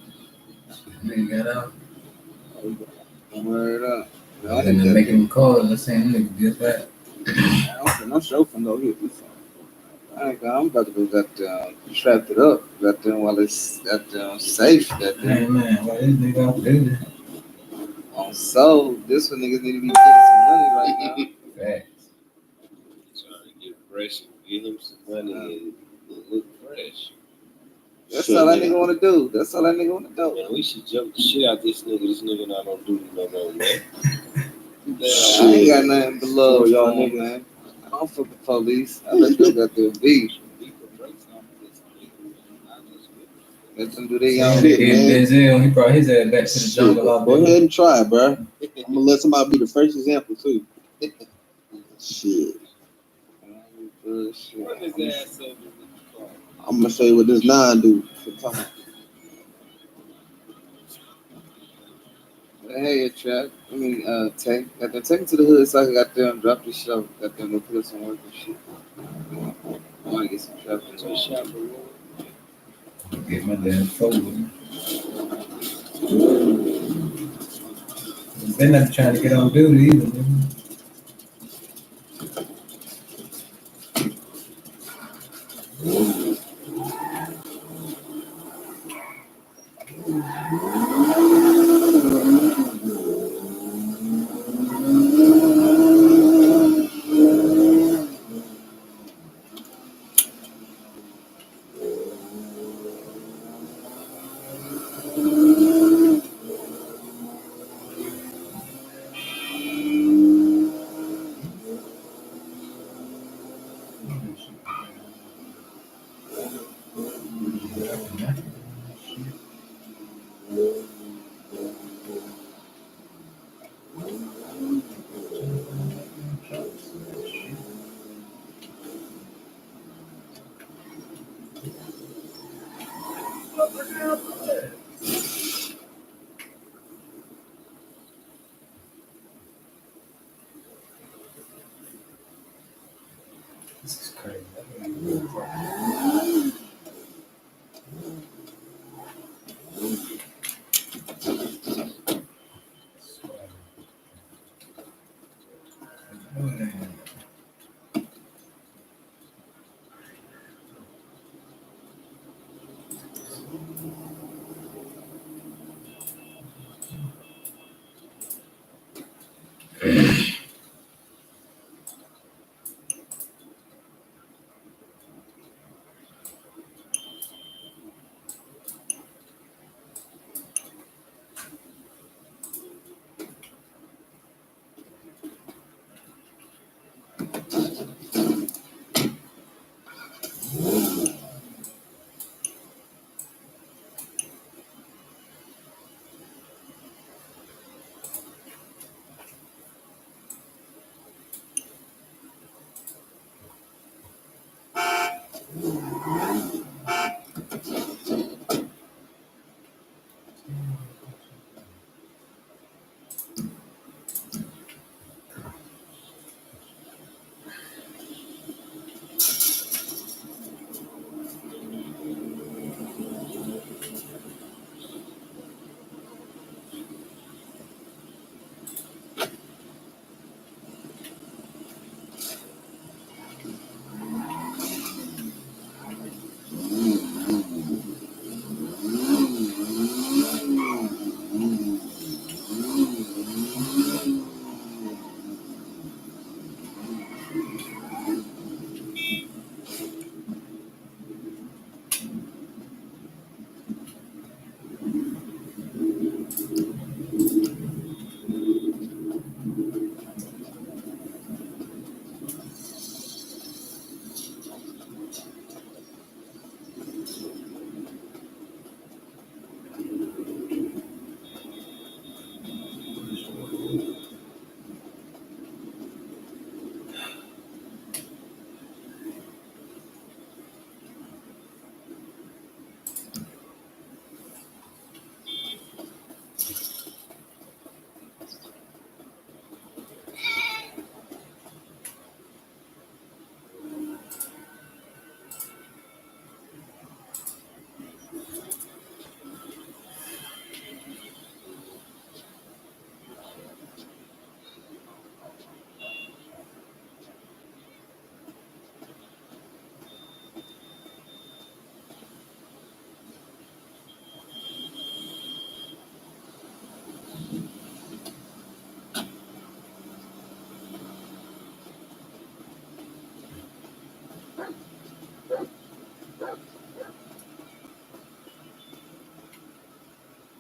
Nigga got out. Word up. And then making him call and saying, nigga, get back. I'm sure from though here. I'm about to go goddamn trap it up goddamn while it's goddamn safe. Goddamn. Hey man, why this nigga out there? On soul, this one niggas need to be getting some money right now. Facts. Trying to get fresh and get him some money and look fresh. That's all that nigga want to do. That's all that nigga want to do. Man, we should jump the shit out this nigga. This nigga not on duty no more, man. I ain't got nothing but love for y'all niggas, man. I don't fuck the police. I let them got their beef. Let them do their own shit, man. Denzel, he brought his ass back to the jungle out Go there. ahead and try, bro. I'm gonna let somebody be the first example too. Shit. I'm gonna show you what this 9 do. Hey, Trap. I mean, take me to the hood so I can goddamn drop this shit off. Goddamn go put up some work and shit. I wanna get some trap in the shop. Get my damn phone. They're not trying to get on duty either, man.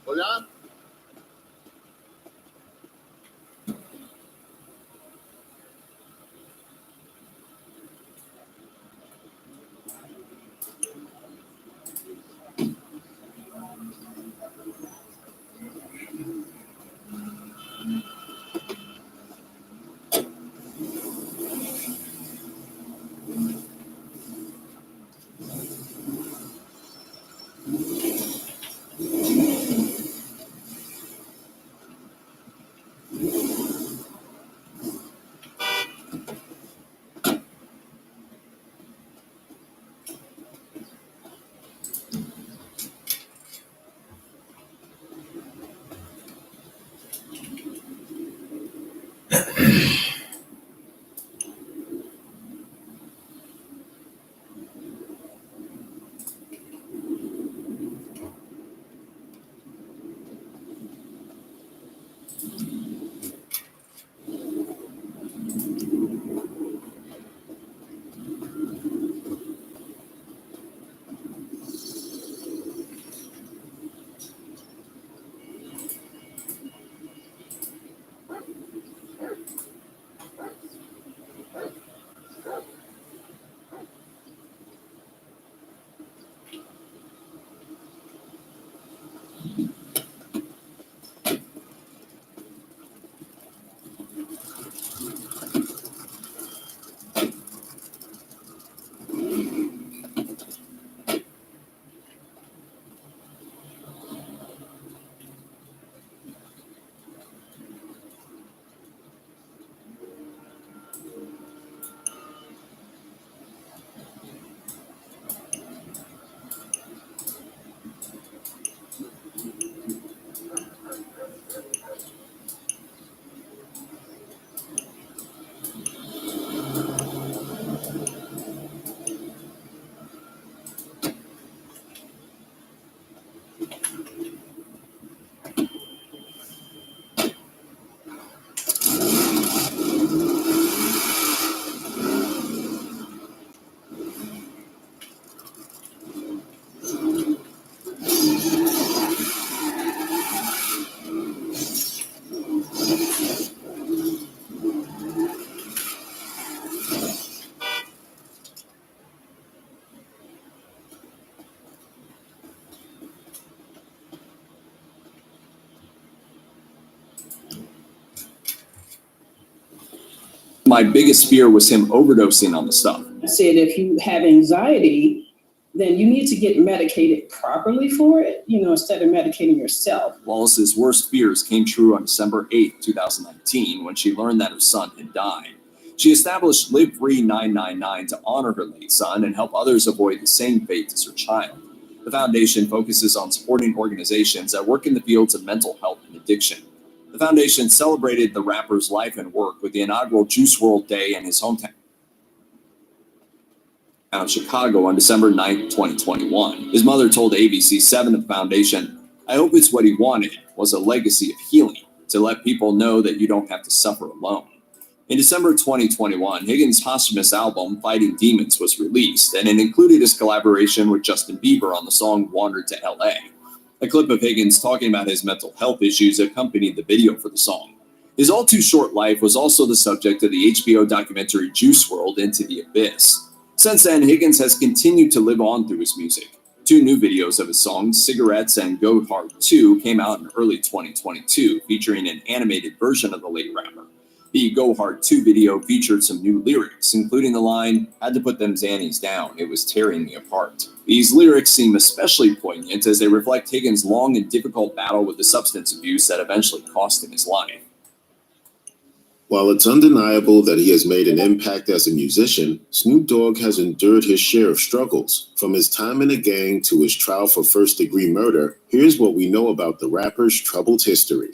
Hola. My biggest fear was him overdosing on the stuff. Said if you have anxiety, then you need to get medicated properly for it, instead of medicating yourself. Wallace's worst fears came true on December 8, 2019, when she learned that her son had died. She established Live Free 999 to honor her late son and help others avoid the same fate as her child. The foundation focuses on supporting organizations that work in the fields of mental health and addiction. The foundation celebrated the rapper's life and work with the inaugural Juice WRLD Day in his hometown of Chicago on December 9, 2021. His mother told ABC7 of the foundation, "I hope it's what he wanted, was a legacy of healing, to let people know that you don't have to suffer alone." In December 2021, Higgins' posthumous album, Fighting Demons, was released, and it included his collaboration with Justin Bieber on the song Wandered to LA. A clip of Higgins talking about his mental health issues accompanied the video for the song. His all-too-short life was also the subject of the HBO documentary Juice WRLD Into the Abyss. Since then, Higgins has continued to live on through his music. 2 new videos of his songs, Cigarettes and Go Hard 2, came out in early 2022, featuring an animated version of the late rapper. The Go Hard 2 video featured some new lyrics, including the line, "Had to put them Xannies down, it was tearing me apart." These lyrics seem especially poignant as they reflect Higgins' long and difficult battle with the substance abuse that eventually cost him his life. While it's undeniable that he has made an impact as a musician, Snoop Dogg has endured his share of struggles. From his time in a gang to his trial for first-degree murder, here's what we know about the rapper's troubled history.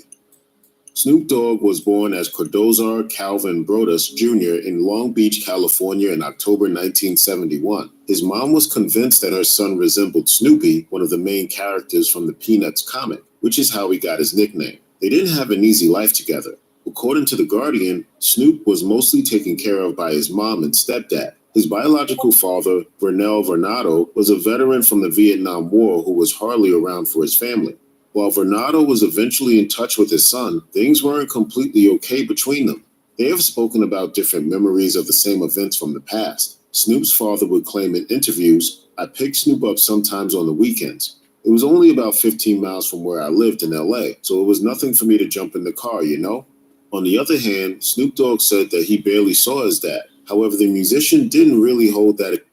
Snoop Dogg was born as Cordozar Calvin Brodus Jr. in Long Beach, California in October 1971. His mom was convinced that her son resembled Snoopy, one of the main characters from the Peanuts comic, which is how he got his nickname. They didn't have an easy life together. According to The Guardian, Snoop was mostly taken care of by his mom and stepdad. His biological father, Vernell Vernado, was a veteran from the Vietnam War who was hardly around for his family. While Vernado was eventually in touch with his son, things weren't completely okay between them. They have spoken about different memories of the same events from the past. Snoop's father would claim in interviews, "I picked Snoop up sometimes on the weekends. It was only about 15 miles from where I lived in LA, so it was nothing for me to jump in the car, you know?" On the other hand, Snoop Dogg said that he barely saw his dad. However, the musician didn't really hold that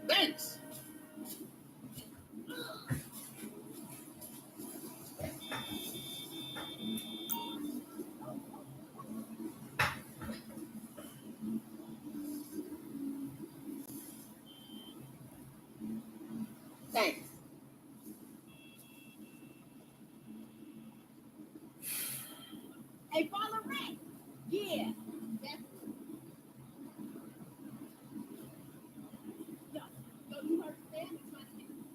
Thanks. Thanks. Hey, Father Ray. Yeah. That's yo, you heard Sam? It's my name.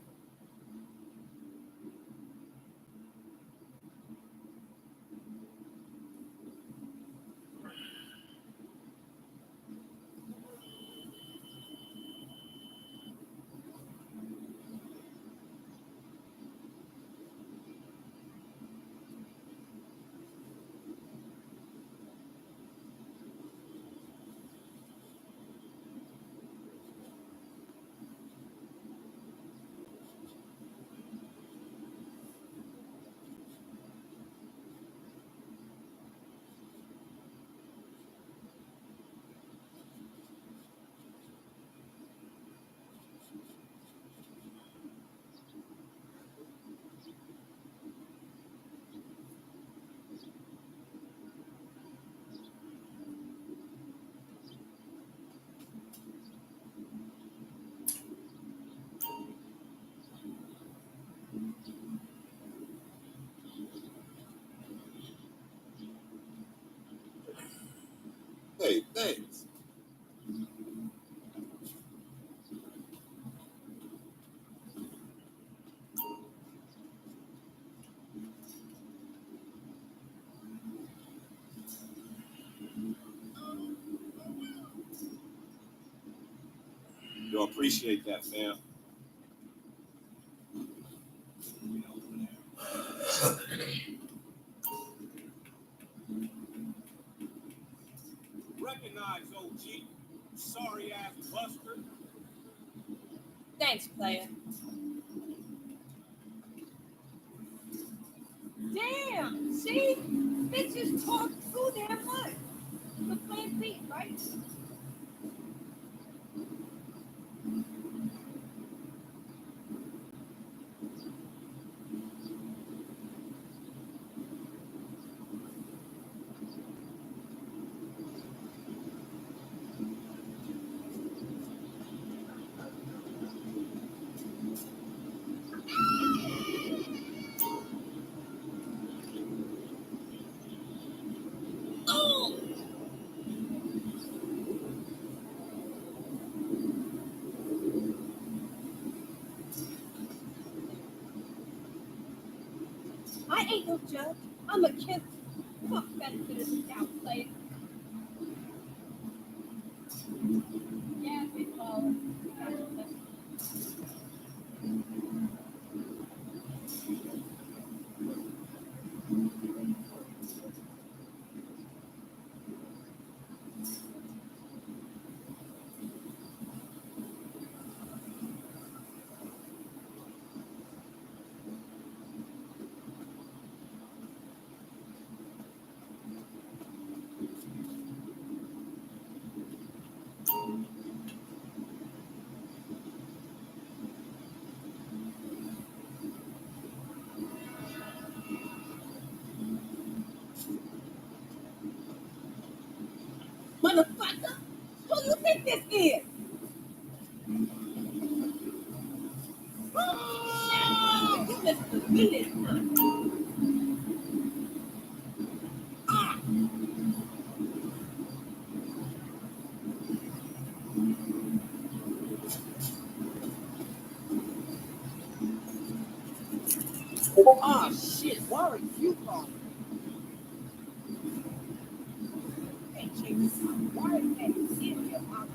Hey, thanks. Yo, appreciate that, fam. Recognize, OG. Sorry ass buster. Thanks, player. Damn, see? Bitches talk too damn much. The plain beat, right? I ain't no judge. I'm a kid. Fuck that to this scout player. Yeah, big baller. Motherfucker, who you think this is? Oh, you listen to me this time. Oh shit, Warwick, you called. Hey, check this out. Warwick had you in your mouth.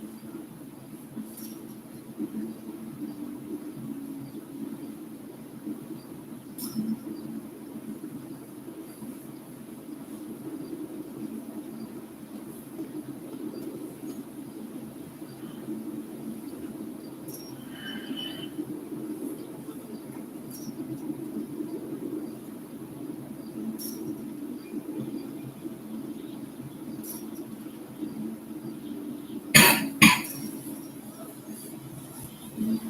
Yo,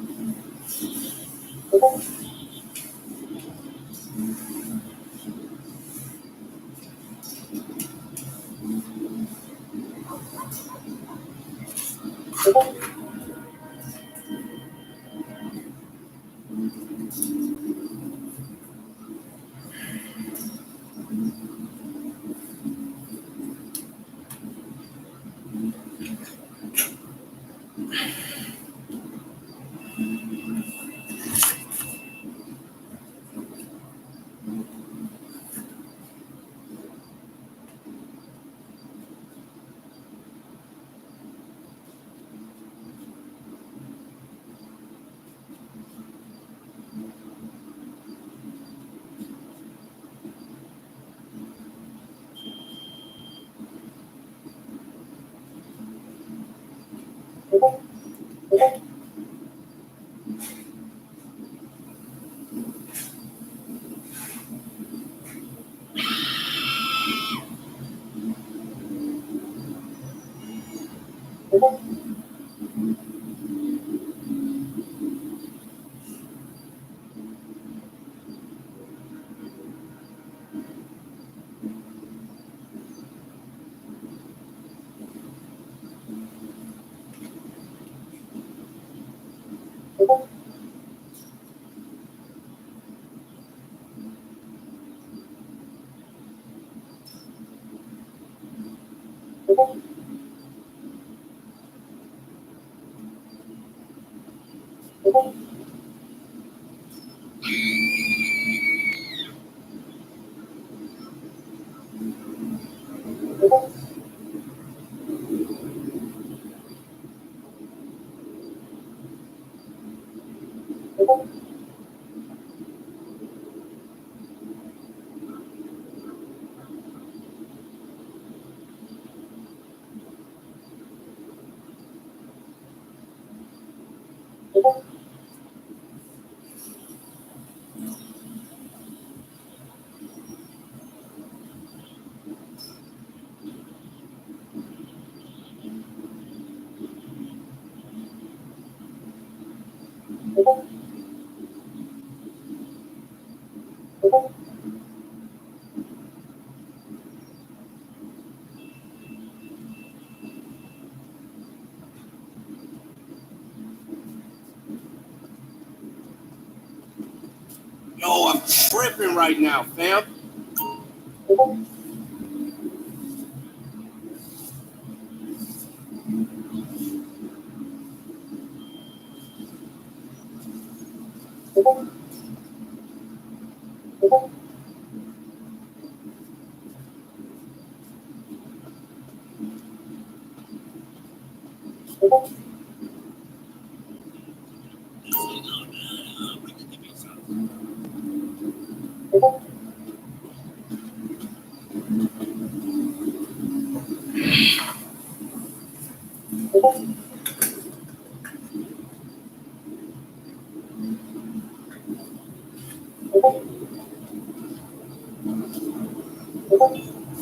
I'm tripping right now, fam.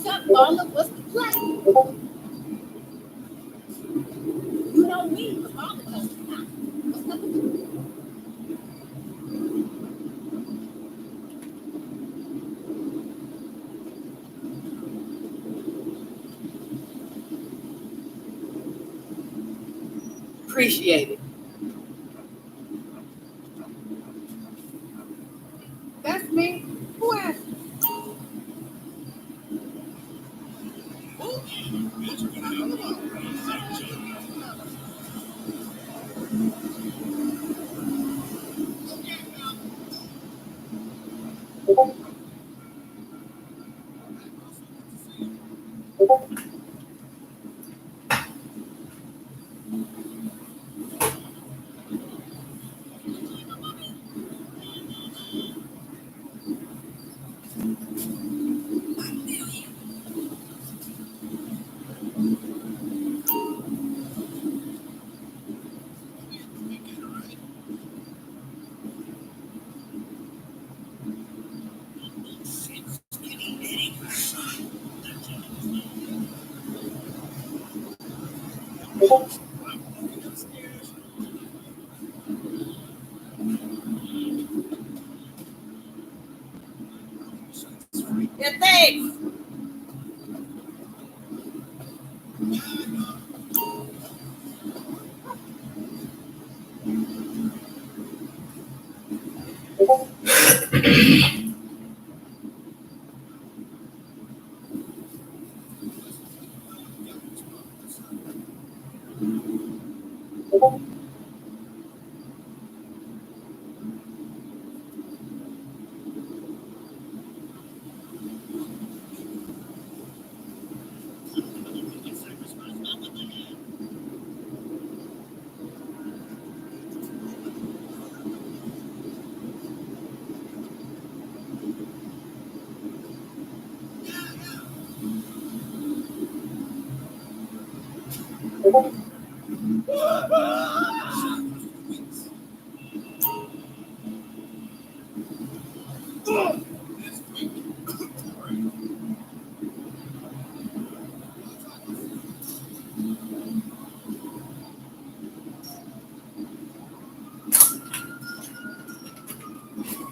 Sup, Marla? What's the play? You know me, the Marla knows you not. What's up with you? Appreciate it. That's me. Who asked?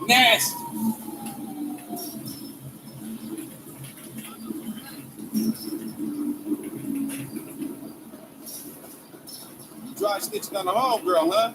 Nasty. Dry snitching on the homegirl, huh?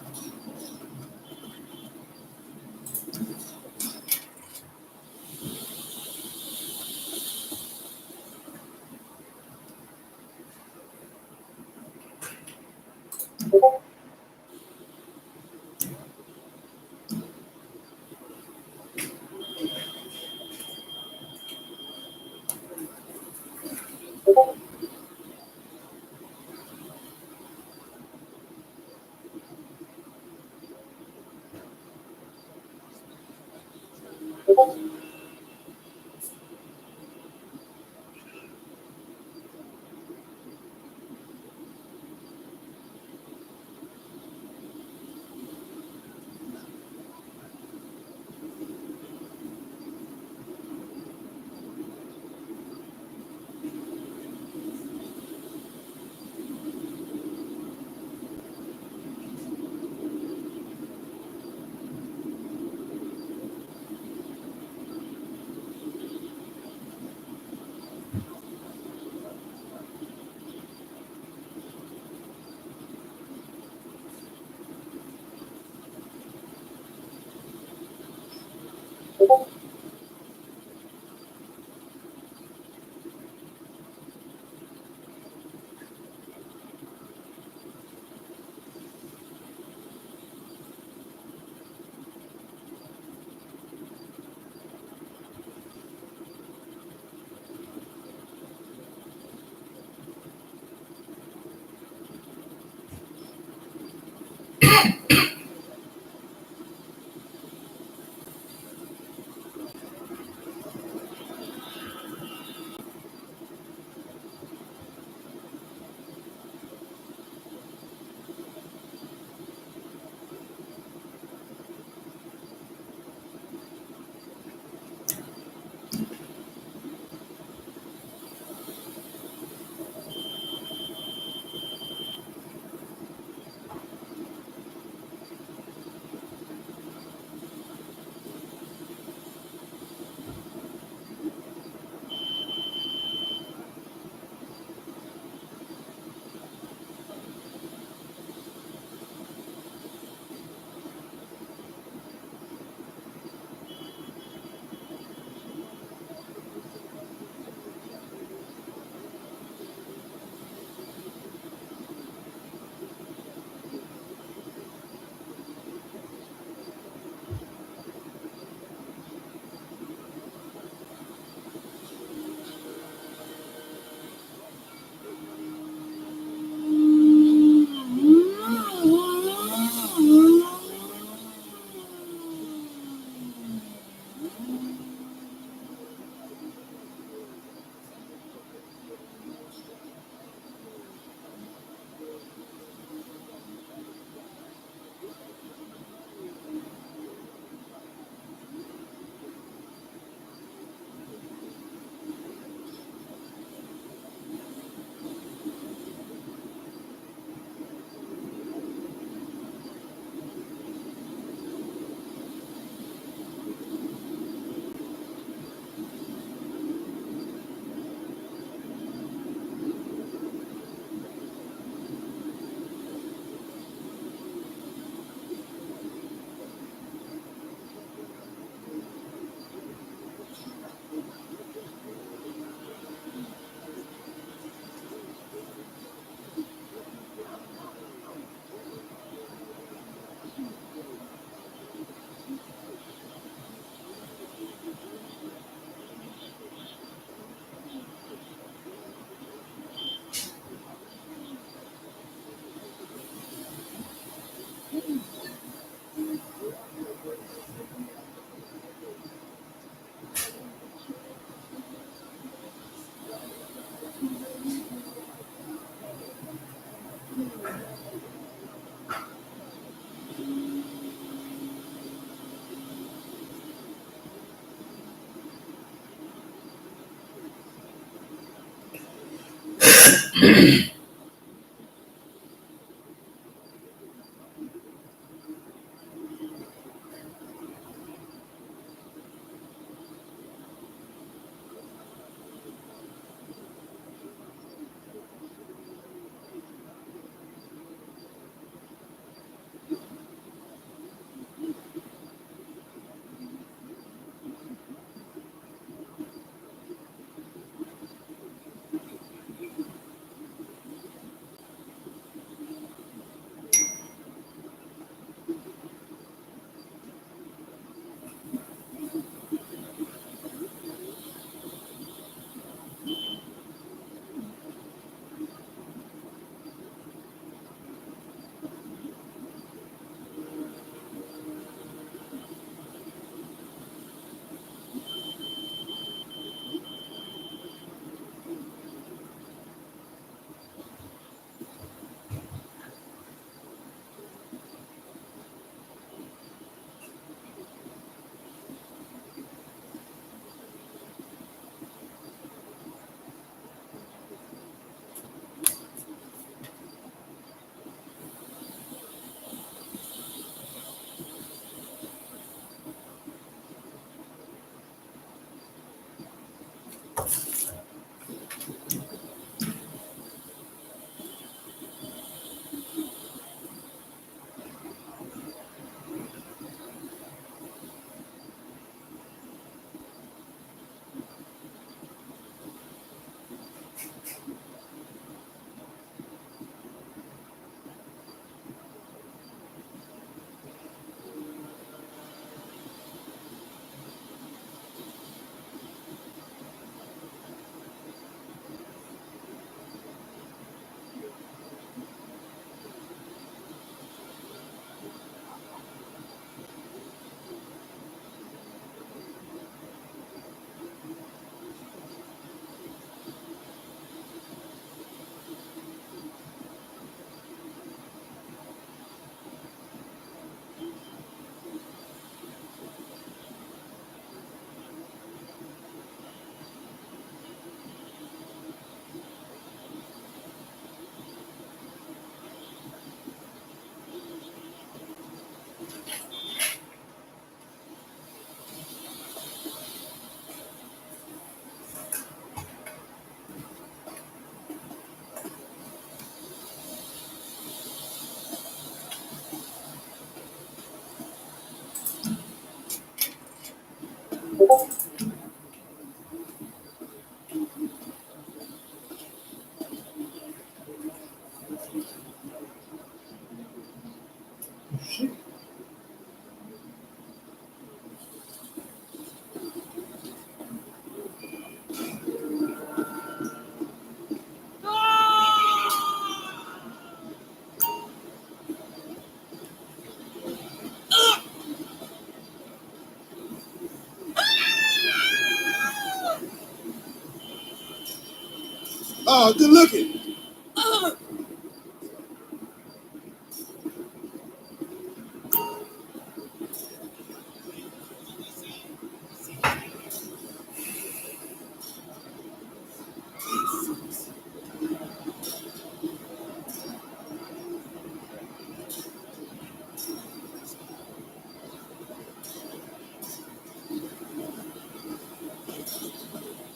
Oh, good looking.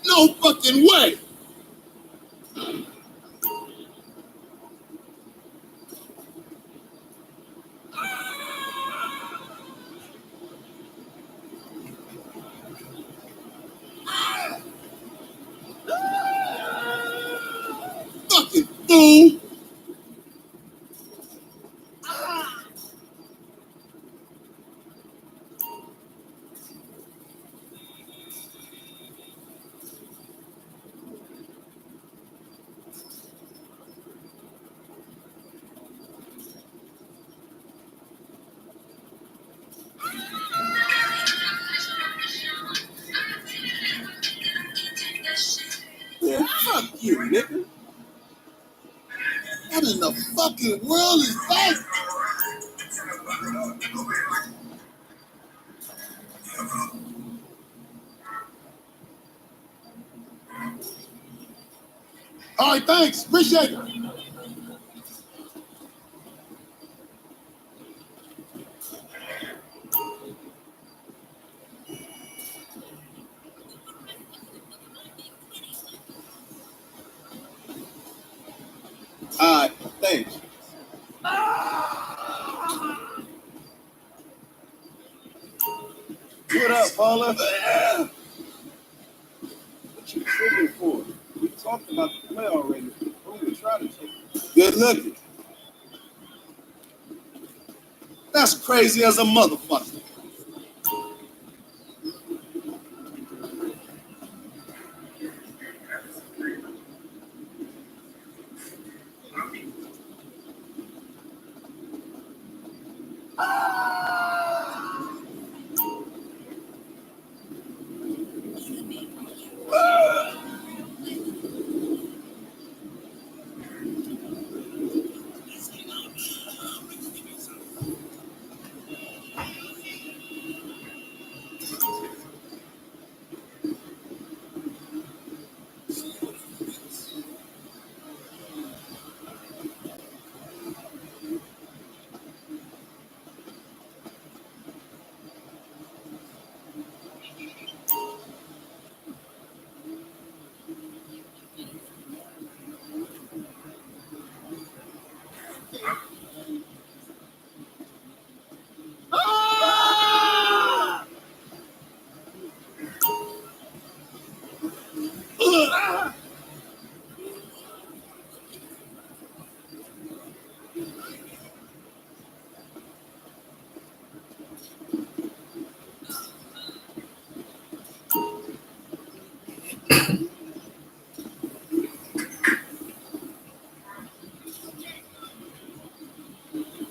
No fucking way. Fucking fool. Man, fuck you, nigga. What in the fucking world is that? All right, thanks. Appreciate it. All right, thanks. What up, Paula? What you tripping for? We talked about the play already. Who we try to take? Good looking. That's crazy as a motherfucker.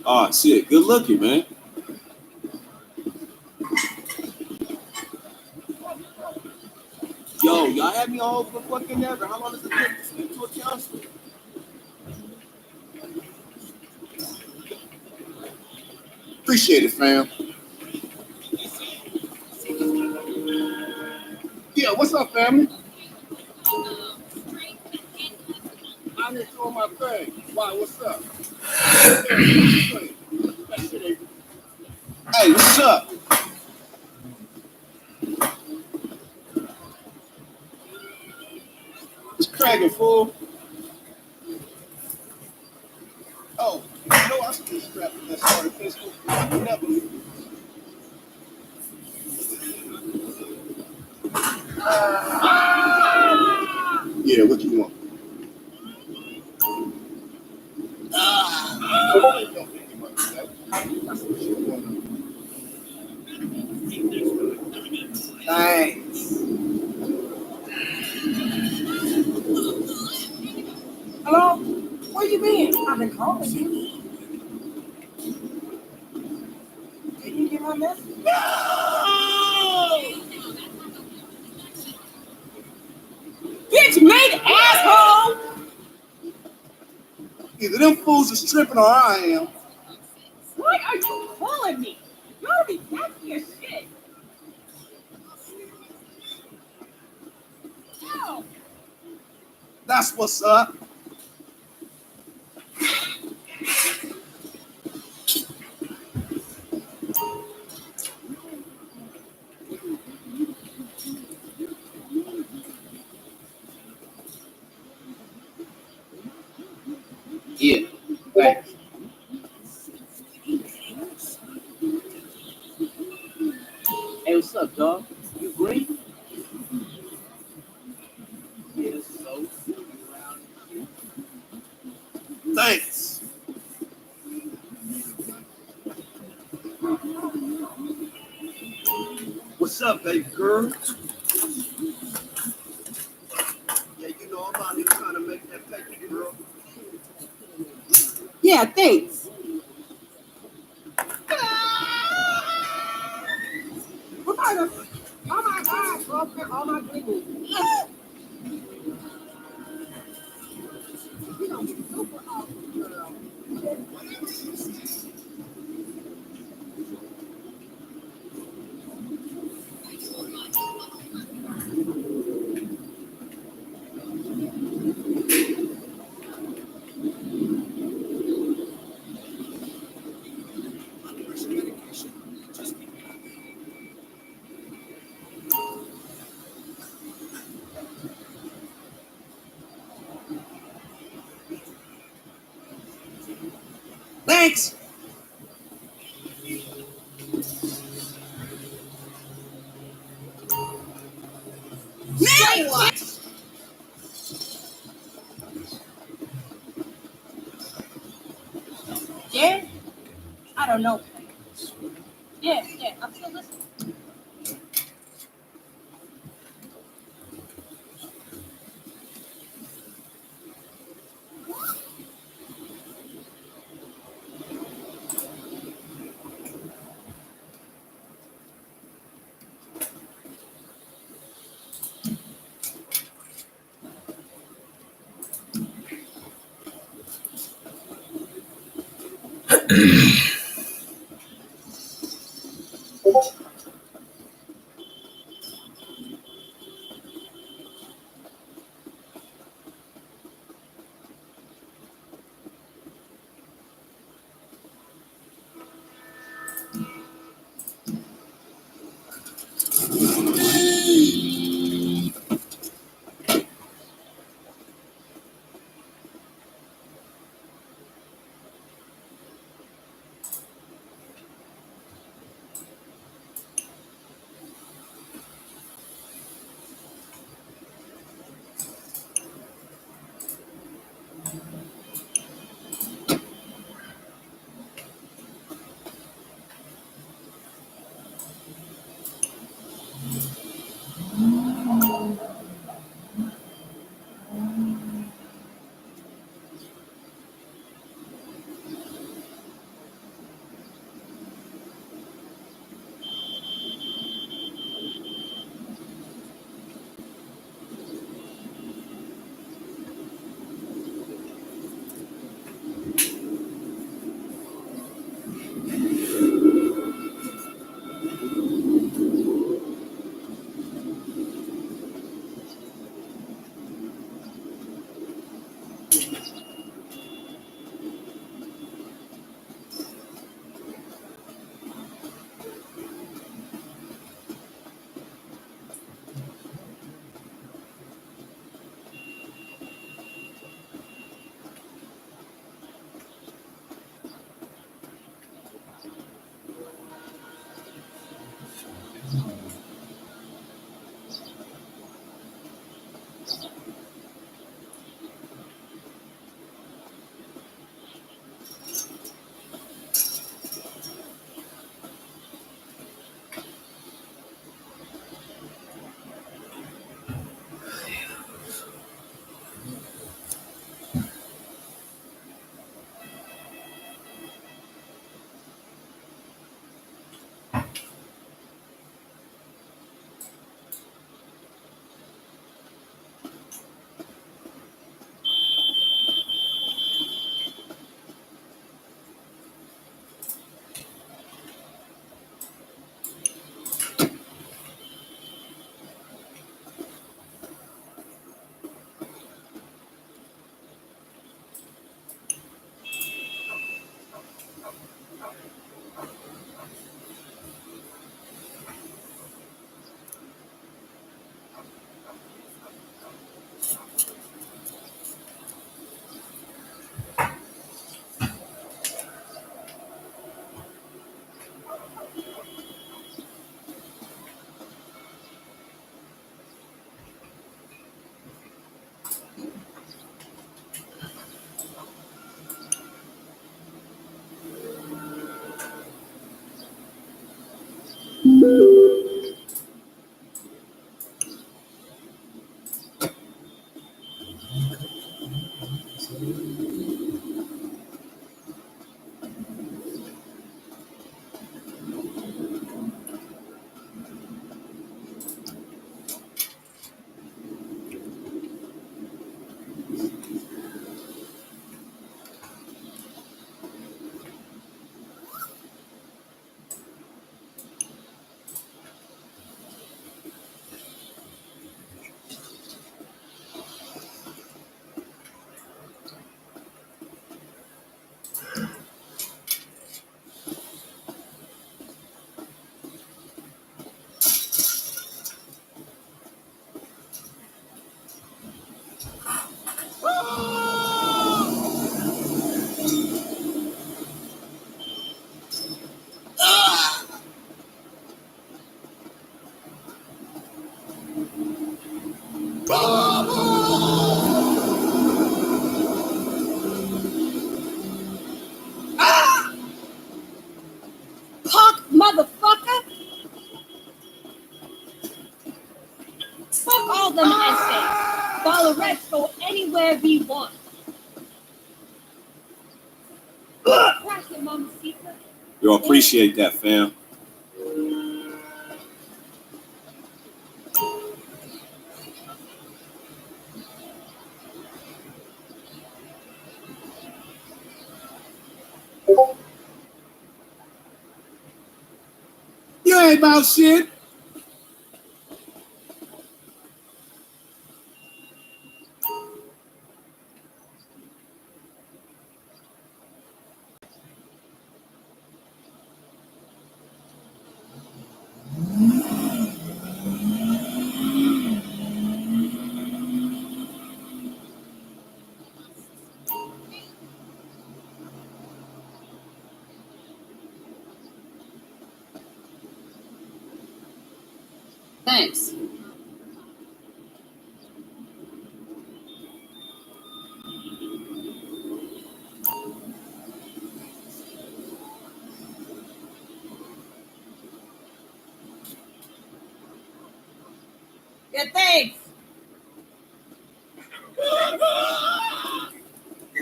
Oh, shit. Good looking, man. Yo, y'all had me all over fucking ever. How long does it take to speak to a counselor? Appreciate it, fam. Yeah, what's up, family? I'm just doing my thing. Why, what's up? Hey, what's up? It's cracking, fool. Oh, you know I should be strapped with that started pistol. Never. Yeah, what you want? Thanks. Hello? Where you been? I've been calling you. Did you get my message? No! Bitch made asshole! Either them fools are stripping or I am. Why are you calling me? You ought to be back to your shit. No. That's what's up. Yeah, thanks. Hey, what's up, dog? You green? Yeah, so. Thanks. What's up, baby girl? Yeah, you know I'm out here trying to make that paper, girl. Yeah, thanks. Oh my God, girlfriend, oh my goodness. You don't get super awesome, girl. Thanks. Now what? Yeah? I don't know. Yeah, I'm still listening. Punk motherfucker! Fuck all them essays. While the rest go anywhere we want. Crack it, mamacita. Yo, appreciate that, fam. You ain't about shit. Thanks. Yeah, thanks. Why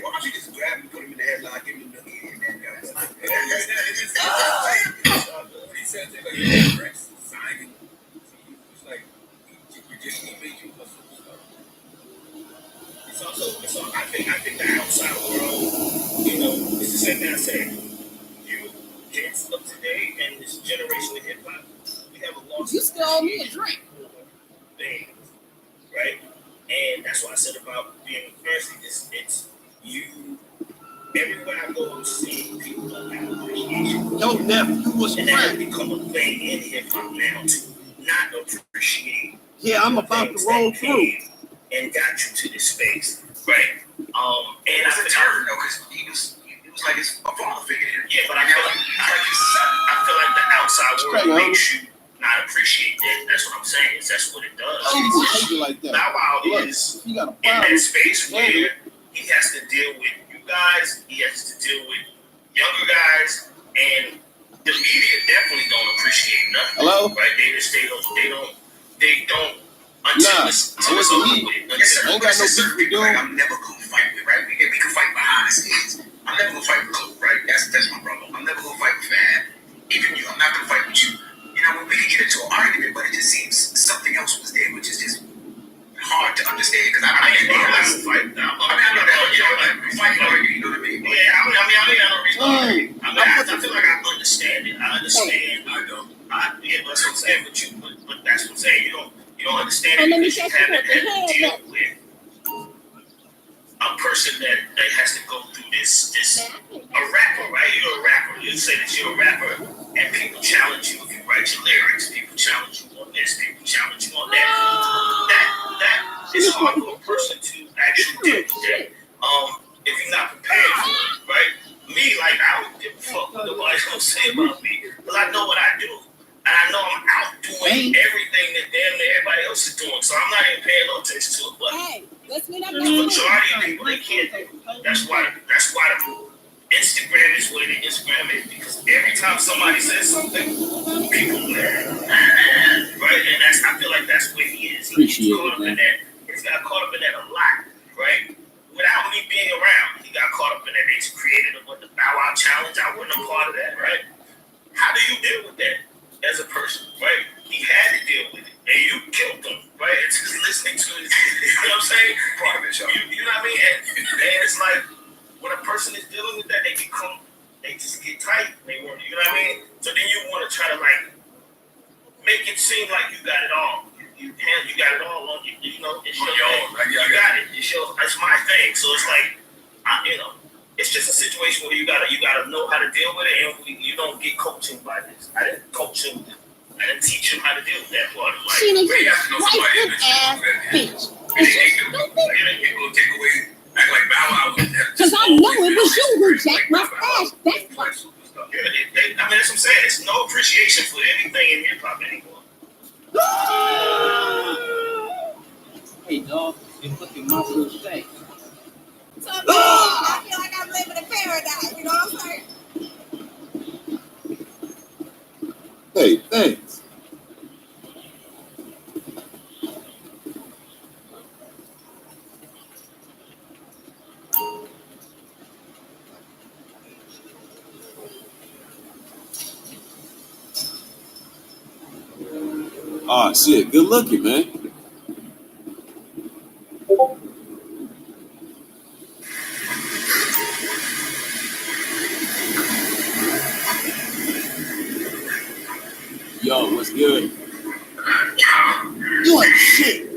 don't you just grab him, put him in the headlock, give him the noogie, and then he said that like Rex signing. It's like Virginia made you a superstar. It's also I think the outside world, you know, is to sit there and say, you kids of today and this generation of hip hop, we have a lost. You still owe me a drink. Things, right? And that's what I said about being fancy. It's you. Everywhere I go, I'm seeing people don't have appreciation. Yo, nephew was and that has become a thing in hip hop now to not appreciate. Yeah, I'm about to roll through and got you to this space, right? And I turn though, because he was like his father figure. Yeah, but I feel like the outside world makes you not appreciate that. That's what I'm saying. That's what it does. Like that. Bow Wow is in that space where he has to deal with you guys, he has to deal with younger guys, and the media definitely don't appreciate nothing. Hello? Right? They don't until it's over with. I ain't got no beef with doing. I'm never gonna fight with, right? We can fight behind the scenes. I'm never gonna fight with Coke, right? That's my problem. I'm never gonna fight with Phatt. Even you, I'm not gonna fight with you. You know, we can get into an argument, but it just seems something else was there, which is just hard to understand. Because I ain't gonna fight. I know that you know, fight and argue. You know what I mean? Yeah, I mean, I don't really. I feel like I understand it. I understand. I know. Yeah, that's what I'm saying. But that's what I'm saying. You don't understand it because you haven't had to deal with a person that has to go through this a rapper, right? You're a rapper. You say that you're a rapper, and people challenge you if you write your lyrics. People challenge you on this. People challenge you on that. That is hard for a person to actually deal with that. If you're not prepared for it, right? Me, like I don't give a fuck what nobody's gonna say about me, because I know what I do. And I know I'm out doing everything that damn near everybody else is doing. So I'm not even paying no attention to it. But the majority of people, they can't do it. That's why the Instagram is where the Instagram is. Because every time somebody says something, people learn. Right? And I feel like that's where he is. He's got caught up in that a lot. Right? Without me being around, he got caught up in that. They created the Bow Wow Challenge. I wasn't a part of that. Right? How do you deal with that? As a person, right? He had to deal with it, and you killed him, right? It's just listening to it. You know what I'm saying? Part of it, you know what I mean? And it's like when a person is dealing with that, they just get tight. You know what I mean? So then you want to try to like make it seem like you got it all. You got it all on you. You know, it's your thing. You got it. It's my thing. So it's like, it's just a situation where you gotta know how to deal with it, and you don't get coaching by this. I didn't coach him. I didn't teach him how to deal with that part of life. Sheena, you white ass bitch. Because I know it was you who jacked my stash. That's why. I mean, that's what I'm saying. There's no appreciation for anything in hip hop anymore. Hey, dog, you fucking monster steak. So I feel like I'm living in paradise. You know what I'm saying? Hey, thanks. Oh shit, good looking, man. Yo, what's good? You ain't shit.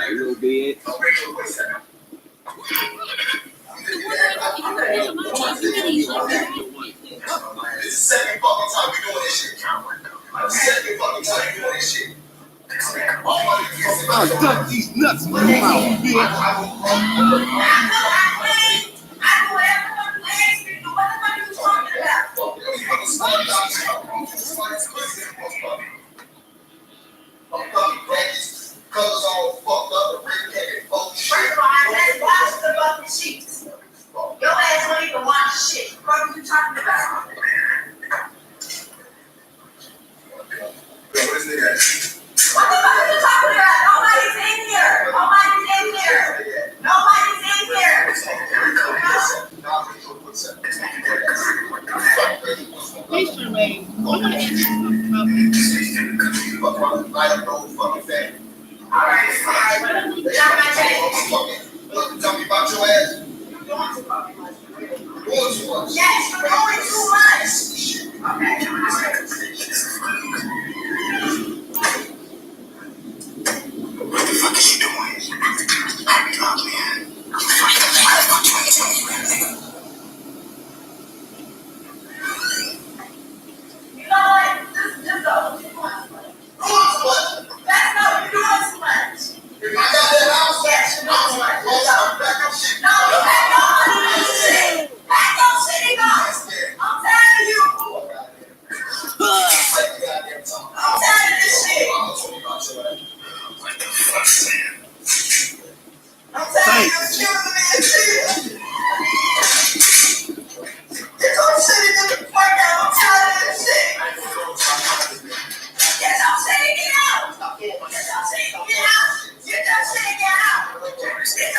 A little bit. Second fucking time we doing this shit. Second fucking time we doing this shit. I'll duck these nuts in your mouth, bitch. Colors all fucked up, red headed, fuck shit. First of all, let's wash the fucking sheets. Your ass don't even wash shit. What are you talking about? What is it? What the fuck are you talking about? Nobody's in here. Nobody's in here. Nobody's in here. Hey, Charmaine. I want to ask you something about this. Alright, tell me about your ass. Yes, you're doing too much. Okay. What the fuck is she doing? Oh, man. You know what? Just go. That's no, you're doing too much. If I got that house, yes, you're doing too much. No, you have no money in this shit. Pack your shit and go. I'm tired of you. I'm tired of this shit. What the fuck, Sam? I'm tired of you choosing me and shit. Get your shit and get the fuck out. I'm tired of this shit. Get your shit and get out. Get your shit and get out. Get your shit and get out. Get your shit and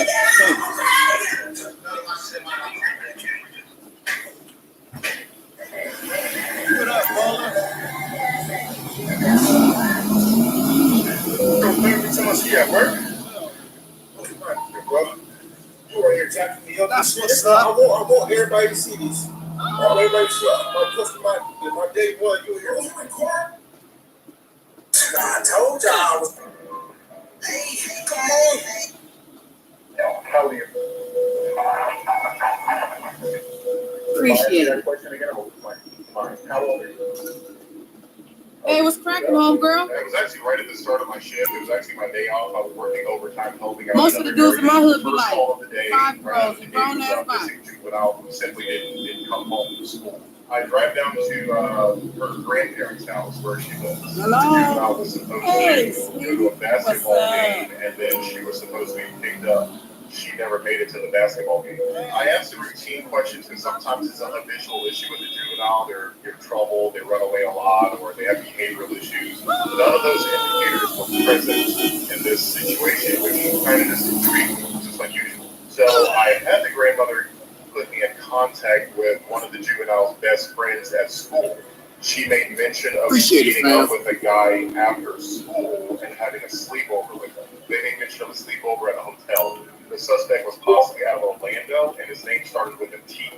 get out. I'm tired of you. What up, baller? Every time I see you at work, you are here tapping me up. That's what's up. I want everybody to see this. I want everybody to see my day one. You here? Was you recording? I told y'all I was. Hey, come on. How old are you? Appreciate it. How old are you? Hey, what's cracking, homegirl? It was actually right at the start of my shift. It was actually my day off. I was working overtime helping out. Most of the dudes in my hood be like, call of the day, 5 right after girls, the and day grown was ass up, body. missing juvenile who simply didn't come home from school. I drive down to her grandparents' house where she lives. Hello. The juvenile was supposed Hey, to go to a basketball game, and then she was supposed to be picked up. She never made it to the basketball game. I asked the routine questions because sometimes it's a habitual issue with the juvenile. They're in trouble, they run away a lot, or they have behavioral issues. None of those indicators were present in this situation, which kind of just intrigued me, which is unusual. So I had the grandmother put me in contact with one of the juvenile's best friends at school. She made mention of meeting up with a guy after school and having a sleepover with him. They made mention of a sleepover at a hotel. The suspect was possibly out of Orlando, and his name started with a T.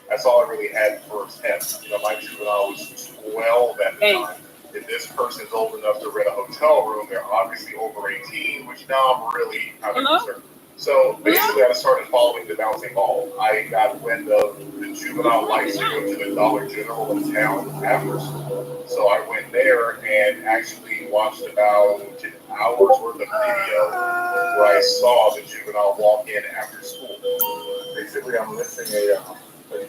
That's all I really had first hand. You know, my juvenile was 12 at the time. If this person's old enough to rent a hotel room, they're obviously over 18, which now I'm really kind of concerned. So basically, I started following the bouncing ball. I got wind of the juvenile lights to go to the Dollar General in town after school. So I went there and actually watched about an hour's worth of video where I saw the juvenile walk in after school. Basically, I'm missing a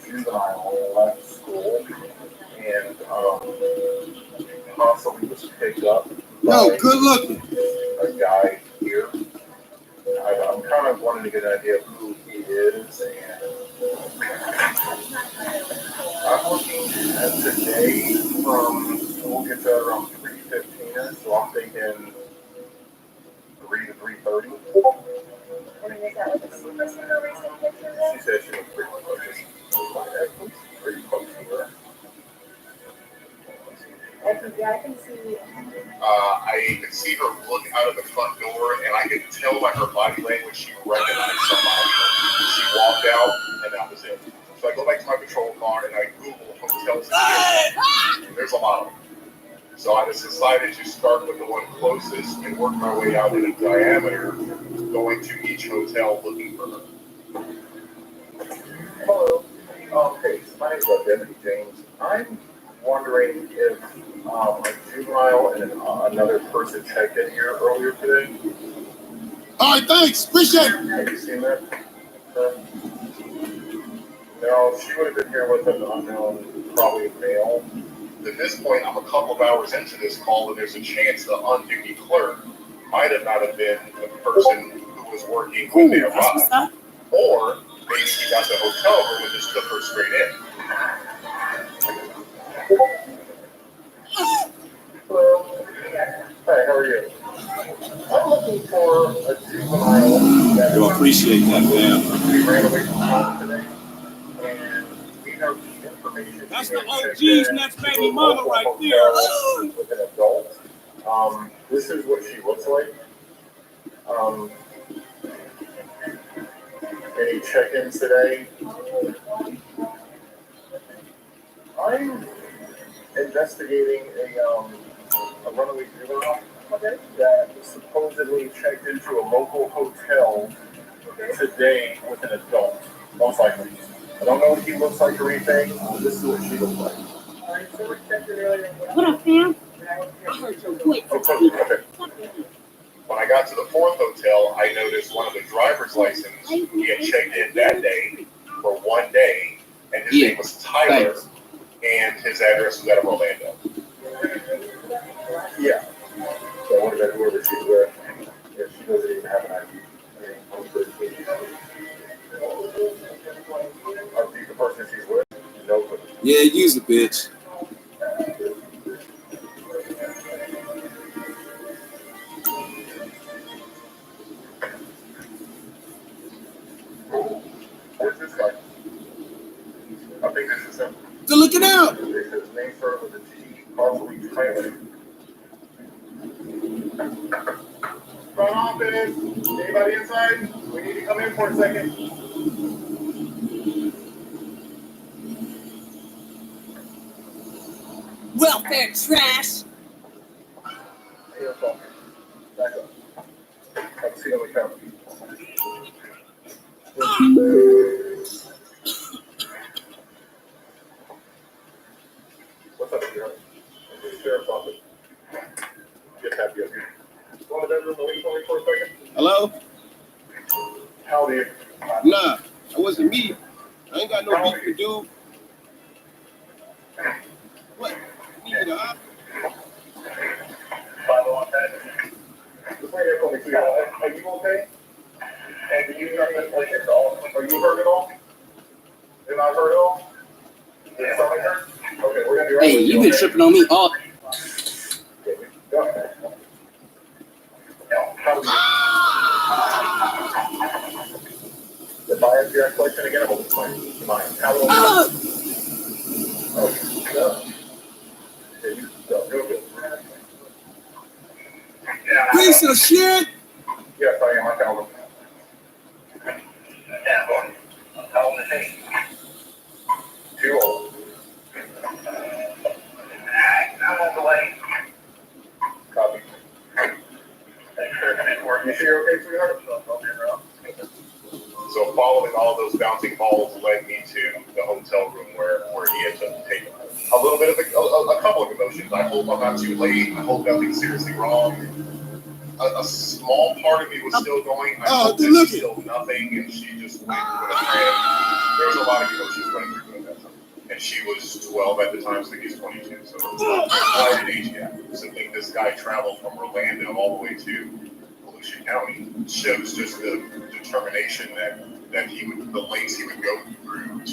juvenile left school and possibly was picked up by good looking. a guy here. I'm kind of wanting to get an idea of who he is, and I'm looking at today from, we'll get to around 3:15, so I'm thinking 3 to 3:30. She said she was pretty close to her. I could see her look out of the front door, and I could tell by her body language she recognized somebody. She walked out, and that was it. So I go back to my patrol car, and I Google hotels. There's a lot of them. So I just decided to start with the one closest and work my way out in a diameter, going to each hotel looking for her. Hello. Hey, my name's Deputy James. I'm wondering if a juvenile and another person checked in here earlier today. All right, thanks. Appreciate it. Have you seen that? No, she would have been here with an unknown, probably male. At this point, I'm a couple of hours into this call, and there's a chance the on-duty clerk might have not have been the person who was working when they arrived. Or maybe she got the hotel room and just took her straight in. Hello. Hi, how are you? I'm looking for a juvenile that You'll appreciate that, man. we ran away from home today. And we have the information. That's the OG's next baby mama right there. With an adult. This is what she looks like. Any check-ins today? I'm investigating a runaway juvenile that supposedly checked into a local hotel today with an adult, most likely. I don't know what he looks like or anything. This is what she looks like. What up, fam? I heard your voice. Okay. When I got to the fourth hotel, I noticed one of the driver's license. He had checked in that day for 1 day, and his name was Tyler, and his address was out of Orlando. Yeah. So I wondered whoever she's with, if she doesn't even have an ID. Are you the person she's with? No. Yeah, use a bitch. Where's this guy? I think this is him. Good looking out. His name started with a T, possibly Tyler. Front office. Anybody inside? We need to come in for a second. Welfare trash. Here, phone. Back up. Have a seat on the couch. What's up, Sheriff? The sheriff's office. Get happy up here. Go in the bedroom and wait for me for a second. Hello? How do you? Nah, that wasn't me. I ain't got no beef to do. What? You need a hop? 501 Phatt. Just wait here for me, too. Are you okay? And do you not like it at all? Are you hurt at all? You're not hurt at all? Yeah. Something hurt? Okay, we're gonna be right Hey, with you've been tripping on me all. How do you? If I ask you that question again, I'm going to mine. How do you? Okay, go. Yeah, you go. Go good. Piece of shit. Yes, I am. I found him. Yeah, boy. How old is he? So following all those bouncing balls led me to the hotel room where he had to take a little bit of a couple of emotions. I hope I'm not too late. I hope nothing's seriously wrong. A small part of me was still going. I hope there's still nothing, and she just went with a tram. There was a lot of emotions going through at that time. And she was 12 at the time, so he's 22. So it's quite an age gap. So I think this guy traveled from Orlando all the way to Volusia County. Shows just the determination that he would, the lengths he would go through to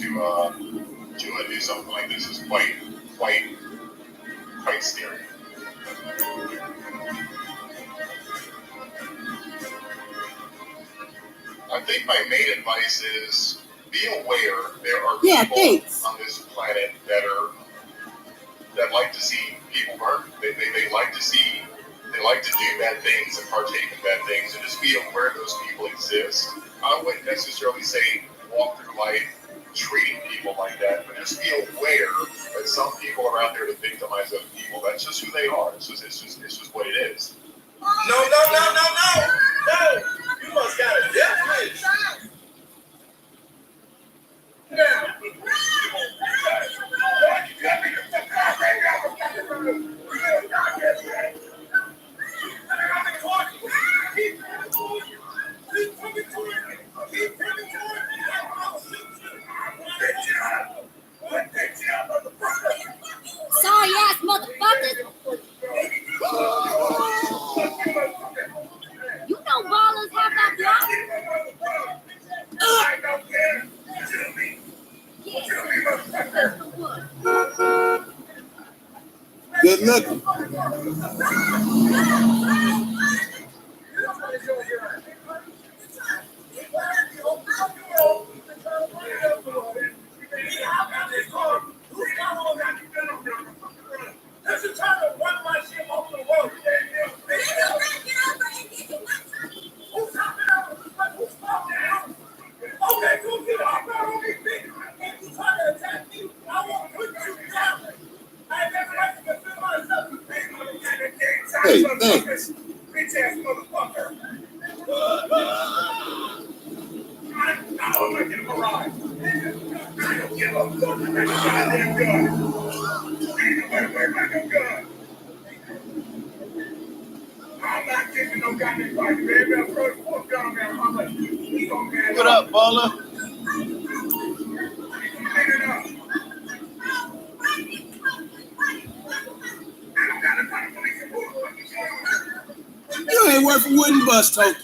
do something like this is quite scary. I think my main advice is be aware there are people on this planet that like to see people burn. They like to see, they like to do bad things and partake in bad things, and just be aware those people exist. I wouldn't necessarily say walk through life treating people like that, but just be aware that some people are out there to victimize other people. That's just who they are. It's just what it is. No. You must got a death wish. Sorry ass motherfuckers. You know ballers have that block. I don't care. Good looking. Hey, thanks. Bitch ass motherfucker. I'm gonna get him a ride. I don't give a fuck about that goddamn gun. Ain't nobody worry about no gun. I'm not giving no goddamn fight, man. Better throw the fuck down there. I'm like, he gonna get What up, baller? You ain't worth a wooden bus token.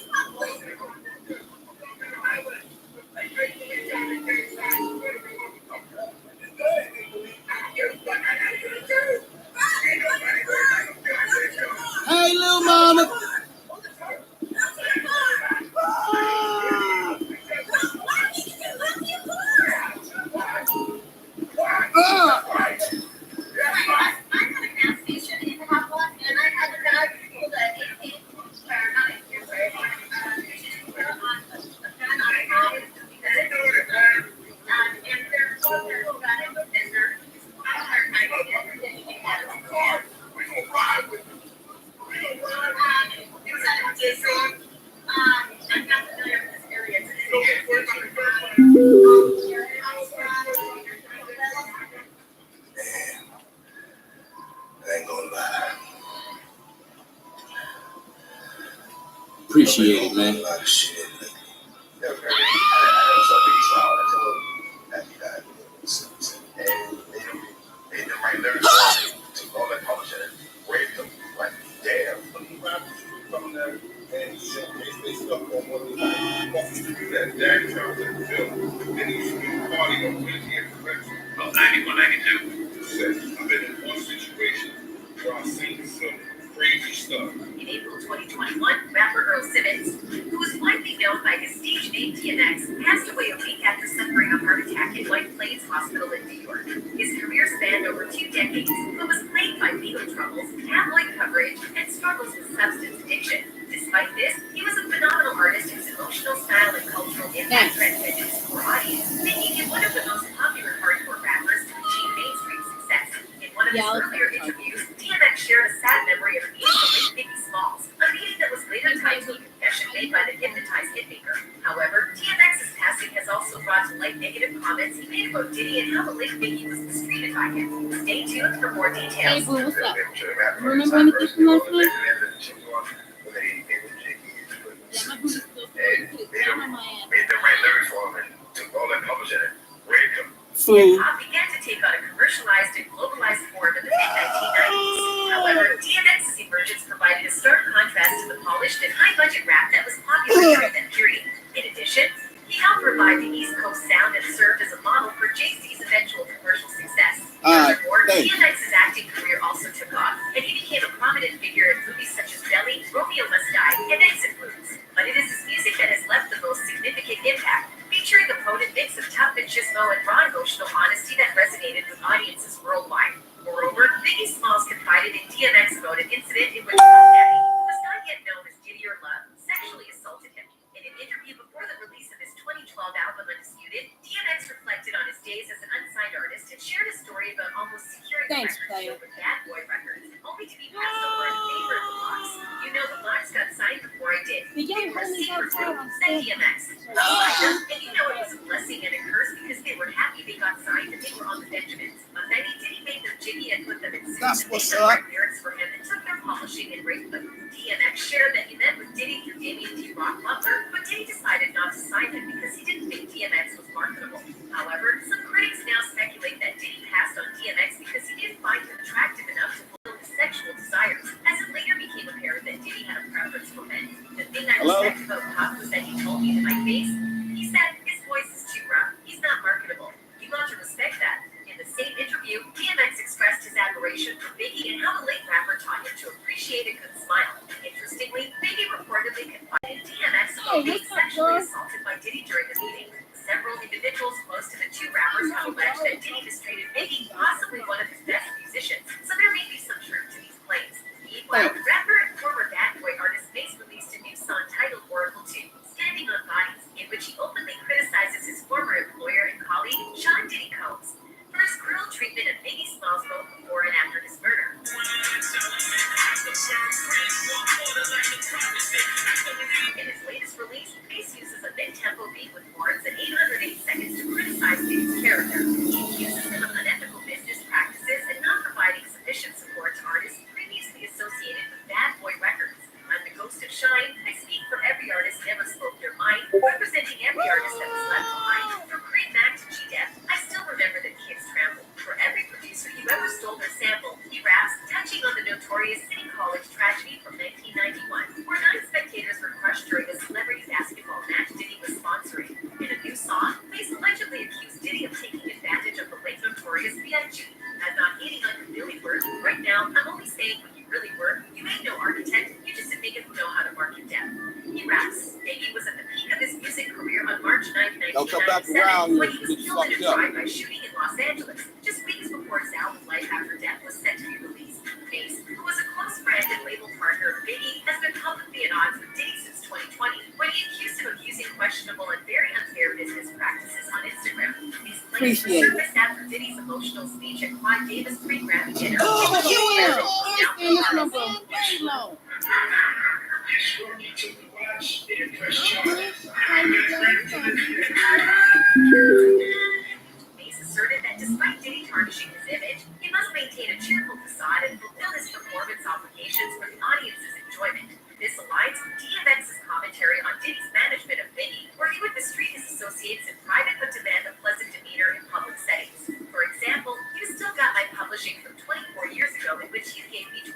Hey, little mama. Appreciate it, man. In April 2021, rapper Earl Simmons, who was widely known by his stage name DMX, passed away a week after suffering a heart attack in White Plains Hospital in New York. His career spanned over 2 decades, but was plagued by legal troubles, tabloid coverage, and struggles with substance addiction. Despite this, he was a phenomenal artist whose emotional style and cultural impact transcended his core audience, making him one of the most popular hardcore rappers to achieve mainstream success. In one of his earlier interviews, DMX shared a sad memory of meeting with Biggie Smalls, a meeting that was later tied to a confession made by the hypnotized hitmaker. However, DMX's polite negative comments he made about Diddy and how the late Biggie was mistreated by him. Stay tuned for more details. Hey, boo, what's up? Remember anything from last night? Yeah, my booty's still down on my ass. Made them write lyrics for him and took all that publishing and raped him. Hip-hop began to take on a commercialized and globalized form in the mid-1990s. However, DMX's emergence provided a stark contrast to the polished and high-budget rap that was popular during that period. In addition, he helped revive the East Coast sound and served as a model for Jay-Z's eventual commercial success. Furthermore, DMX's acting career also took off, and he became a prominent figure in movies such as Belly, Romeo Must Die, and Exit Wounds. But it is his music that has left the most significant impact, featuring a potent mix of tough machismo and raw emotional honesty that resonated with audiences worldwide. Moreover, Biggie Smalls confided in DMX about an incident in which Puff Daddy, who was not yet known as Diddy or Love, sexually assaulted him. In an interview before the release of his 2012 album Undisputed, DMX reflected on his days as an unsigned artist and shared a story about almost securing the record deal with Bad Boy Records, only to be passed over in favor of the Box. You know the Box got signed before I did. The young homies outside on Said stage. DMX. And you know it was a blessing and a curse because they were happy they got signed and they were on the Benjamins. But then Diddy made them jiggy and put them in suits and made them write lyrics for him and took their publishing and raped them. DMX shared that he met with Diddy through Damien T. Rock Butler, but Diddy decided not to sign him because he didn't think DMX was marketable. However, some critics now speculate that Diddy passed on DMX because he didn't find him attractive enough to fulfill his sexual desires, as it later became apparent that Diddy had a preference for men. The thing I respect about Puff was that he told me to my face, he said, his voice is too rough, he's not marketable. You got to respect that. In the same interview, DMX expressed his admiration for Biggie and how the late rapper taught him to appreciate a good smile. Interestingly, Biggie reportedly confided in DMX about being sexually assaulted by Diddy during the meeting. Several individuals close to the two rappers have alleged that Diddy mistreated Biggie, possibly one of his best musicians, so there may be some truth to these claims. Meanwhile, rapper and former Bad Boy artist Mace released a new song titled Oracle 2, Standing on Bodies, in which he openly criticizes his former employer and colleague, Sean Diddy Combs, for his cruel treatment of Biggie Smalls both before and after his murder. In his latest release, Mace uses a mid-tempo beat with horns and 808 seconds to criticize Biggie's character. He accuses him of unethical business practices and not providing sufficient support to artists previously associated with Bad Boy Records. I'm the ghost of Shine. I speak for every artist never spoke their mind, representing every artist that was left behind. From Green Mac to G-Dep, I still remember the kids trampled. For every producer you ever stole their sample, he raps, touching on the notorious City College tragedy from 1991, where 9 spectators were crushed during a celebrity basketball match Diddy was sponsoring. In a new song, Mace allegedly accused Diddy of taking advantage of the late notorious B.I.G. I'm not hating on your Billy work. Right now, I'm only saying what you really were. You ain't no architect, you just a nigga who know how to market down. He raps, Biggie was at the peak of his music career on March 9, 1997, when he was killed in a drive-by shooting in Los Angeles, just weeks before his album Life After Death was set to be released. Mace, who was a close friend and label partner of Biggie, has been publicly at odds with Diddy since 2020, when he accused him of using questionable and very unfair business practices on Instagram. These claims resurfaced after Diddy's emotional speech at Clive Davis' pre-Grammy dinner. Mace asserted that despite Diddy tarnishing his image, he must maintain a cheerful facade and fulfill his performance obligations for the audience's enjoyment. This aligns with DMX's commentary on Diddy's management of Biggie, where he would mistreat his associates in private but demand a pleasant demeanor in public settings. For example, you still got my publishing from 24 years ago in which you gave me $20,000,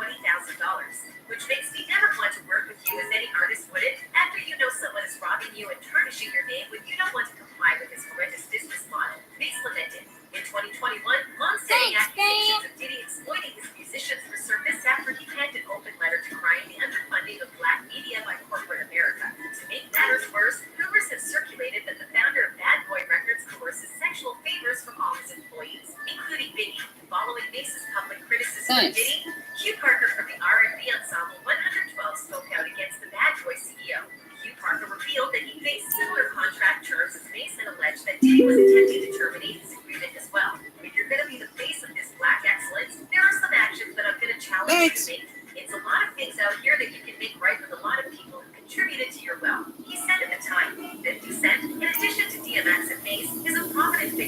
which makes me never want to work with you as any artist wouldn't. After you know someone is robbing you and tarnishing your name when you don't want to comply with his horrendous business model. Mace lamented. In 2021, long-standing accusations of Diddy exploiting his musicians resurfaced after he penned an open letter decrying the underfunding of black media by corporate America. To make matters worse, rumors have circulated that the founder of Bad Boy Records coerces sexual favors from all his employees, including Biggie. Following Mace's public criticism of Diddy, Q Parker from the R&B ensemble 112 spoke out against the Bad Boy CEO. Q Parker revealed that he faced similar contract terms as Mace and alleged that Diddy was attempting to terminate his agreement as well. If you're going to be the face of this black excellence, there are some actions that I'm going to challenge you to make. It's a lot of things out here that you can make right with a lot of people who contributed to your wealth. He said at the time, 50 Cent, in addition to DMX and Mace, is a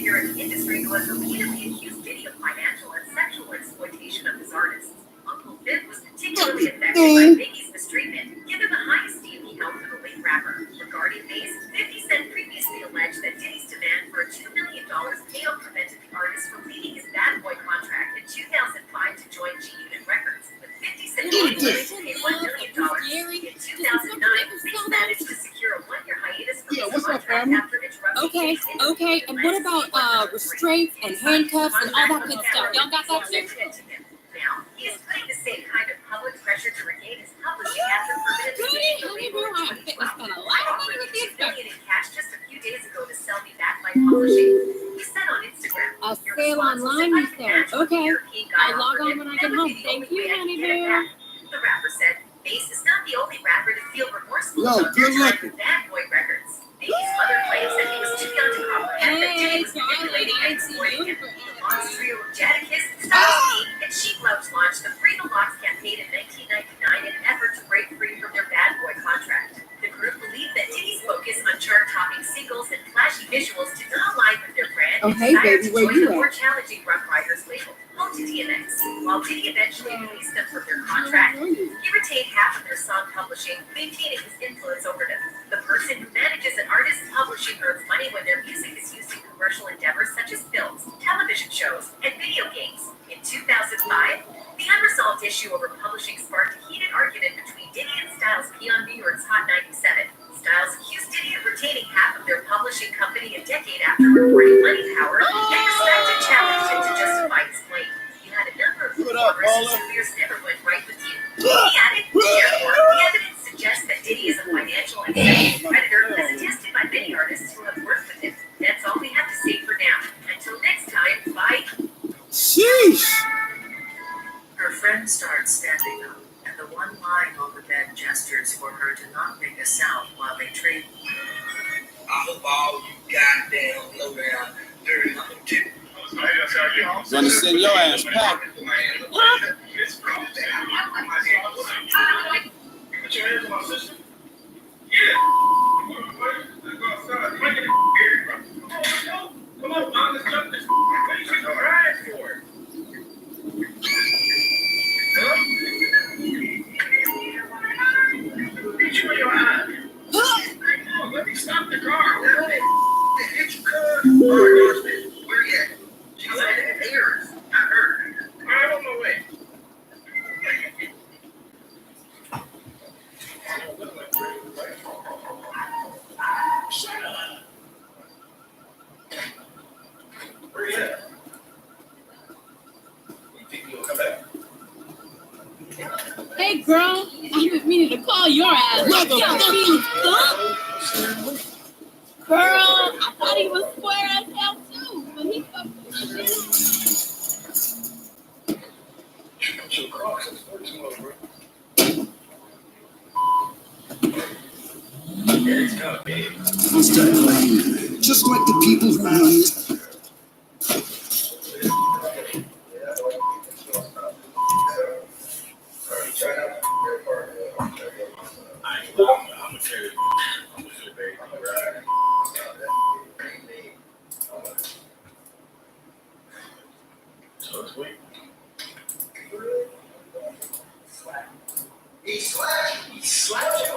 figure in the industry who has repeatedly accused Diddy of financial and sexual exploitation of his artists. Uncle Phatt was particularly affected by Biggie's mistreatment, given the high esteem he held for the late rapper. Regarding Mace, 50 Cent previously alleged that Diddy's demand for a $2 million payout prevented the artist from leaving his Bad Boy contract in 2005 to join G-Unit Records. With 50 Cent willing to pay $1 million in 2009, Mace managed to secure a one-year hiatus from his contract after interrupting Okay. And what about restraints and handcuffs and all that good stuff? Y'all got that too? Now, he is putting the same kind of public pressure to regain his publishing after permitted to leave the label in 2012. Offering $2 million in cash just a few days ago to sell me back my publishing. He said on Instagram, A sale online, you said. Okay. I'll log on when I get home. Thank you, honey bear. The rapper said, Mace is not the only rapper to feel remorseful Yo, about their good time looking. with Bad Boy Records. Biggie's mother claims that he was too young to comprehend that Diddy was manipulating and exploiting him. The Mon's trio of Jadakiss, Styles P, and Sheep Gloves launched the Free the Locks campaign in 1999 in an effort to break free from their Bad Boy contract. The group believed that Diddy's focus on chart-topping singles and flashy visuals did not align with their brand and decided to join the more challenging Rough Riders label, home to DMX. While Diddy eventually released them from their contract, he retained half of their song publishing, maintaining his influence over them. The person who manages an artist's publishing earns money when their music is used in commercial endeavors such as films, television shows, and video games. In 2005, the unresolved issue over publishing sparked a heated argument between Diddy and Styles P on New York's Hot 97. Styles accused Diddy of retaining half of their publishing company a decade after reporting money power, and respected challenged him to justify his claim. You had a number of reporters whose careers never went right with you. He added, therefore, the evidence suggests that Diddy is a financial and sexual predator as attested by many artists who have worked with him. That's all we have to say for now. Until next time, bye. Sheesh. Her friend starts standing up, and the one lying on the bed gestures for her to not make a sound while they trade. I hope all you goddamn low down dirty little tip. Gonna send your ass back. Put your hands on my sister? Yeah. Let's go outside. Come on, Mom, let's jump this. What you gonna ride for? Hit you in your eye. Oh, let me stop the car. Hit you, cuz. Where you at? She said ears. I heard. All right, on my way. Shut up. Where you at? You think you'll come back? Hey, girl. I've been meaning to call your ass. Girl, I thought he was square as hell too, but he fucked with Just like the people's minds. So it's weak. He slapped you.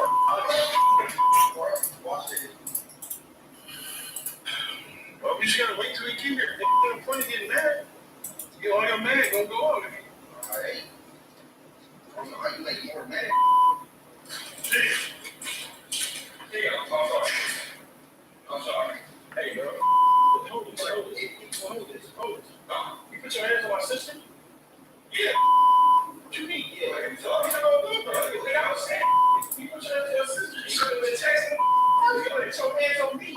Well, we just gotta wait till he get here. There's no point in getting mad. You all your mad gonna go on. Alright. I don't know how you make more mad. Yeah, I'm sorry. I'm sorry. Hey, girl. Hold this. You put your hands on my sister? Yeah. What you mean? Yeah. You talking about me, bro? I'm saying. You put your hands on your sister. You should have been texting. You put your hands on me.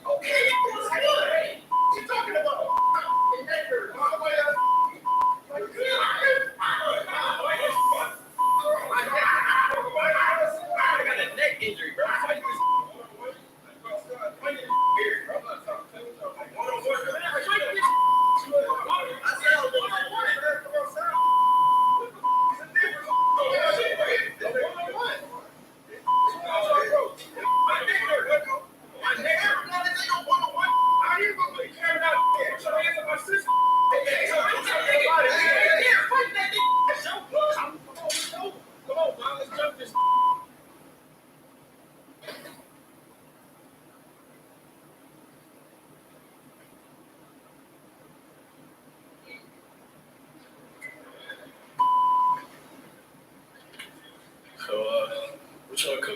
Okay. Hey, what you talking about? I got a neck injury, bro.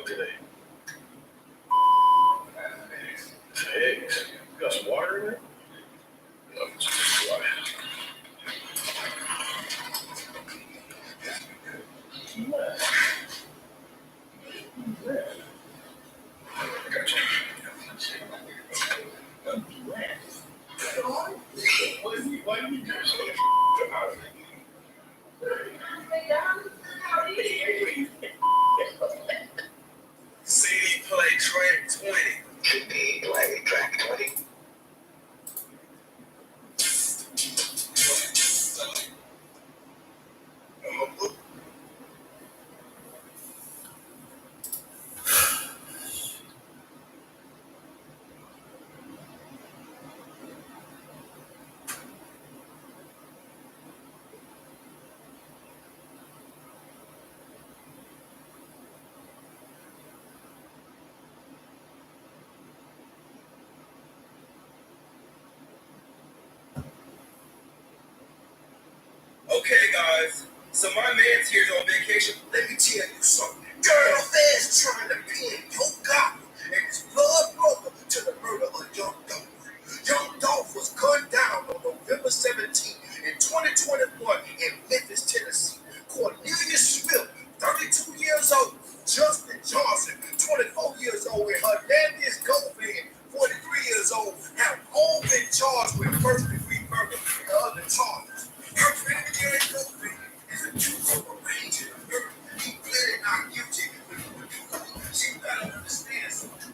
cook today? Eggs. You got some water in there? No, just water. Gotcha. Why do you do so much out of it? CD play track 20. CD play track 20. Okay, guys. So my man's here's on vacation. Let me tell you something. Girl, fans trying to pin your God and his blood brother to the murder of Young Dolph. Young Dolph was gunned down on November 17th in 2021 in Memphis, Tennessee. Cornelius Smith, 32 years old. Justin Johnson, 24 years old. And Hernandez Goldman, 43 years old, have all been charged with first-degree murder and other charges. Hernandez Goldman is accused of arranging a murder. He pleaded not guilty. She gotta understand something.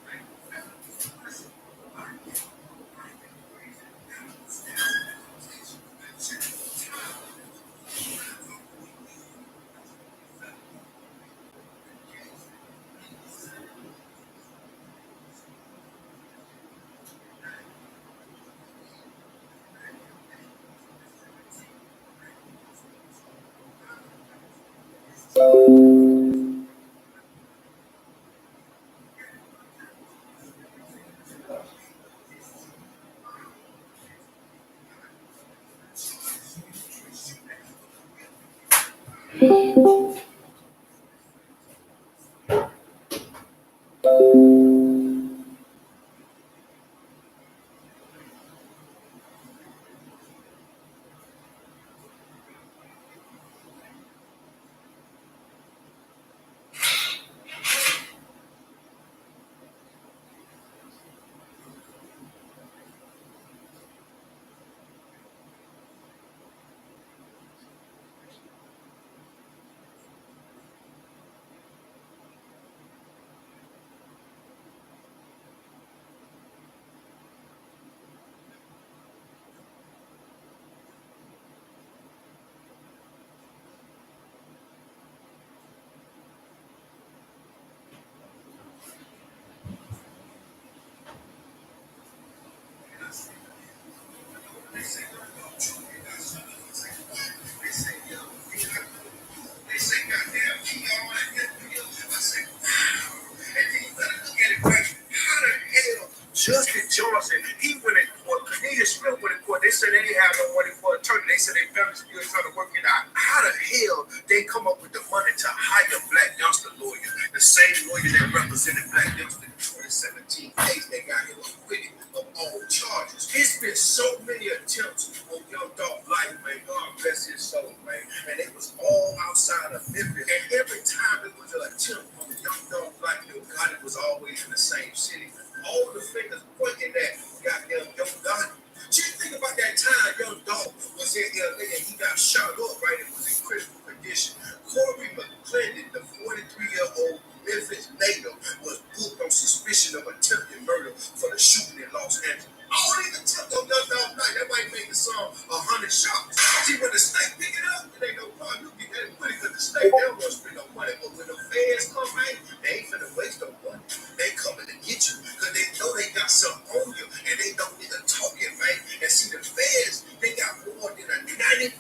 Justin Johnson, he went in court. Cornelius Smith went in court. They said they didn't have no money for an attorney. They said they family still trying to work it out. How the hell they come up with the money to hire black youngster lawyers? The same lawyer that represented black youngster in the 2017 case they got him acquitted of all charges. It's been so many attempts on Young Dolph life, man. God bless his soul, man. And it was all outside of Memphis. And every time it was an attempt on Young Dolph life, God, it was always in the same city. All the fingers pointing at goddamn Young Dolph. Just think about that time Young Dolph was in LA and he got shot up, right? It was in critical condition. Corey McClendon, the 43-year-old Memphis native, was booked on suspicion of attempted murder for the shooting in Los Angeles. All these attempts on Young Dolph night, that might make the song 100 shots. See, when the state pick it up, it ain't no problem. You get that money because the state, they don't want to spend no money. But when the feds come, man, they ain't finna waste no money. They coming to get you because they know they got something on you and they don't need to talk it, man. And see, the feds, they got more than a 90%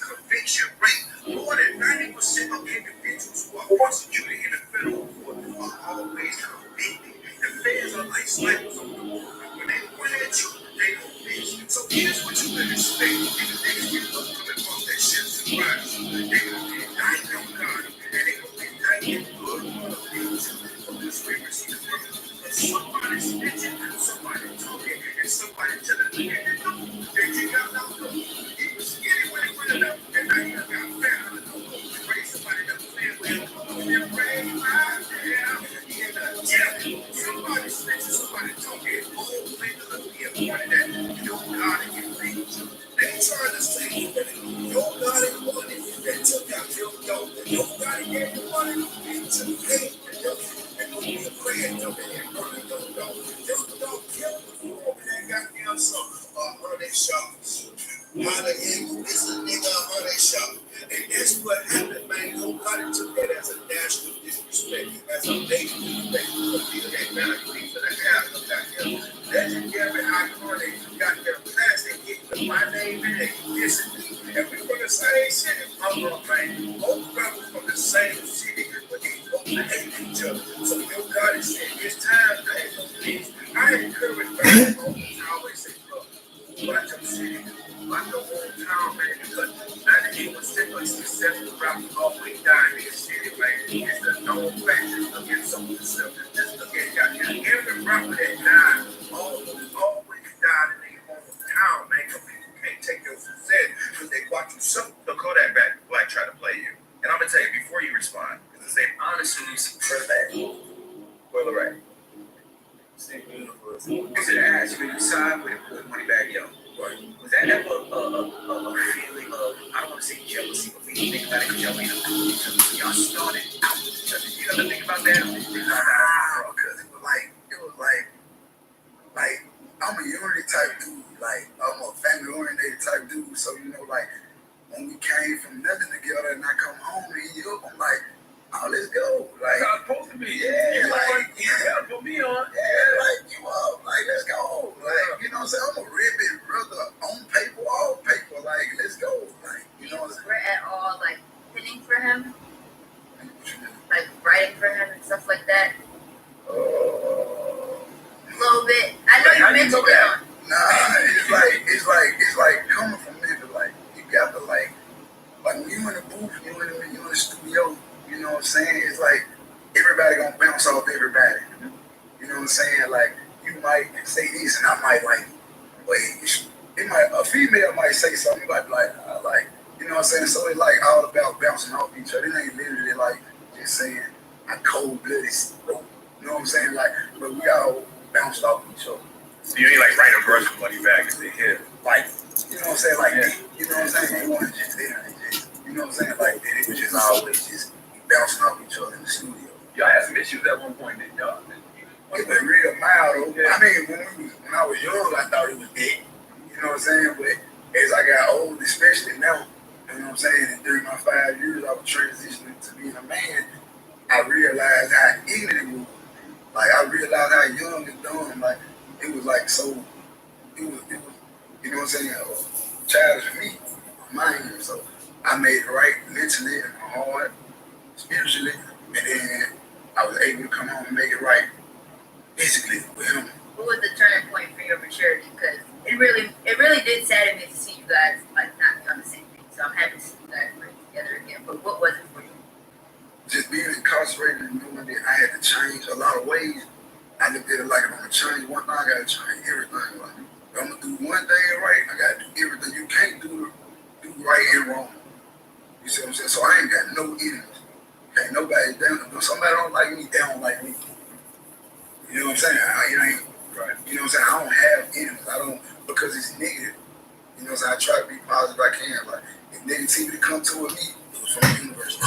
conviction rate. More than 90% of individuals who are prosecuted in the federal court are always convicted. The feds are like snipers on the wall. When they point at you, they don't miss. So here's what you can expect in the next few months coming from that shit surprise. They're going to indict Young God and they're going to indict his blood. Somebody talking and somebody telling me, that you got no clue. He was skinny when he went up, and now you got fat on the no. Raise somebody up playing with him. And raise my damn. Somebody snitching, somebody talking. Oh, man, look at me. One of that. Your God ain't reach. They trying to say that your God ain't money. They took out your dough. Your God gave you money. They took pay the dough. And when you pray and jump in and burn your dough, your dough killed the over there. Got me on some holiday shops. How the hell is a nigga a holiday shop? And that's what happened, man. Nobody took that as a national disrespect, as a nation disrespect. But people ain't better be for the half of that here. Legendary iconic, got their plastic hit with my name in it. Listen, and we from the same city, I'm gonna play. Both brothers from the same city, but they both hate each other. So your God is saying, it's time, man. Please, I encourage brothers I always say, bro, watch your city. Like the whole town, man, because 98% of successful rappers always die in this city, man. It's the known fact. Just look at some of the stuff. Just look at every rapper that died, always died in their hometown, man. Because people can't take your success because they watch you so. So call that back, Black try to play you. And I'm going to tell you before you respond, because the same honestly, where's that? Where's the right? Same universe. Is it an ass when you side with money back, yo? Was that ever a feeling of, I don't want to say jealousy, but when you think about it, because y'all ain't y'all started out with each other. You ever think about that? Because it was like, I'm a unity type dude. Like, I'm a family oriented type dude. So, you know, like, when we came from nothing together and I come home and eat up, I'm like, oh, let's go. Like, it's supposed to be. Yeah, like, you gotta put me on. Yeah, like, you up, like, let's go. Like, you know what I'm saying? I'm a real big brother on paper, all paper. Like, let's go. Like, you know what I'm saying? We're at all like pinning for him, like writing for him and stuff like that. A little bit. I know you mentioned it. Nah, it's like coming from me, but like you got to like when you in the booth, you in the studio. You know what I'm saying? It's like everybody gonna bounce off everybody. You know what I'm saying? Like you might say this, and I might like wait. A female might say something like you know what I'm saying? So it's like all about bouncing off each other. It ain't literally like just saying I cold blooded. You know what I'm saying? Like, but we all bounced off each other. So you ain't like write a verse for money back and say, here. Like, you know what I'm saying? Like, you know what I'm saying? It wasn't just there. You know what I'm saying? Like, it was just always just bouncing off each other in the studio. Y'all had some issues at one point, didn't y'all? It was real mild, though. I mean, when I was young, I thought it was dead. You know what I'm saying? But as I got old, especially now, you know what I'm saying? And during my 5 years, I was transitioning to being a man. I realized how ignorant it was. Like, I realized how young and dumb, like, it was like so, it was you know what I'm saying, childish for me, mind. So I made it right mentally and hard, spiritually, and then I was able to come home and make it right physically with him. What was the turning point for your maturity? Because it really did sadden me to see you guys like not be on the same page. So I'm happy to see you guys work together again. But what was it for you? Just being incarcerated and knowing that I had to change a lot of ways. I looked at it like if I'm gonna change one thing, I gotta change everything. Like, if I'm gonna do one thing right, I gotta do everything. You can't do right and wrong. You see what I'm saying? So I ain't got no enemies. Can't nobody down. If somebody don't like me, they don't like me. You know what I'm saying? It ain't right. You know what I'm saying? I don't have enemies. I don't, because it's negative. You know what I'm saying? I try to be positive I can. Like, if negativity come toward me, it was from the universe.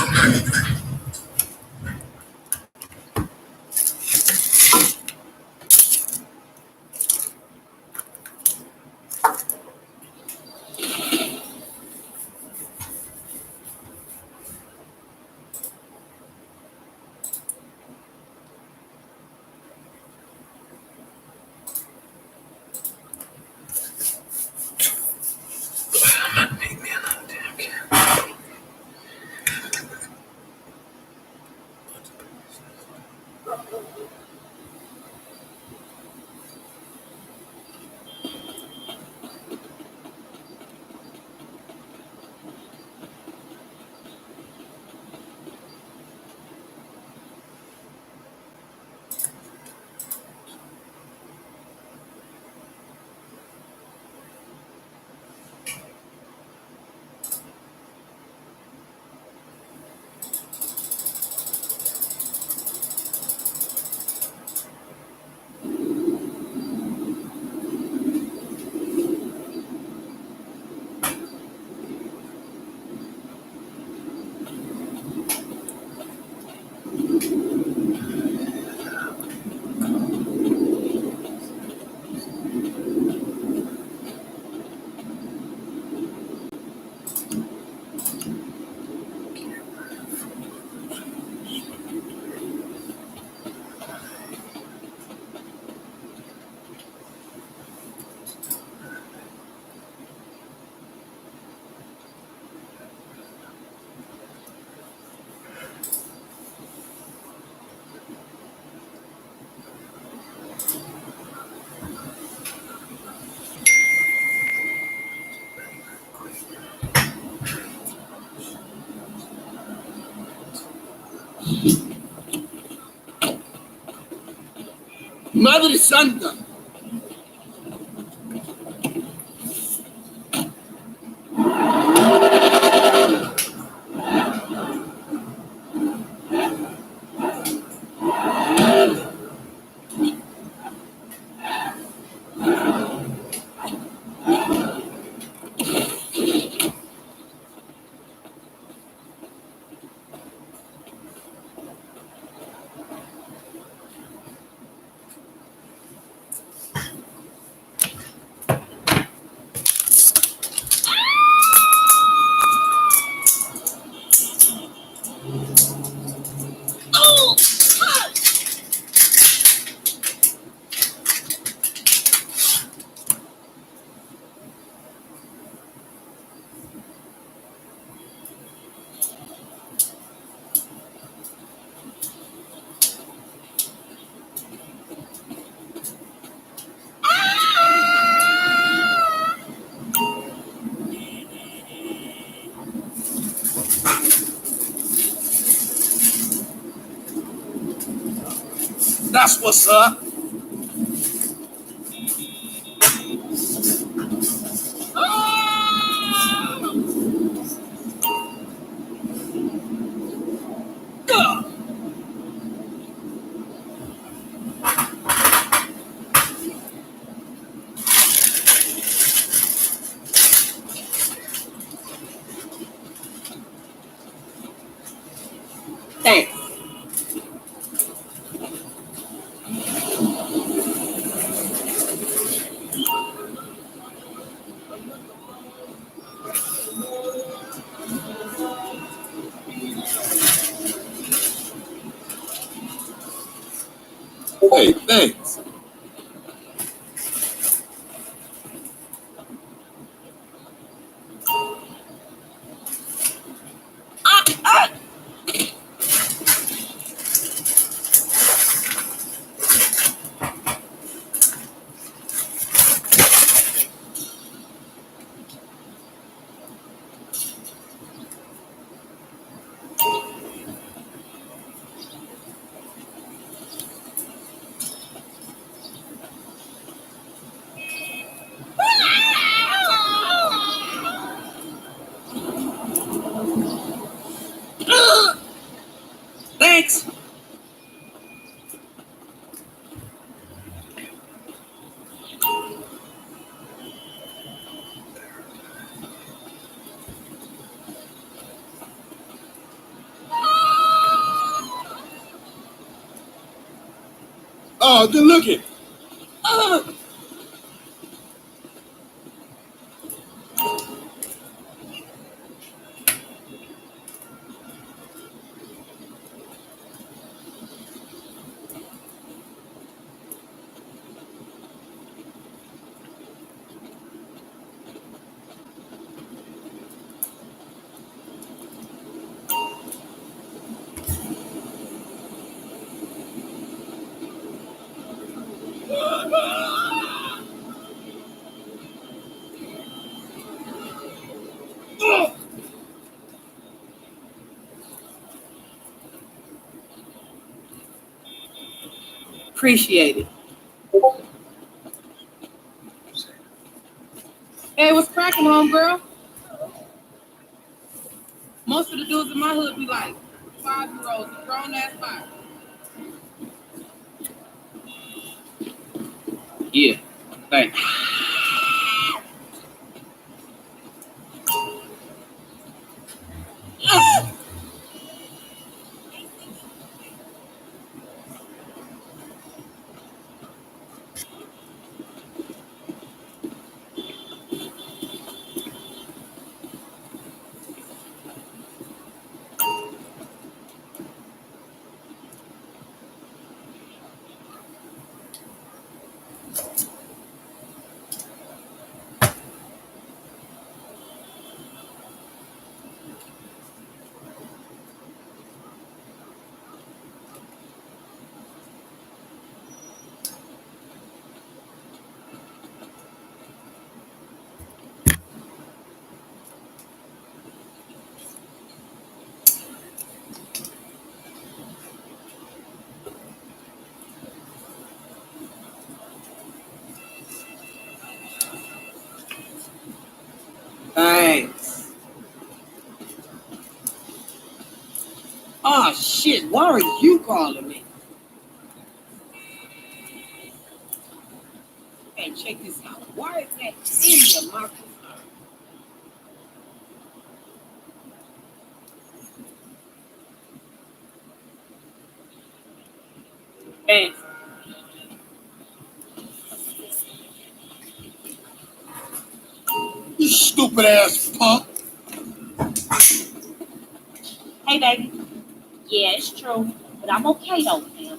Madre Santa. That's what's up. Thanks. Hey, thanks. Thanks. Oh, good looking. Appreciate it. Hey, what's cracking, homegirl? Most of the dudes in my hood be like 5-year-olds, grown ass 5. Yeah, thanks. Oh shit, why are you calling me? Hey, check this out. Why is that in your microphone? Hey. You stupid ass punk. Hey, baby. Yeah, it's true. But I'm okay, though, man.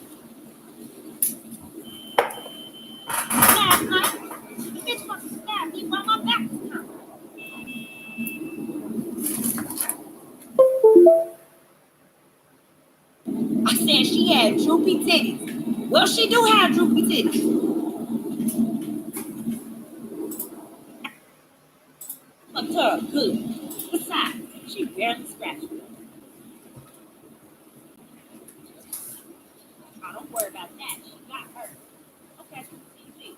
Last night, the bitch fucking stabbed me while my back was turned. I said she had droopy titties. Well, she do have droopy titties. Fucked her up good. Besides, she barely scratched me. Oh, don't worry about that. She got hurt. Okay, easy.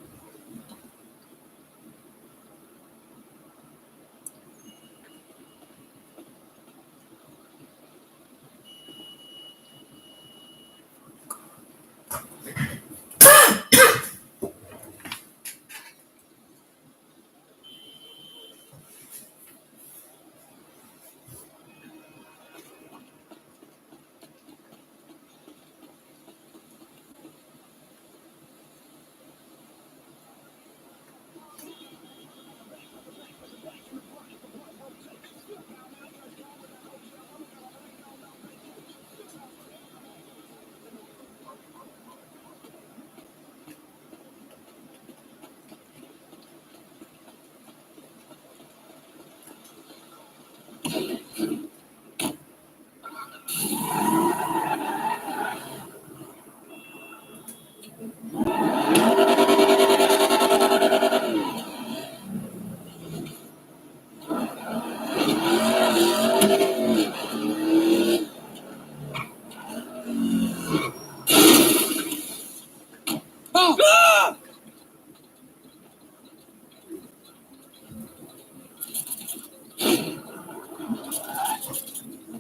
Oh!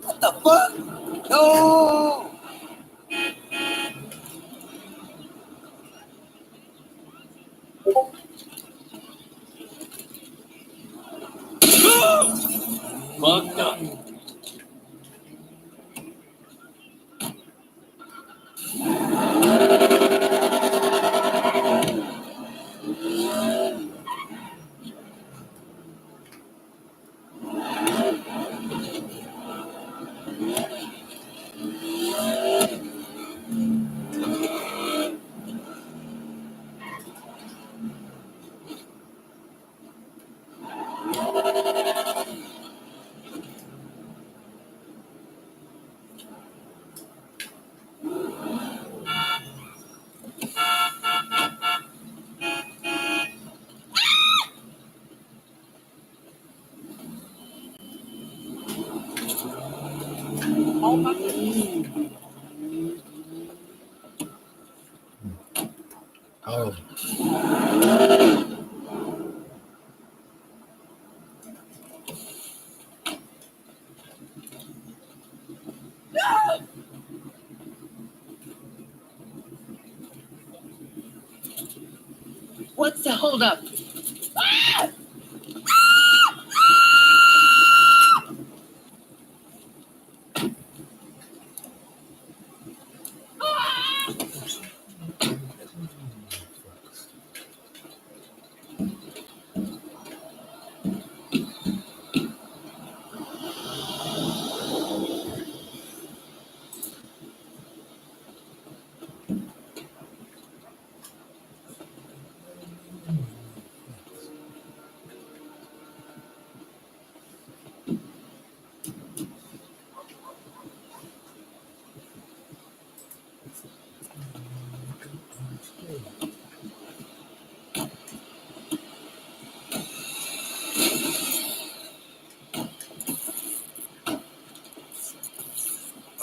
What the fuck? No! Fucked up. Oh my goodness. Oh. What's the holdup? Ah!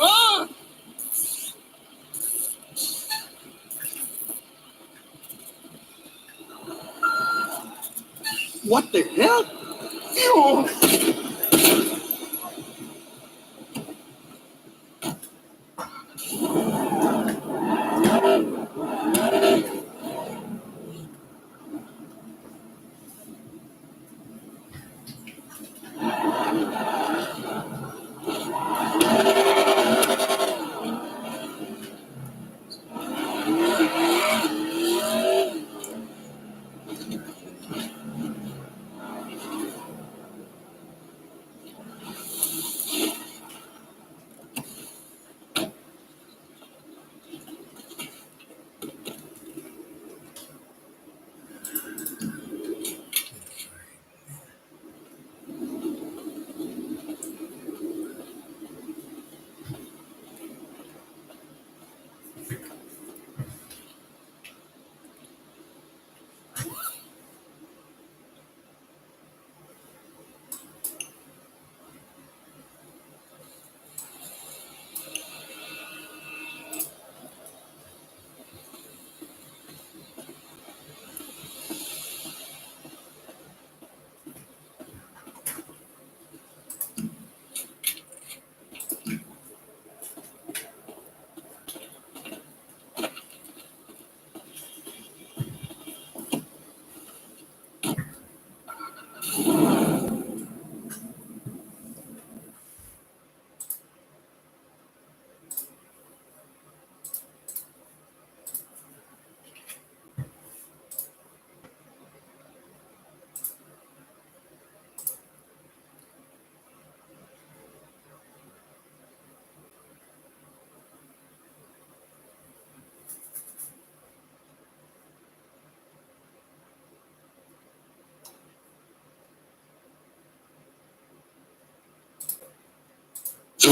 Oh! What the hell? Ew.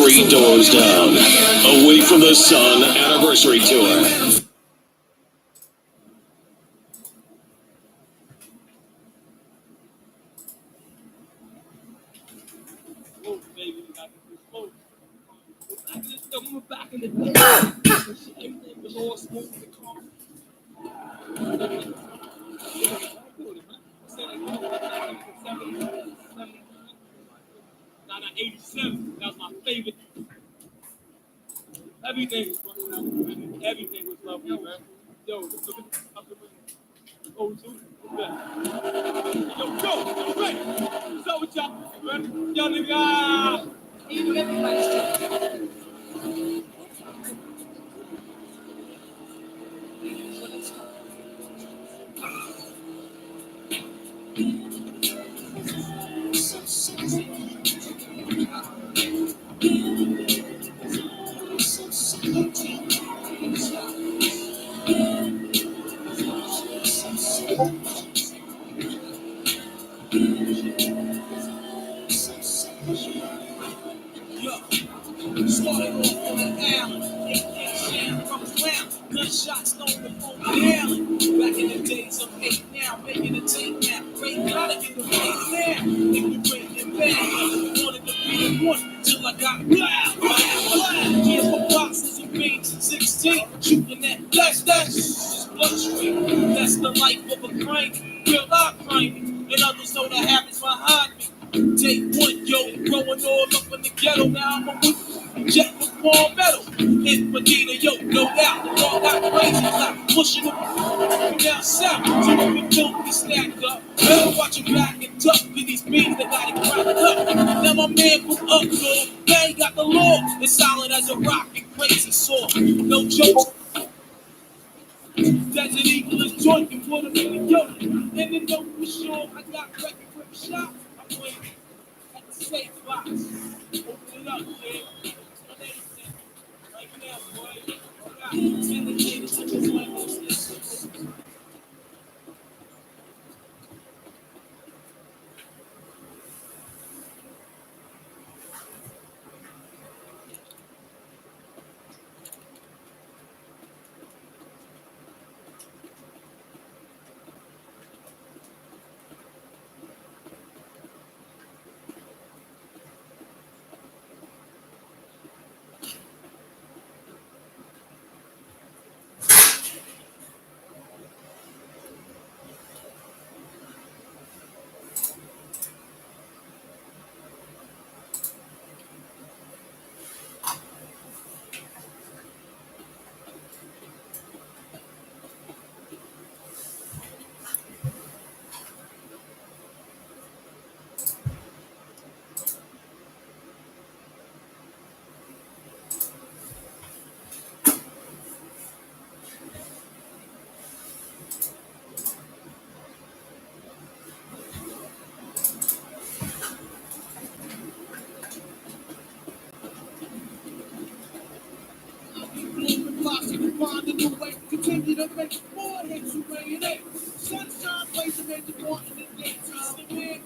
3 doors down. Away from the Sun anniversary tour. Back in the day, everything was all smooth and calm. Now, 87, that was my favorite. Everything was fucking out, man. Everything was lovely, man. Yo, look at the oh, two, yo, ready? What's up with y'all? Ready? Yo, nigga. Even everybody's started off on the island, AK from the ground, gunshots stolen from the island. Back in the days of 8 now, making a tape now, great gotta get the way now. If you break it back, wanted to be the one till I got blah. Years for boxes and beans, 16, shooting that that's bloodstream. That's the life of a crane, real life crane, and others know the habits behind me. Take one, yo, growing all up in the ghetto. Now I'm a witness, jet with small metal. In Medina, yo, no doubt. The law got crazy, like pushing them down south. So when we don't be stacked up, better watch your back and duck for these beans that got it cracked up. Now my man from up north, man got the law. It's solid as a rock and crazy sword. No jokes. Desert Eagle is joint and put him in the yoke. And the note for sure, I got record grip shot. I'm playing at the safe box. Open it up, man. Right now, boy. Dedicated to this homelessness. Find a new way, continue to make more hits you rain it. Sunshine plays a major part in the daytime.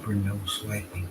Super no swiping.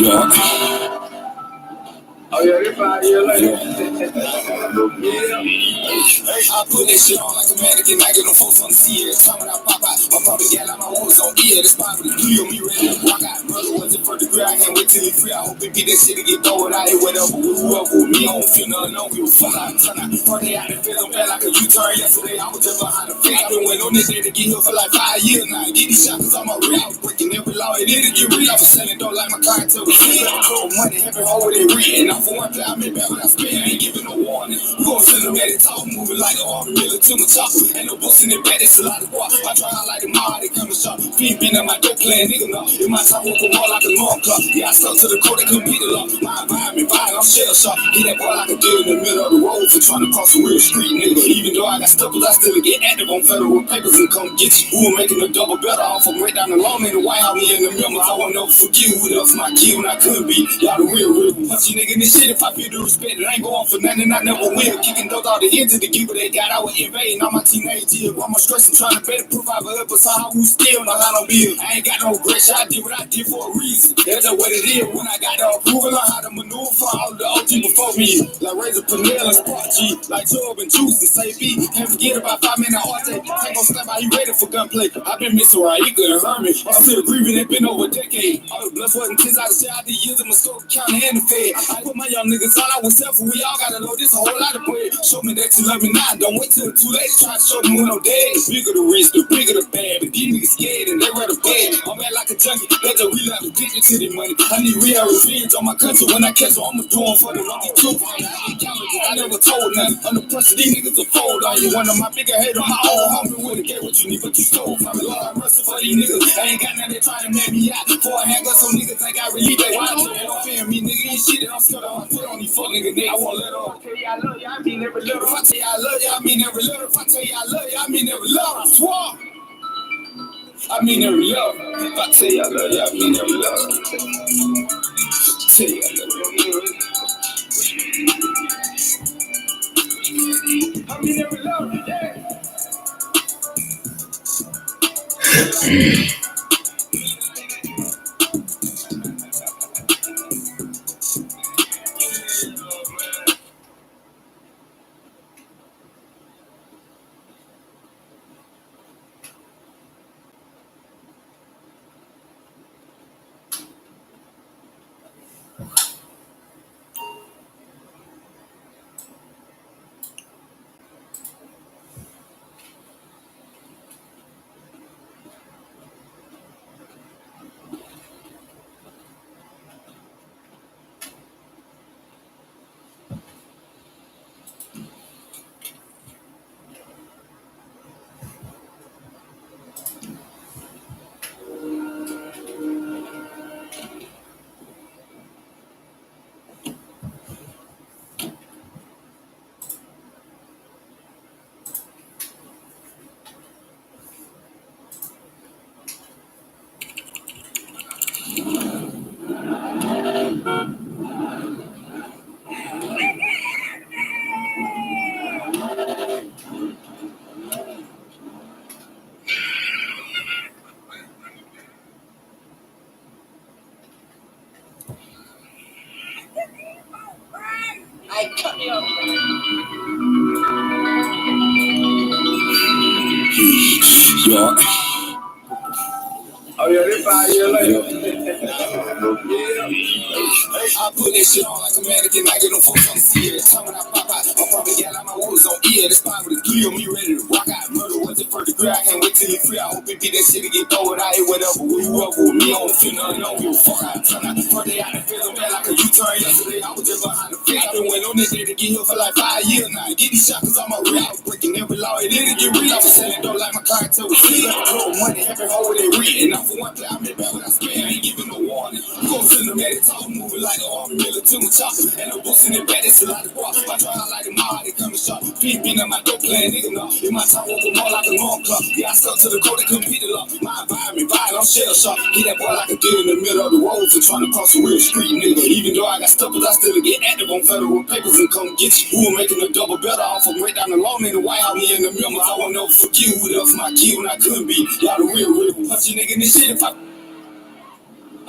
Oh yeah, this 5 years later. I put that shit on like a mannequin. I get them folks on the sea. Every time when I pop out, I'm probably got like my wounds on ear. The spot with the glue on me ready to rock out. Murder was the first degree. I can't wait till he free. I hope it be that shit to get thrown out here. Whatever, whoever with me, I don't feel nothing. I don't give a fuck. I turn out. Friday out and feeling bad like a U-turn yesterday. I was just behind the fence. I've been waiting on this day to get here for like 5 years now. Get these shots cause I'm a real. I was breaking every law. It didn't get real. I was selling dope like my clientele was free. I told money, having home with it reading. Now for one thing, I made back when I spent. I ain't giving no warning. We gon' send them at the top, moving like the army, really to my top. Ain't no books in the back, it's a lot of war. I try out like the mall, they coming sharp. Fiend been in my dope playing, nigga, no. In my time, walk more like a long clock. Yeah, I stuck to the code, they couldn't beat it up. My environment, violent, I'm shell shocked. Hit that boy like a deal in the middle of the road for trying to cross a real street, nigga. Even though I got stuck, I still get active on federal papers and come get you. Who are making a double better off from right down the lawn in the White House, me in the memos. I won't never forget who else my kid when I couldn't be. Y'all the real punchy nigga, this shit, if I feel the respect, it ain't going for nothing. I never will. Kicking those all the ends of the people they got. I was invading all my teenage years. I'm stressing, trying to better provide for us, but somehow we still know how to build. I ain't got no regret. I did what I did for a reason. That's just what it is. When I got the approval on how to maneuver for all the OG before me. Like Razor Panel and Spark G. Like Job and Juice and Say B. Can't forget about 5 minute art take. Take on step out, he ready for gunplay. I've been missing right, he couldn't hurt me. I'm still grieving, it been over a decade. All the blood, sweat, and tears out of shit. I did years in my scope, counting and the fed. I put my young niggas on, I was selfish. We all gotta know this a whole lot of bread. Show me that you love me now. Don't wait till it's too late. Try to show me when I'm dead. The bigger the risk, the bigger the bad. But these niggas scared and they ready to bed. I'm bad like a junkie. That's a real life addicted to the money. I need real revenge on my country. When I catch her, I'ma do them for the lucky truth. I never told nothing. I'm the pressure, these niggas will fold on you. One of my bigger haters, my own homie would've get what you need, but you stole from me. Lord, I'm wrestling for these niggas. I ain't got nothing trying to make me out. Before I hang up, some niggas think I really they watch it. They don't fear me, nigga. Ain't shit that I'm scared of. I put on these fuck niggas. I won't let up. Tell you I love you, I mean every little. If I tell you I love you, I mean every little. If I tell you I love you, I mean every little. I swear. I mean every love. If I tell you I love you, I mean every love. Tell you I love you. I mean every love, yeah. I cut you off. Yeah. Oh yeah, this 5 years later. I put that shit on like a mannequin. I get them folks on the sea. Every time when I pop out, I'm probably got like my wounds on ear. The spot with the glue on me ready to rock out. Murder was the first degree. I can't wait till he free. I hope it be that shit to get thrown out here. Whatever, whoever with me, I don't feel nothing. I don't give a fuck. I turn out. Friday out and feeling bad like a U-turn yesterday. I was just behind the fence. I've been waiting on this day to get here for like 5 years now. Get these shots cause I'm a real. I was breaking every law. It didn't get real. I was selling dope like my clientele was free. I told money, having home with it reading. Now for one thing, I made back when I spent. I ain't giving no warning. We gon' send them at the top, moving like the army, really to my chopper. And the books in the back, it's a lot of war. I try out like the mall, they coming sharp. Fiend been in my dope playing, nigga, no. In my time, walk more like a long clock. Yeah, I stuck to the code, they couldn't beat it up. My environment, violent, I'm shell shocked. Hit that boy like a deal in the middle of the road for trying to cross a real street, nigga. Even though I got stuck, but I still get active on federal papers and come get you. Who are making a double better off from right down the lawn in the White House, me in the memos. I won't never forget who else my kid when I couldn't be. Y'all the real punchy nigga, this shit if I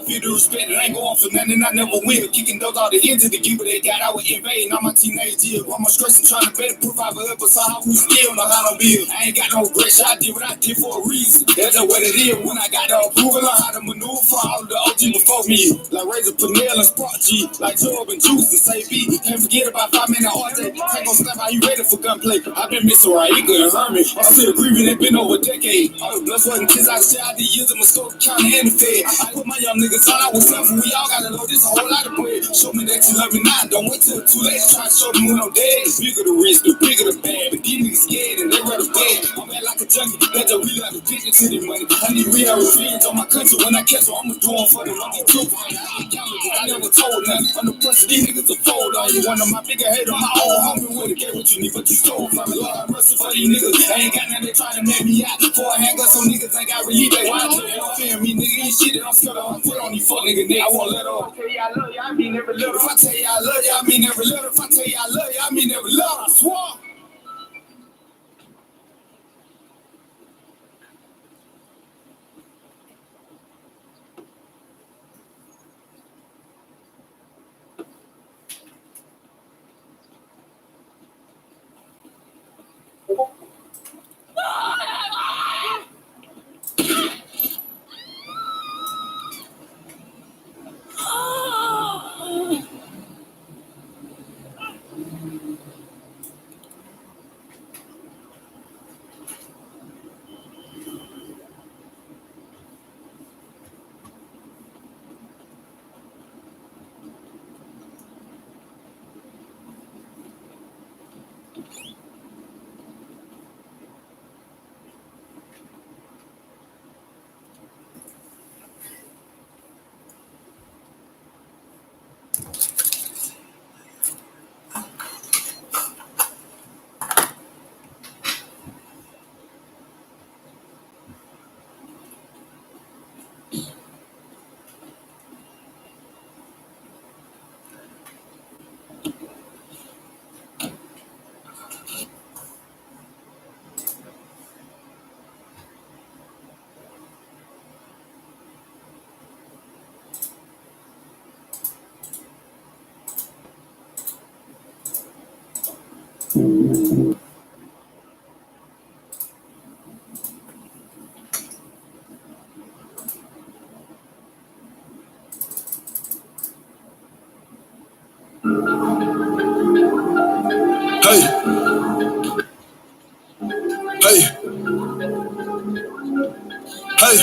feel the respect, and I ain't going for nothing, I never win. Kicking those all the ends of the game, but they got I was invading all my teenage years. I'm stressing, trying to better prove I ever saw how we still know how to build. I ain't got no regrets, I did what I did for a reason. That's just what it is. When I got the approval on how to maneuver for all the OG before me. Like Razor Panel and Spark G, like Job and Juice and Say B. Can't forget about 5 minute RJ. Take on snap, how you ready for gunplay? I've been missing right, you couldn't hurt me. I'm still grieving, it been over a decade. All the blood, sweat, and tears I shed, I did years of my soul, county and the fed. I put my young niggas on, I was selfish, we all gotta know this a whole lot of bread. Show me that you love me now, don't wait till it's too late. Try to show them when I'm dead. The bigger the risk, the bigger the bad. But these niggas scared and they rather bad. I'm bad like a junkie, let the real have addiction to the money. I need real revenge on my country. When I catch her, I'ma do them for the money too. I never told nothing. I'm the person these niggas will fold on you. One of my bigger haters, my own homie would've get what you need, but you stole from me. Lord, I'm mercy for these niggas. I ain't got nothing, they trying to make me out. Before I hang up, some niggas ain't got relief. They watch it, they don't fear me, nigga. Ain't shit that I'm scared of. I'm put on these fuck nigga, nigga. I won't let up. If I tell you I love you, I mean every little. If I tell you I love you, I mean every little. If I tell you I love you, I mean every little. I swear. Hey, hey, hey.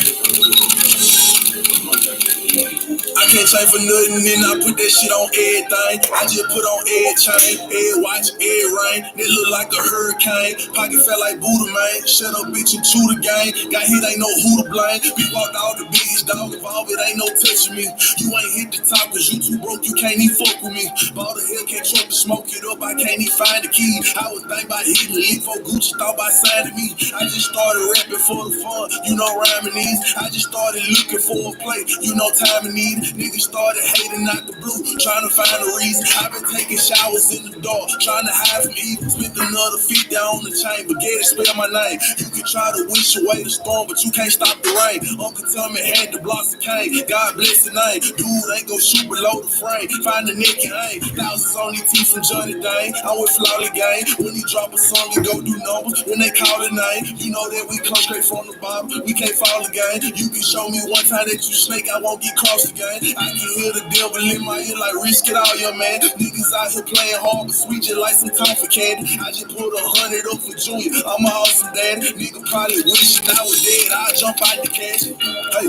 I can't change for nothing, and I put that shit on everything. I just put on every chain, every watch, every ring. It look like a hurricane. Pocket felt like Buddha, man. Shut up, bitch, and chew the game. Got hit, ain't no who to blame. We walked all the biggest dog involved, it ain't no touching me. You ain't hit the top, cause you too broke, you can't even fuck with me. Bought a Hellcat truck to smoke it up, I can't even find the key. I was thinking about hitting the leak for Gucci, thought about signing me. I just started rapping for the fun, you know rhyming these. I just started looking for a play, you know time and need. Niggas started hating out the blue, trying to find a reason. I've been taking showers in the dark, trying to hide from evil. Spent another feet down on the chain, but get it, spell my name. You can try to wish away the storm, but you can't stop the rain. Uncle Tommy had the blocks of cane, God bless the name. Dude ain't gon' shoot below the frame, find the neck and aim. Thousands on these teeth from Johnny Dane, I with Flawley Gang. When he drop a song, we go do numbers. When they call the name, you know that we come straight from the bottom. We can't fall again. You can show me one time that you snake, I won't get crossed again. I can hear the devil in my ear like risk it all, young man. Niggas out here playing hard, but sweet just like some comfort candy. I just put 100 up for Junior, I'm an awesome daddy. Nigga probably wishing I was dead, I'll jump out the cash. Hey,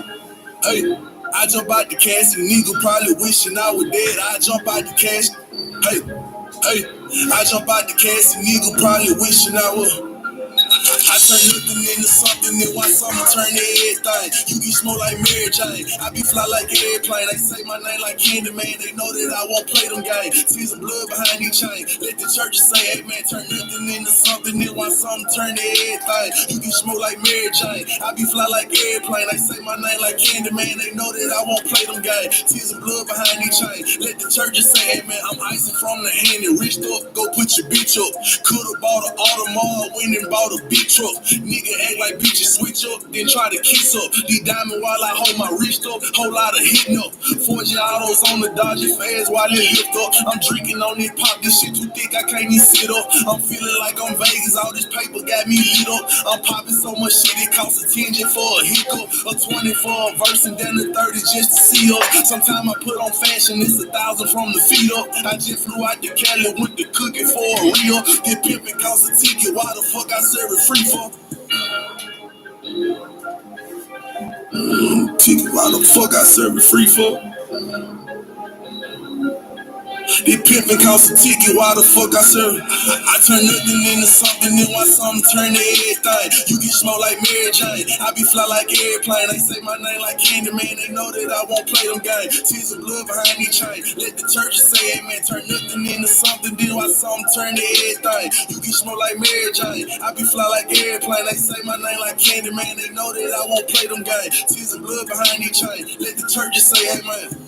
hey, I jump out the cash, and nigga probably wishing I was dead, I'll jump out the cash. Hey, hey, I jump out the cash, and nigga probably wishing I was. I turn nothing into something, then why something turn to everything. You be smoke like Mary Jane, I be fly like an airplane. They say my name like Candyman, they know that I won't play them games. See some blood behind each chain, let the churches say, hey man, turn nothing into something, then why something turn to everything. You be smoke like Mary Jane, I be fly like an airplane. They say my name like Candyman, they know that I won't play them games. See some blood behind each chain, let the churches say, hey man, I'm icing from the hand and reached up, go put your bitch up. Could've bought an Audemars, went and bought a big truck. up. Nigga act like bitches switch up, then try to kiss up. These diamond while I hold my wrist up, whole lot of hitting up. 4G autos on the Dodger fast while it lift up. I'm drinking on this pop, this shit too thick, I can't even sit up. I'm feeling like I'm Vegas, all this paper got me lit up. I'm popping so much shit, it costs a 10 just for a hiccup. A 20 for a verse and then a 30 just to see up. Sometimes I put on fashion, it's 1,000 from the feet up. I just flew out to Cali, went to cooking for a real. Get pimpin' cost a ticket, why the fuck I serve it free for? Ticket, why the fuck I serve it free for? This pimpin' cost a ticket, why the fuck I serve it? I turn nothing into something, then why something turn to everything? You get smoke like Mary Jane, I be fly like airplane. They say my name like Candyman, they know that I won't play them games. Tears of blood behind me chain, let the church say amen. Turn nothing into something, then why something turn to everything? You get smoke like Mary Jane, I be fly like airplane. They say my name like Candyman, they know that I won't play them games. Tears of blood behind me chain, let the church say amen.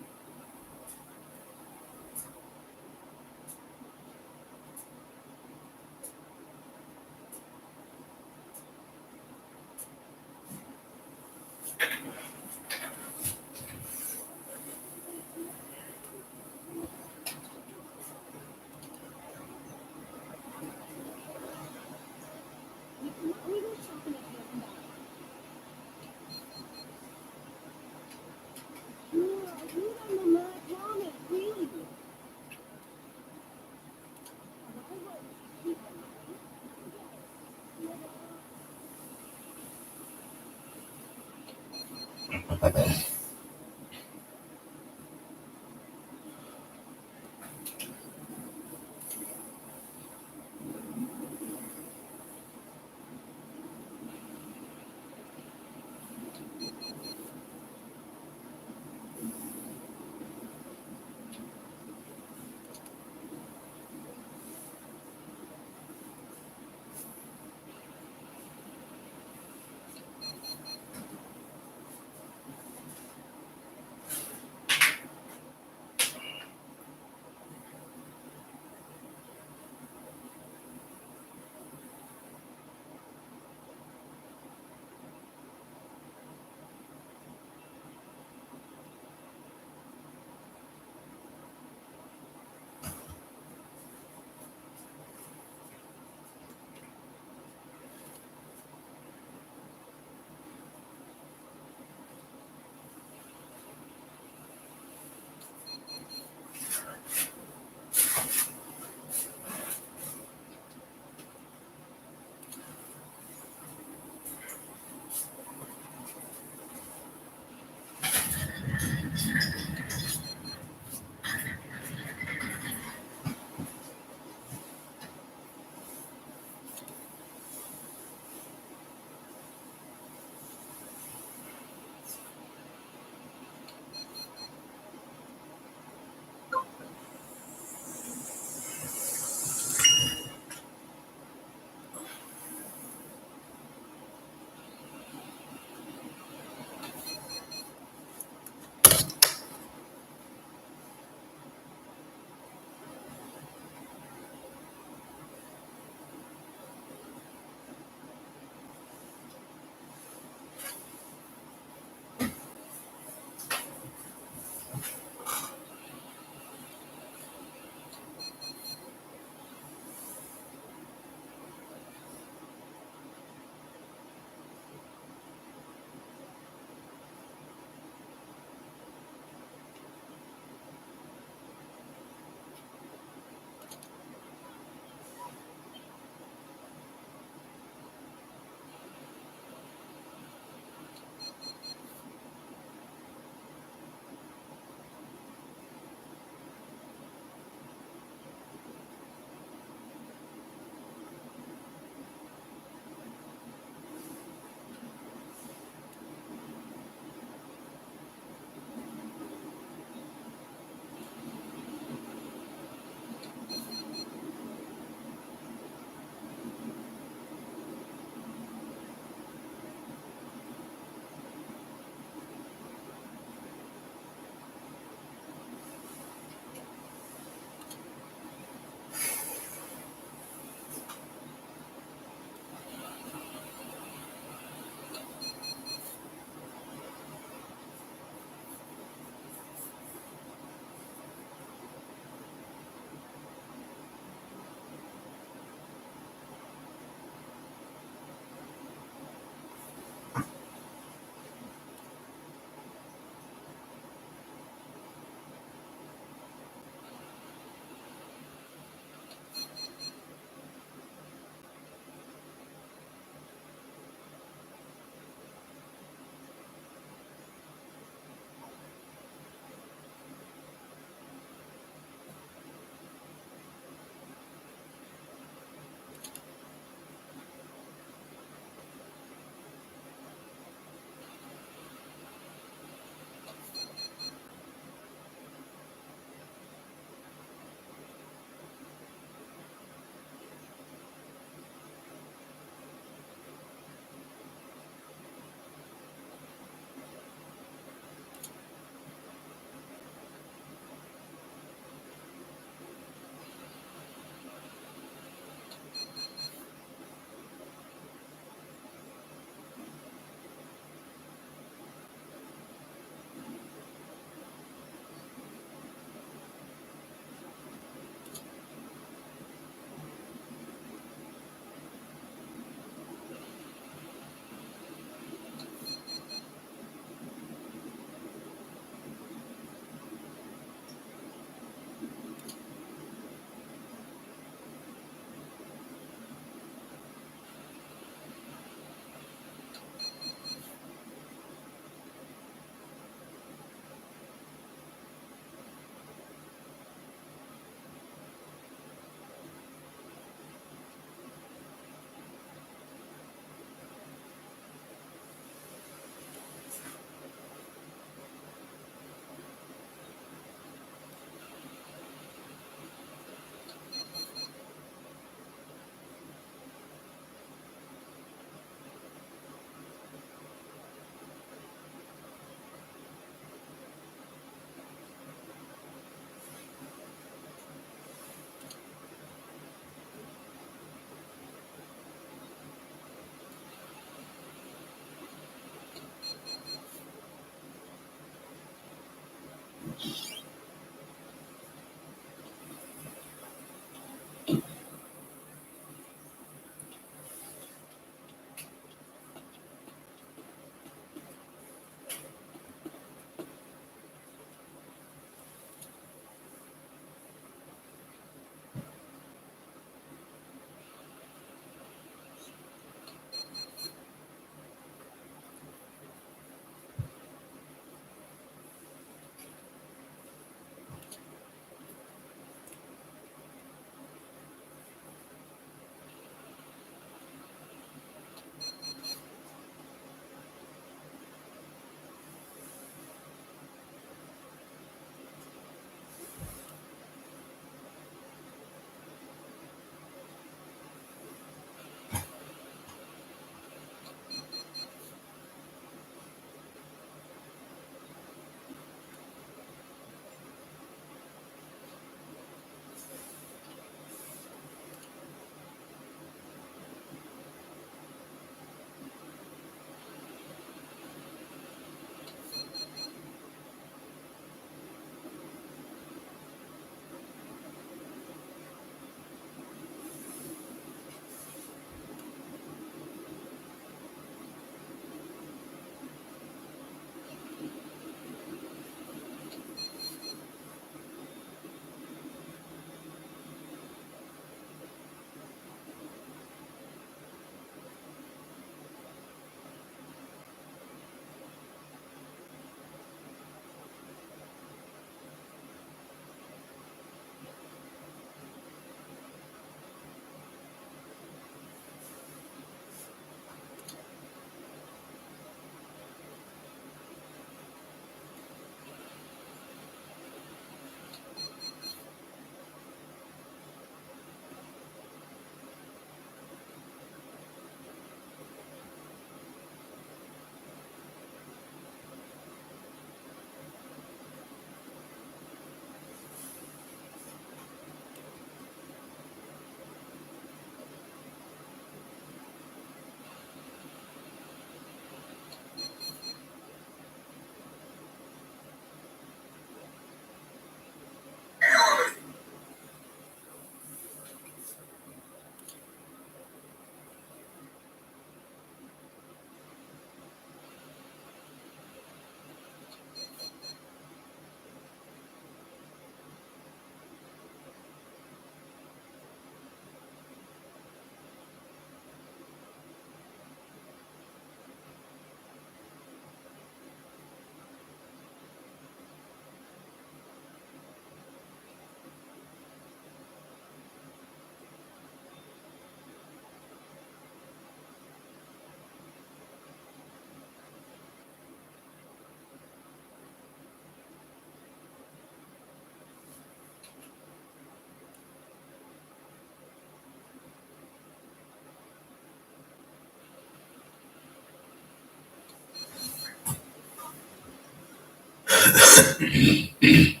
Peace.